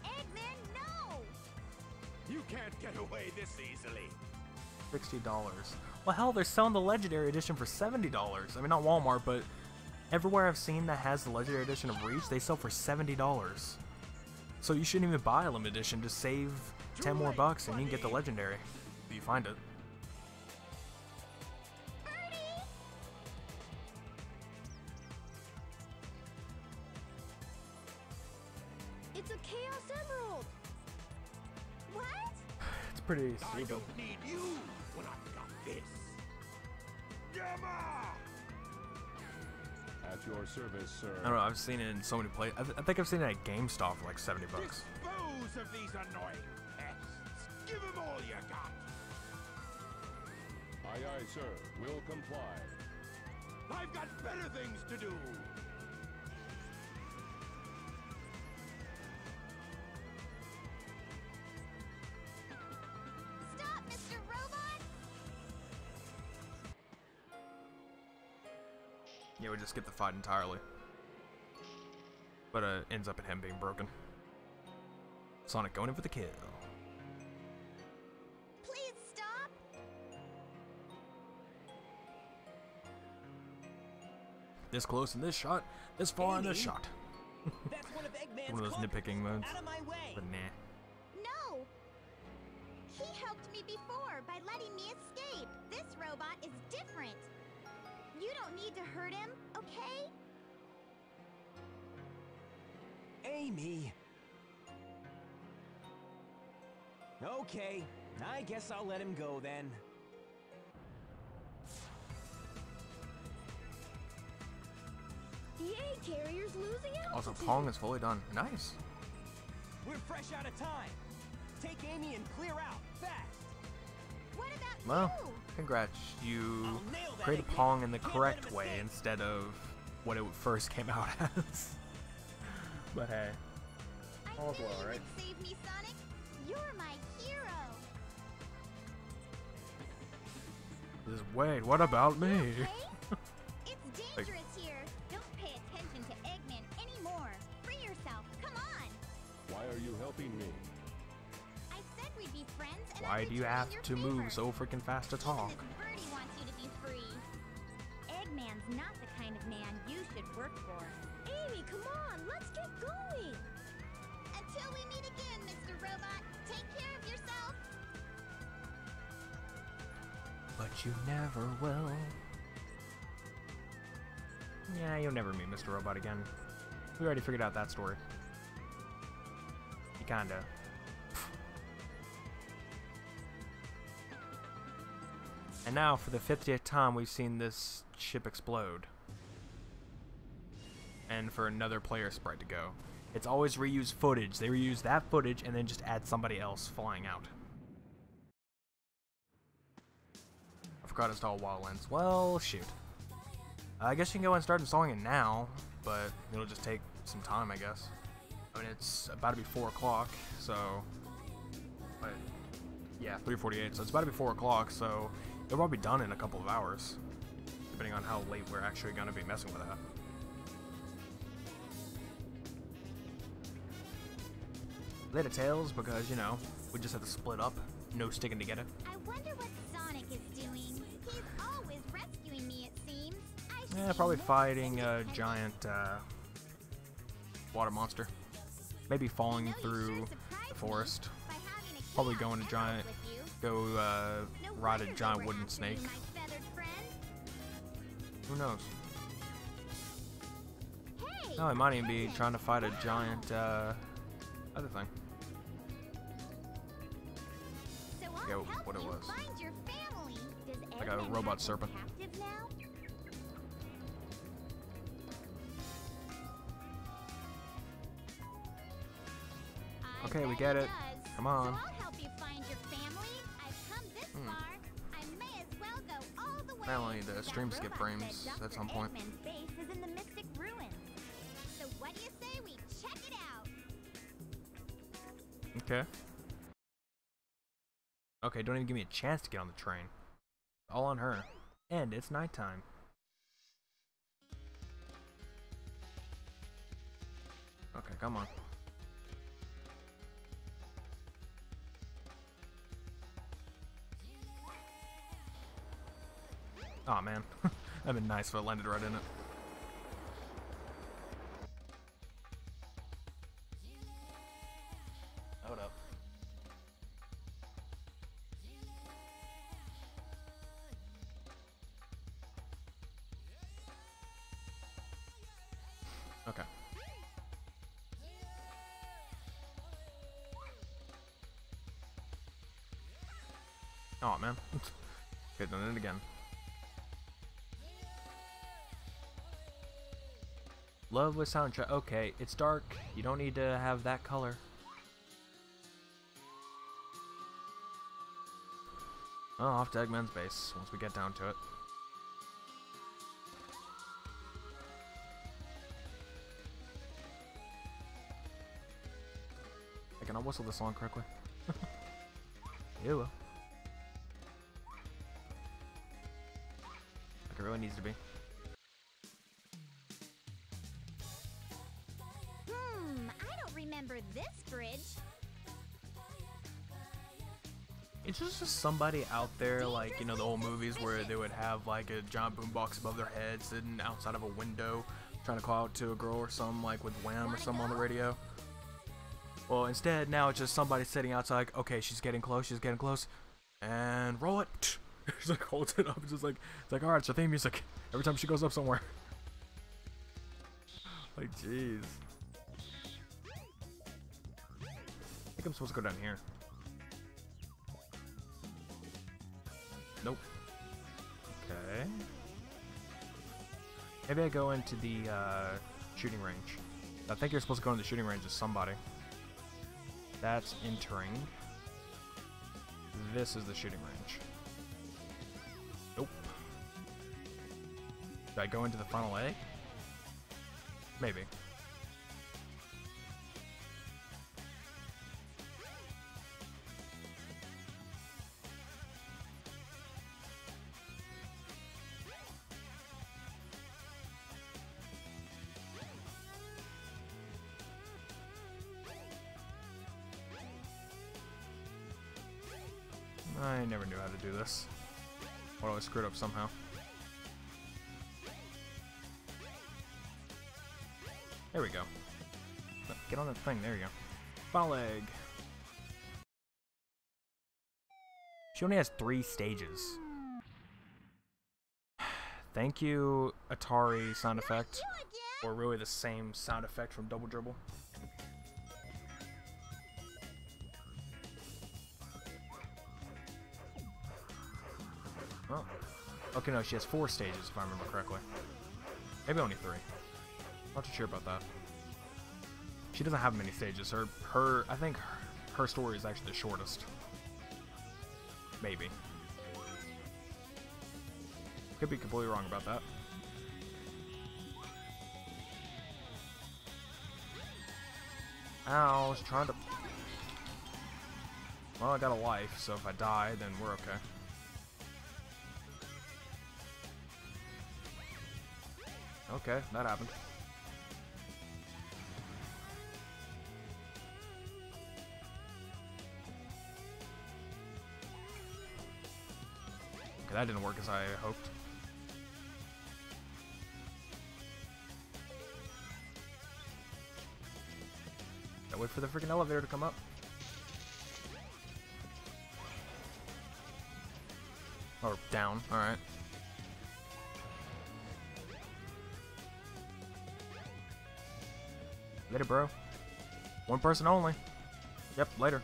Eggman, no! You can't get away this easily. $60. Well, hell, they're selling the Legendary Edition for $70. I mean, not Walmart, but everywhere I've seen that has the Legendary Edition of Reach, they sell for $70. So you shouldn't even buy a limited edition. Just save 10 more bucks and you can get the Legendary if you find it. a Chaos Emerald! What? It's pretty I stupid. don't need you when I've got this. Yama! At your service, sir. I don't know. I've seen it in so many places. I think I've seen it at GameStop for like $70. Dispose of these annoying pests. Give them all you got. Aye, aye, sir. Will comply. I've got better things to do. Stop, Mr. Robot! Yeah, we just skip the fight entirely. But ends up in him being broken. Sonic going in for the kill. Please stop! This close in this shot, this far in this Amy? shot. That's one of Eggman's One of those nitpicking modes. Out of my way. But nah. No! He helped me before by letting me escape. This robot is different. You don't need to hurt him, okay? Amy. Okay, I guess I'll let him go then. The egg carrier's losing Also, altitude. Pong is fully done. Nice. We're fresh out of time. Take Amy and clear out, fast. What about Well, you? congrats. You I'll nail that created Eggman. Pong in the Can't let correct him way escape. instead of what it first came out as. But hey. I All's knew well, you right? would save me, Sonic. You're my hero. This wait, what about me? Okay? It's dangerous here. Don't pay attention to Eggman anymore. Free yourself. Come on. Why are you helping me? I said we'd be friends, and Why I'm do you returning have your to favor. move so freaking fast to Even talk? this birdie wants you to be free. Eggman's not the kind of man you should work for. Amy, come on, let's get going. Until we meet again, Mr. Robot, take care of yourself. But you never will. Yeah, you'll never meet Mr. Robot again. We already figured out that story. You kinda. And now, for the 50th time, we've seen this ship explode. And for another player sprite to go. It's always reused footage. They reuse that footage and then just add somebody else flying out. I forgot it's all Wildlands. Well, shoot. I guess you can go and start installing it now, but it'll just take some time, I guess. I mean, it's about to be 4 o'clock, so... Wait. Yeah, 3:48, so it's about to be 4 o'clock, so it'll probably be done in a couple of hours, depending on how late we're actually going to be messing with that. Later Tails, because, you know, we just have to split up, no sticking together. I wonder what Sonic is doing. He's always rescuing me, it seems. I should Yeah, be probably more fighting a independent. giant water monster. Maybe falling You know, you through sure the surprised forest. me by having a Probably Chaos going to Emerald giant, with you. go No ride a wonder they giant were wooden after snake. you, my feathered friend. Who knows? Hey, No, it might even be present. trying to fight a Wow. giant other thing. So I'll forget help what it you was. find your family. Does Like a Eggman robot have you serpent. captive now? I Okay, we bet get he it. does. Come on. So I'll help you find your family. I've come this far. I may as well go all the way. Apparently the That stream skip robot frames said at Dr. some point. Eggman's base is in the Mystic Ruins. So what do you say we check it out? Okay. Okay, don't even give me a chance to get on the train. All on her. And it's nighttime. Okay, come on. Aw, man. That'd been nice if I landed right in it. Hold up. Okay. Oh man. Could have done it again. Love with soundtrack. Okay, it's dark. You don't need to have that color. Oh, off to Eggman's base once we get down to it. Hey, can I whistle this song correctly? Ew. Like it really needs to be. I don't remember this bridge. It's just somebody out there, like, you know, the old movies where they would have like a giant boombox above their head sitting outside of a window trying to call out to a girl or something, like with Wham or something on the radio. Well, instead, now it's just somebody sitting outside, like, okay, she's getting close, and roll it. She's like, holds it up, it's like, alright, it's her theme music every time she goes up somewhere. Like, jeez. I think I'm supposed to go down here. Nope. Okay. Maybe I go into the shooting range. I think you're supposed to go into the shooting range as somebody. That's entering. This is the shooting range. Nope. Did I go into the final A? Maybe. I never knew how to do this. Or I screwed up somehow. There we go. Get on that thing, there you go. Final egg. She only has 3 stages. Thank you, Atari sound effect. Or really the same sound effect from Double Dribble. Oh. Okay, no, she has 4 stages if I remember correctly. Maybe only 3. Not too sure about that. She doesn't have many stages. I think her story is actually the shortest. Maybe. Could be completely wrong about that. Ow, I was trying to... Well, I got a life, so if I die, then we're okay. Okay, that happened. Okay, that didn't work as I hoped. Gotta wait for the freaking elevator to come up. Or down, alright. Later, bro. One person only. Yep, later.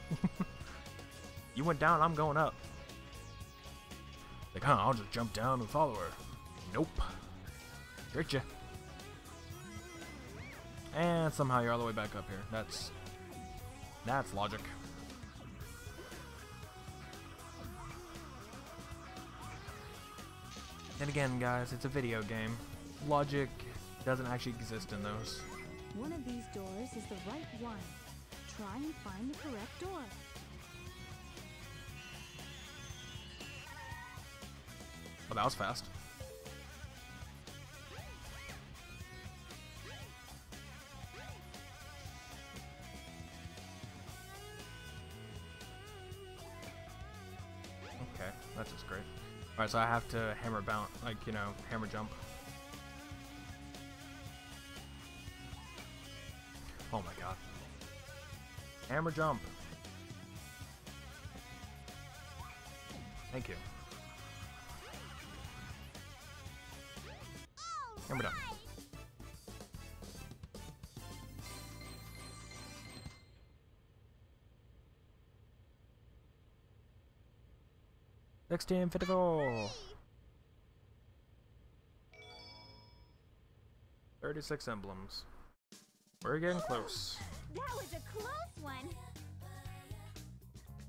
You went down, I'm going up. Like, huh, I'll just jump down and follow her. Nope. Tricked you. And somehow you're all the way back up here. That's logic. And again, guys, it's a video game. Logic doesn't actually exist in those. One of these doors is the right one. Try and find the correct door. Oh, that was fast. Okay, that's just great. Alright, so I have to hammer bounce, like, you know, hammer jump. Oh my god. Hammer jump. Thank you. Hammer down. 1654. 36 emblems. We're getting close. That was a close one.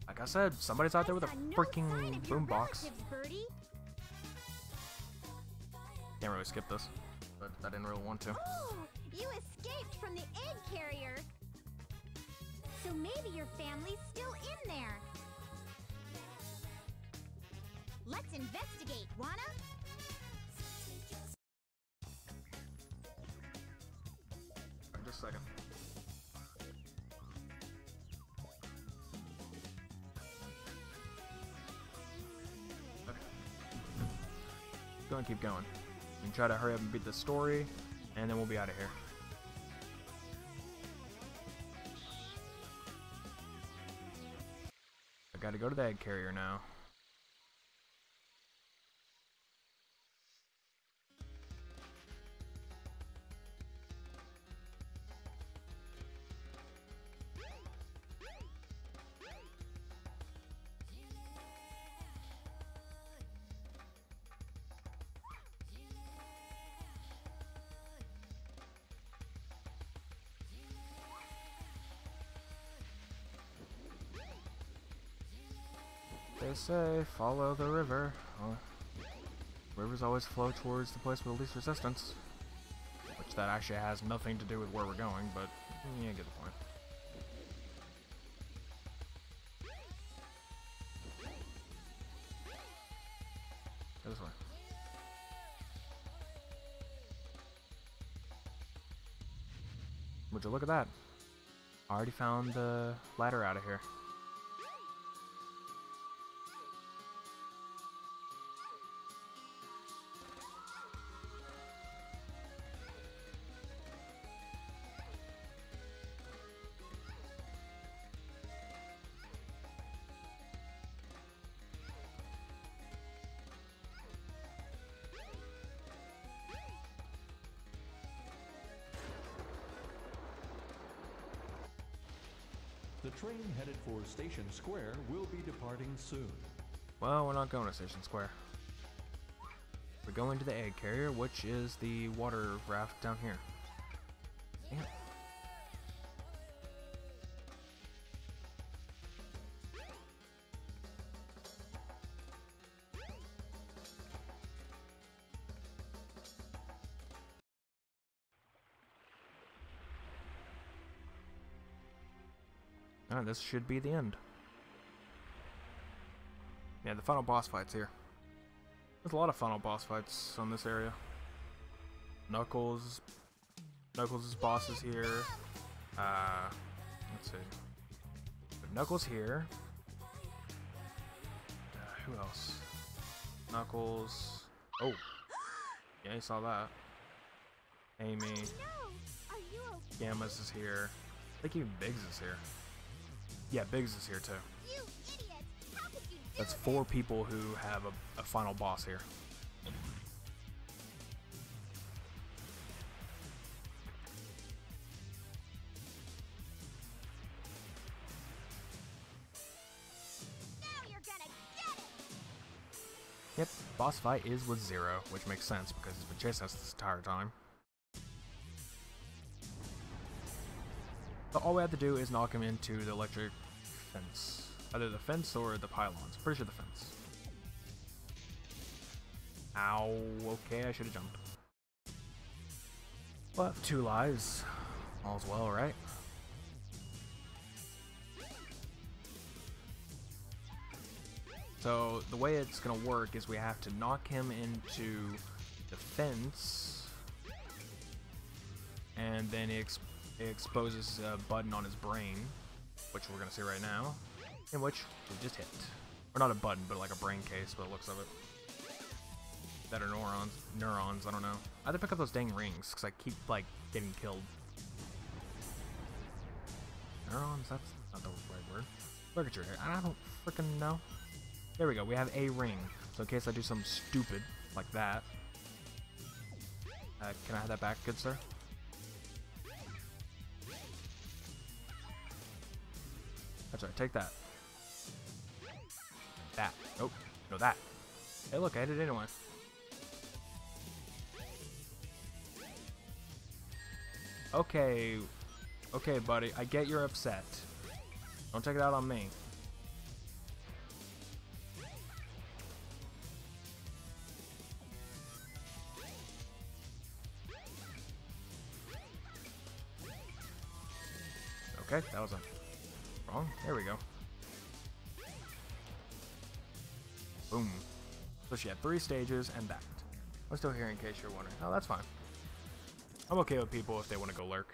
Like I said, somebody's out there with a I saw no freaking sign of your boombox. relatives, Birdie. Can't really skip this, but I didn't really want to. Oh, you escaped from the egg carrier. So maybe your family's still in there. Let's investigate, wanna? Alright, just a second. Okay. Go and keep going. And try to hurry up and beat the story, and then we'll be out of here. I gotta go to the egg carrier now. They say, follow the river. Well, rivers always flow towards the place with the least resistance. Which that actually has nothing to do with where we're going, but you get the point. Go this way. Would you look at that? I already found the ladder out of here. The train headed for Station Square will be departing soon. Well, we're not going to Station Square. We're going to the egg carrier, which is the water raft down here. Damn. Alright, this should be the end. Yeah, the final boss fight's here. There's a lot of final boss fights on this area. Knuckles' boss is here. Let's see. Knuckles here. Who else? Knuckles. Oh. Yeah, you saw that. Amy. No. Are you okay? Gamma's is here. I think even Biggs is here. Yeah, Biggs is here too. You idiot! How could you do That's this? 4 people who have a final boss here. Now you're gonna get it! Yep, boss fight is with Zero, which makes sense because he's been chasing us this entire time. But all we have to do is knock him into the electric fence. Either the fence or the pylons. Pretty sure the fence. Ow, okay, I should have jumped. Well, I have 2 lives. All's well, right? So, the way it's gonna work is we have to knock him into the fence, and then it exposes a button on his brain, which we're gonna see right now, in which we just hit. Or not a button, but like a brain case by the looks of it. That are neurons, I don't know. I have to pick up those dang rings, because I keep, like, getting killed. Neurons? That's not the right word. Look at your hair. I don't freaking know. There we go, we have a ring. So in case I do something stupid, like that. Can I have that back, good sir? That's right, take that. That. Oh, No, that. Hey, look, I hit it anyway. Okay. Okay, buddy. I get you're upset. Don't take it out on me. Okay, that wasn't wrong. There we go. Boom. So she had 3 stages and backed. I'm still here in case you're wondering. Oh, that's fine. I'm okay with people if they want to go lurk.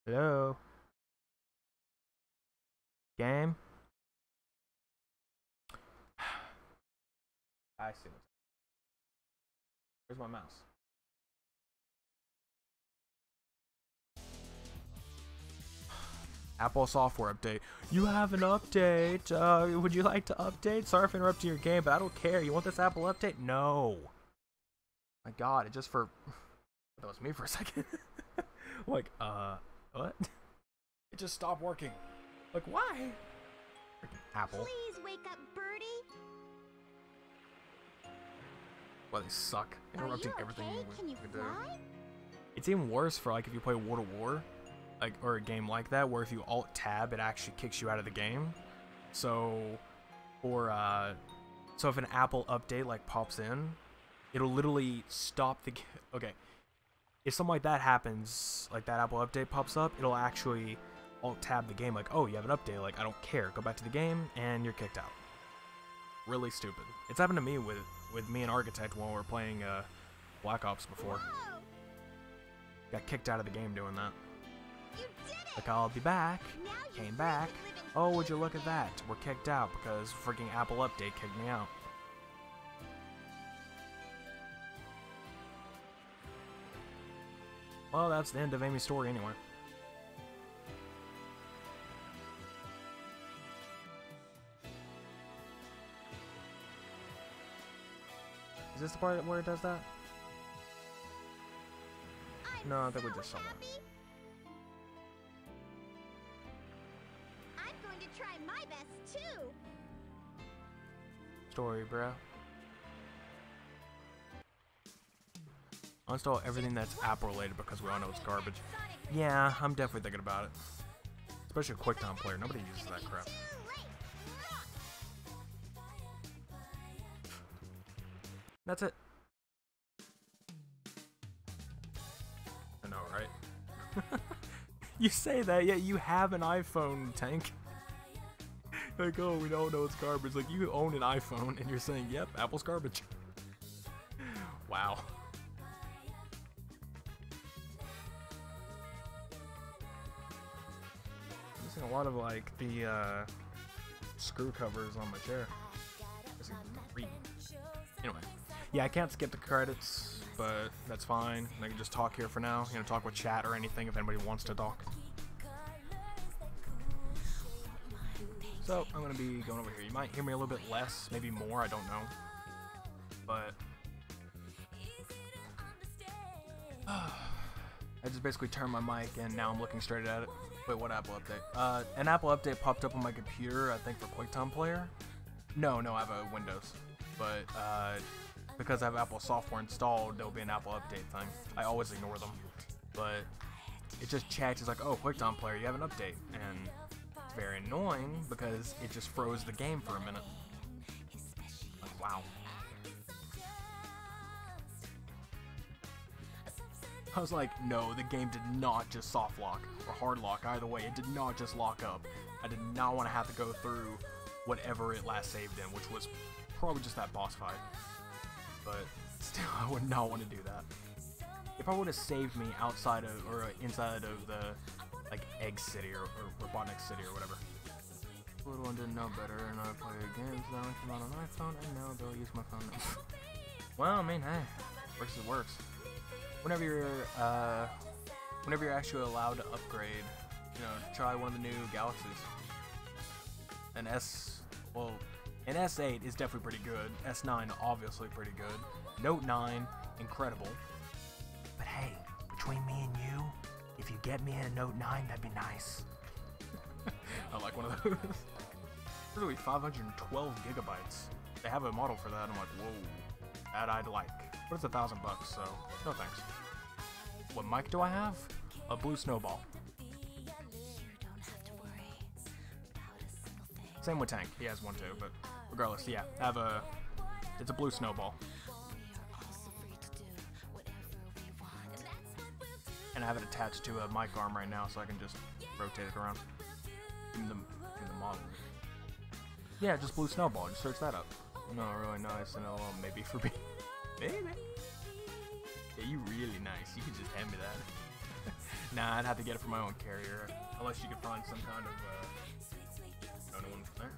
Hello? Game? I see what's. Where's my mouse? Apple software update. You have an update. Would you like to update? Sorry for interrupting your game, but I don't care. You want this Apple update? No. My God, it just for. That was me for a second. Like, what? It just stopped working. Like, why? Freaking Apple. Please wake up, Birdie. Well, they suck. Interrupting everything okay? we Can you could do. fly? It's even worse for like if you play World of War, like or a game like that where if you alt tab it actually kicks you out of the game. So or so if an Apple update like pops in, it'll literally stop the okay. If something like that happens, like that Apple update pops up, it'll actually alt tab the game like, "Oh, you have an update." Like, I don't care. Go back to the game and you're kicked out. Really stupid. It's happened to me with me and Architect while we were playing Black Ops before. Whoa! Got kicked out of the game doing that. You did it! Like, I'll be back. Now you Came back. really live in Oh, would you fear. look at that? We're kicked out because freaking Apple update kicked me out. Well, that's the end of Amy's story anyway. Is this the part where it does that? I'm No, I think we so just saw that. happy. I'm going to try my best too. Story, bro. Uninstall everything that's Apple related because we all know it's garbage. Yeah, I'm definitely thinking about it. Especially a QuickTime player. Nobody uses that crap. Too late. That's it. I know, right? You say that, yet you have an iPhone, Tank. Like, oh, we don't know it's garbage. Like, you own an iPhone, and you're saying, yep, Apple's garbage. Wow. I'm missing a lot of, like, the, screw covers on my chair. Anyway. Yeah, I can't skip the credits, but that's fine. I can just talk here for now. You know, talk with chat or anything if anybody wants to talk. So, I'm going to be going over here. You might hear me a little bit less, maybe more, I don't know. But I just basically turned my mic and now I'm looking straight at it. Wait, what Apple update? An Apple update popped up on my computer, I think for QuickTime Player. No, I have a Windows. But, because I have Apple software installed, there'll be an Apple update thing. I always ignore them. But it just checks, it's like, oh, QuickTime Player, you have an update. And it's very annoying because it just froze the game for a minute. Like, wow. I was like, no, the game did not just soft lock or hard lock. Either way, it did not just lock up. I did not want to have to go through whatever it last saved in, which was probably just that boss fight. But still, I would not want to do that. If I would have saved me outside of or inside of the like Egg City or Robotnik City or whatever. Little one didn't know better, and I play games now I come out on iPhone, and now they'll use my phone. Well, I mean, hey, works as works. Whenever you're actually allowed to upgrade, you know, try one of the new Galaxies. An S8 is definitely pretty good. S9 obviously pretty good. Note 9, incredible. But hey, between me and you, if if you get me a Note 9, that'd be nice. I like one of those. Literally 512 gigabytes. They have a model for that. I'm like, whoa, that I'd like. But it's $1,000, so no thanks. What mic do I have? A Blue Snowball. Same with Tank. He has one too, but regardless, yeah, I have a. It's a Blue Snowball. And I have it attached to a mic arm right now, so I can just rotate it around. In the model. Yeah, just Blue Snowball. Just search that up. No, really nice, and maybe for me. Maybe. Yeah, you really nice. You could just hand me that. Nah, I'd have to get it from my own carrier, unless you could find some kind of. No one from there.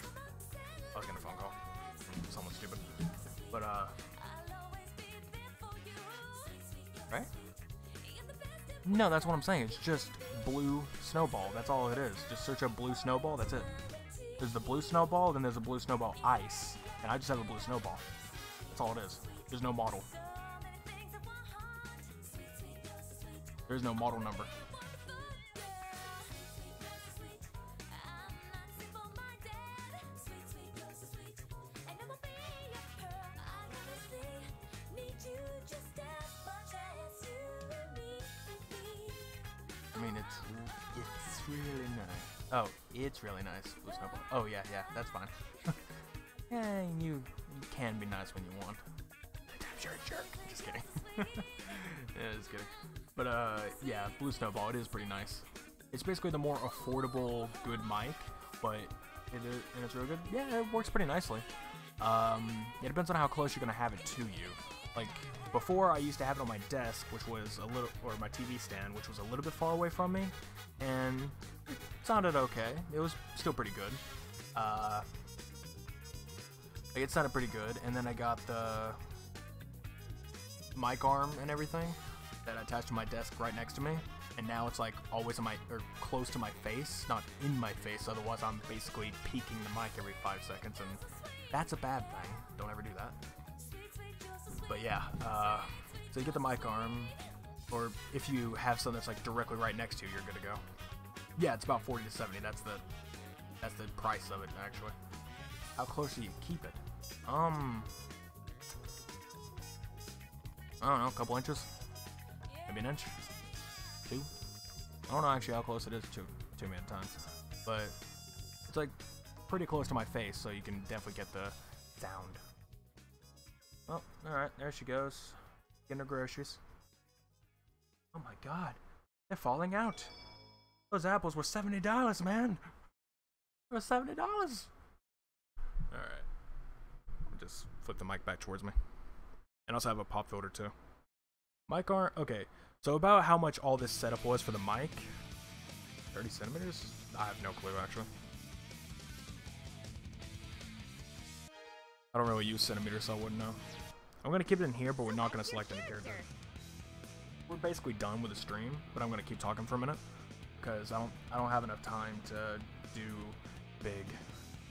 I was getting a phone call from someone stupid, but right? No, that's what I'm saying. It's just Blue Snowball. That's all it is. Just search up Blue Snowball. That's it. There's the Blue Snowball, then there's a Blue Snowball Ice, and I just have a Blue Snowball. That's all it is. There's no model. There's no model number. I mean, it's really nice. Oh, it's really nice. Blue Snowball. Oh yeah, that's fine. Yeah, you can be nice when you want. Sometimes you're a jerk. Just kidding. Yeah, just kidding. But yeah, Blue Snowball. It is pretty nice. It's basically the more affordable, good mic, but it's real good. Yeah, it works pretty nicely. It depends on how close you're gonna have it to you. Like before, I used to have it on my desk, which was a little, or my TV stand, which was a little bit far away from me, and it sounded okay. It was still pretty good. It sounded pretty good, and then I got the mic arm and everything that I attached to my desk right next to me, and now it's like always on my, or close to my face, not in my face, otherwise I'm basically peeking the mic every 5 seconds, and that's a bad thing. Don't ever do that. But yeah, so you get the mic arm, or if you have something that's like directly right next to you, you're good to go. Yeah, it's about 40 to 70. That's the price of it actually. How close do you keep it? I don't know, a couple inches, maybe an inch, 2. I don't know actually how close it is to me at times, but it's like pretty close to my face, so you can definitely get the sound. Oh, alright, there she goes. Getting her groceries. Oh my god. They're falling out. Those apples were $70, man. They were $70. Alright. Just flip the mic back towards me. And also have a pop filter too. Mic arm. Okay. So about how much all this setup was for the mic. 30 centimeters? I have no clue actually. I don't really use centimeters, so I wouldn't know. I'm gonna keep it in here, but we're not gonna select any character. We're basically done with the stream, but I'm gonna keep talking for a minute because I don't have enough time to do Big.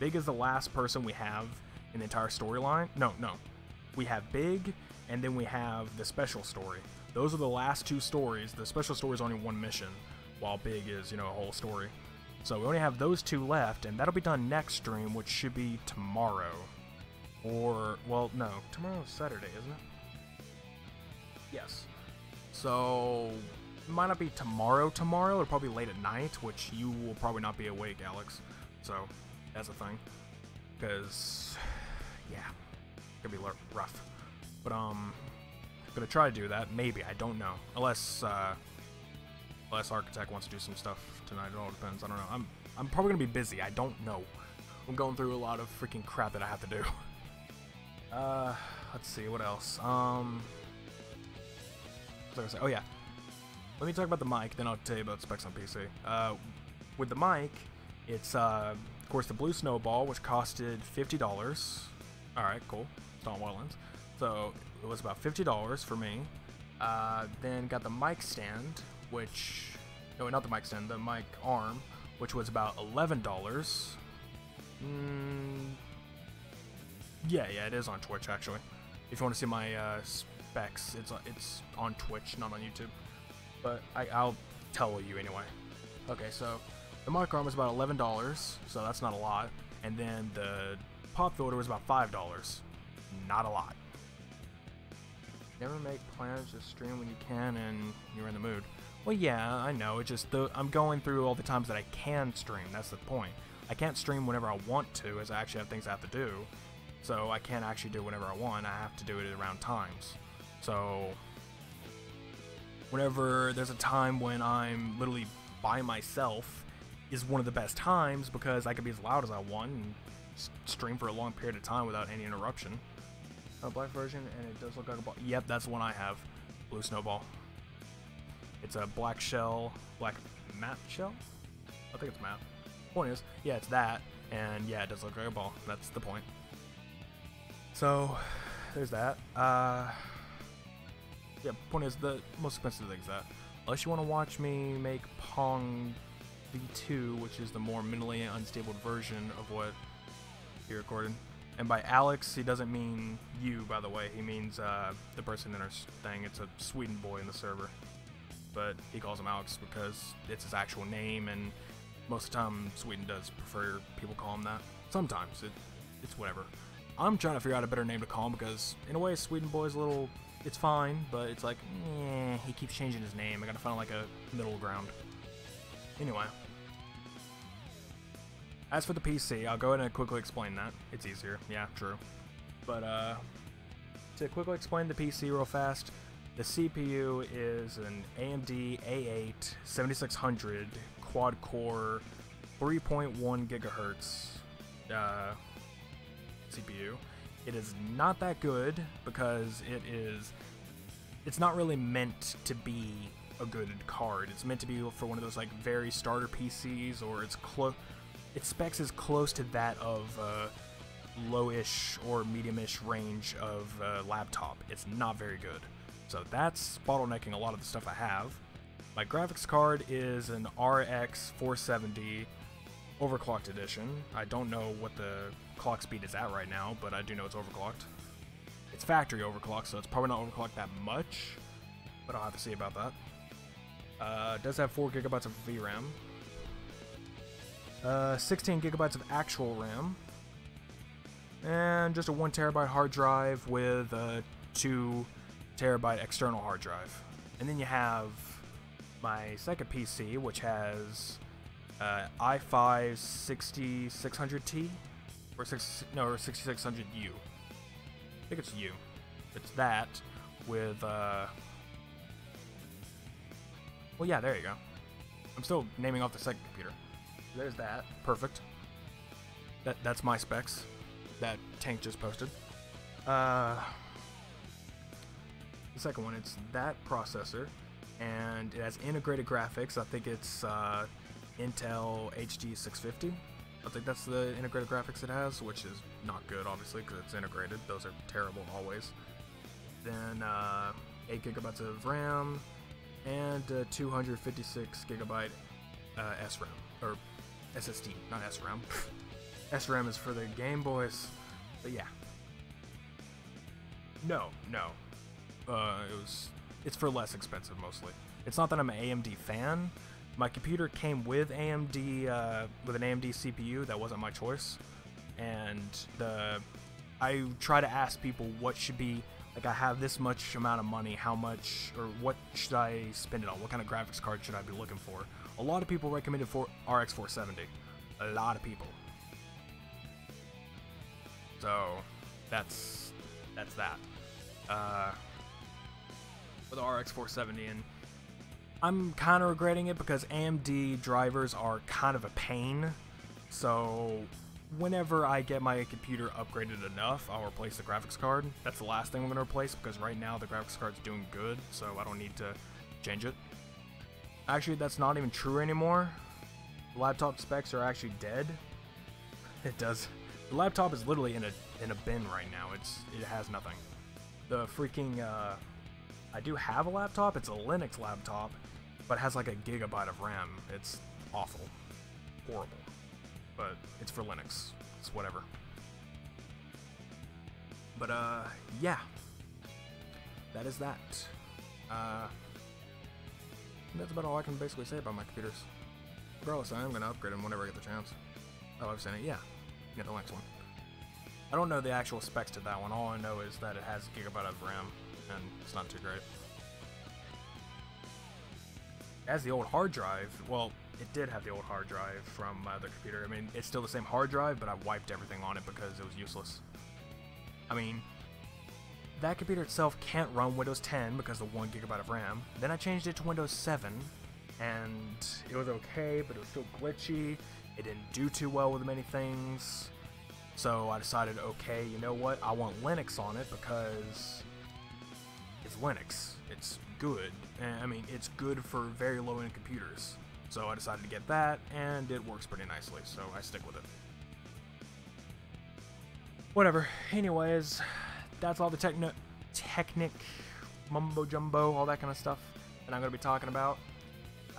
Big is the last person we have in the entire storyline. No, we have Big, and then we have the special story. Those are the last 2 stories. The special story is only 1 mission, while Big is, a whole story. So we only have those 2 left, and that'll be done next stream, which should be tomorrow. Or, well, no, tomorrow's Saturday, isn't it? Yes. So, it might not be tomorrow, it'll probably be late at night, which you will probably not be awake, Alex. So, that's a thing. Because, yeah, it's gonna be rough. But, I'm gonna try to do that, maybe, I don't know. Unless Architect wants to do some stuff tonight, it all depends, I don't know. I'm probably gonna be busy, I don't know. I'm going through a lot of freaking crap that I have to do. Let's see, what else? What was I gonna say? Oh yeah. Let me talk about the mic, then I'll tell you about specs on PC. With the mic, it's, of course, the Blue Snowball, which costed $50. Alright, cool. It's on Wetlands. So, it was about $50 for me. Then got the mic stand, which... No, not the mic stand, the mic arm, which was about $11. Yeah, it is on Twitch, actually. If you want to see my specs, it's on Twitch, not on YouTube. But I'll tell you anyway. Okay, so the micro arm was about $11, so that's not a lot. And then the pop filter was about $5. Not a lot. Never make plans, just stream when you can and you're in the mood. Well, yeah, I know. It's just I'm going through all the times that I can stream. That's the point. I can't stream whenever I want to, as I actually have things I have to do. So I can't actually do whenever I want. I have to do it around times. So whenever there's a time when I'm literally by myself is one of the best times because I can be as loud as I want and stream for a long period of time without any interruption. A black version, and it does look like a ball. Yep, that's the one I have. Blue Snowball. It's a black shell, black matte shell? I think it's matte. Point is, yeah, it's that, and yeah, it does look like a ball. That's the point. So, there's that. Yeah, point is, the most expensive thing's that. Unless you want to watch me make Pong V2, which is the more mentally unstable version of what he recorded. And by Alex, he doesn't mean you, by the way. He means the person in our thing. It's a Sweden boy in the server. But he calls him Alex because it's his actual name, and most of the time Sweden does prefer people call him that. Sometimes. It's whatever. I'm trying to figure out a better name to call him because, in a way, Sweden boy's a little... It's fine, but it's like, he keeps changing his name. I gotta find like a middle ground. Anyway. As for the PC, I'll go ahead and quickly explain that. It's easier. Yeah, true. But, to quickly explain the PC real fast, the CPU is an AMD A8 7600 quad-core 3.1 gigahertz CPU. It is not that good because it's not really meant to be a good card. It's meant to be for one of those like very starter PCs, or its specs is close to that of low-ish or medium-ish range of laptop. It's not very good. So that's bottlenecking a lot of the stuff I have. My graphics card is an RX 470 overclocked edition. I don't know what the clock speed is at right now, but I do know it's overclocked. It's factory overclocked, so it's probably not overclocked that much, but I'll have to see about that. It does have 4 gigabytes of VRAM. 16 gigabytes of actual RAM, and just a 1 terabyte hard drive with a 2 terabyte external hard drive. And then you have my second PC, which has i5 6600T or 6600U. I think it's U. It's that with well, yeah, there you go. I'm still naming off the second computer. There's that. Perfect. That's my specs. That Tank just posted. The second one, it's that processor, and it has integrated graphics. I think it's Intel HD 650. I think that's the integrated graphics it has, which is not good, obviously, because it's integrated. Those are terrible always. Then 8 gigabytes of RAM and 256 gigabyte SRAM, or SSD, not SRAM. SRAM is for the Game Boys, but yeah. No. It's for less expensive mostly. It's not that I'm an AMD fan. My computer came with AMD, with an AMD CPU. That wasn't my choice. And I try to ask people what should be, like, I have this much amount of money, how much, or what should I spend it on? What kind of graphics card should I be looking for? A lot of people recommended for RX 470. A lot of people. So, that's that. With the RX 470, and I'm kind of regretting it because AMD drivers are kind of a pain. So whenever I get my computer upgraded enough, I'll replace the graphics card. That's the last thing I'm going to replace because right now the graphics card's doing good, so I don't need to change it. Actually, that's not even true anymore. The laptop specs are actually dead. It does. The laptop is literally in a bin right now. It has nothing. The freaking I do have a laptop. It's a Linux laptop, but it has like a gigabyte of RAM. It's awful, horrible, but it's for Linux. It's whatever. But yeah, that is that. And that's about all I can basically say about my computers. Regardless, I am going to upgrade them whenever I get the chance. Oh, I've seen it, yeah. Get the next one. I don't know the actual specs to that one. All I know is that it has a gigabyte of RAM, and it's not too great. It has the old hard drive. Well, it did have the old hard drive from my other computer. I mean, it's still the same hard drive, but I wiped everything on it because it was useless. I mean, that computer itself can't run Windows 10 because of the 1 gigabyte of RAM. Then I changed it to Windows 7, and it was okay, but it was still glitchy. It didn't do too well with many things. So I decided, okay, you know what? I want Linux on it because it's Linux. It's good. And, I mean, it's good for very low-end computers. So I decided to get that, and it works pretty nicely, so I stick with it. Whatever. Anyways, that's all the technic, mumbo-jumbo, all that kind of stuff that I'm going to be talking about.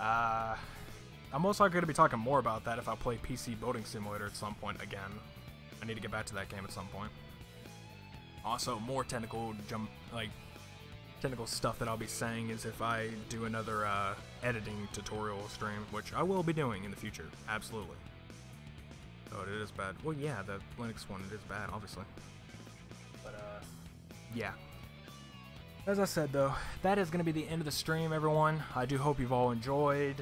I'm most likely going to be talking more about that if I play PC Building Simulator at some point again. I need to get back to that game at some point. Also, more technical stuff that I'll be saying is if I do another editing tutorial stream, which I will be doing in the future, absolutely. Oh, it is bad. Well, yeah, the Linux one, it is bad, obviously. But, yeah. As I said, though, that is going to be the end of the stream, everyone. I do hope you've all enjoyed.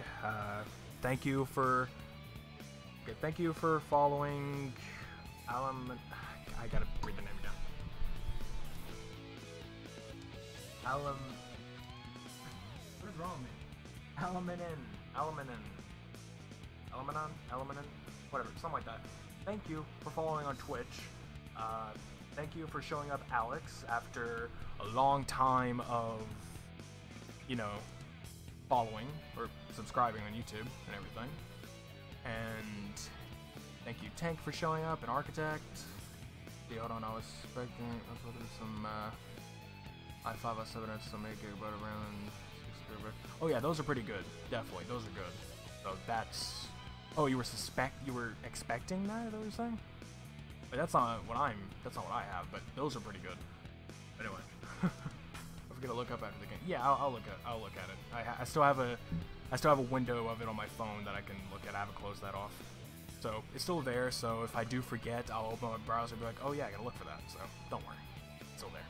Thank you for following I gotta breathe the name down. What is wrong with me? Alamanin, whatever, something like that. Thank you for following on Twitch. Thank you for showing up, Alex, after a long time of, you know, following or subscribing on YouTube and everything. And thank you, Tank, for showing up, and Architect. Yeah, hold on, I was expecting some i5 i7 and some 8 GB of RAM and 6 GB. Oh yeah, those are pretty good. Definitely, those are good. So that's. Oh, you were expecting that? Is that what you're saying? But that's not what I have. But those are pretty good. Anyway, I'm gonna look up after the game. Yeah, I'll look at it. I still have a window of it on my phone that I can look at. I haven't closed that off. So it's still there, so if I do forget, I'll open my browser and be like, oh yeah, I gotta look for that, so don't worry. It's still there.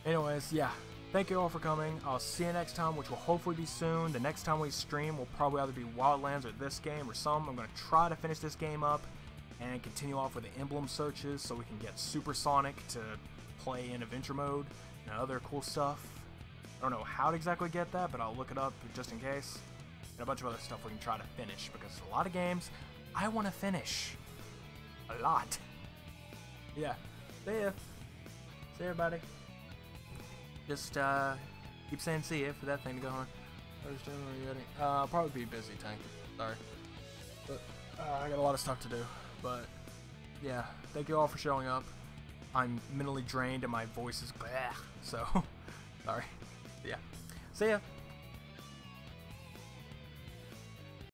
Anyways, yeah. Thank you all for coming. I'll see you next time, which will hopefully be soon. The next time we stream will probably either be Wildlands or this game or some. I'm gonna try to finish this game up and continue off with the emblem searches so we can get Supersonic to play in adventure mode and other cool stuff. I don't know how to exactly get that, but I'll look it up just in case. And a bunch of other stuff we can try to finish, because there's a lot of games I want to finish. A lot. Yeah. See ya. See everybody. Just keep saying see ya for that thing to go on. I'll probably be busy, Tank. Sorry. But I got a lot of stuff to do. But yeah, thank you all for showing up. I'm mentally drained and my voice is bleh, so sorry. Yeah. See ya.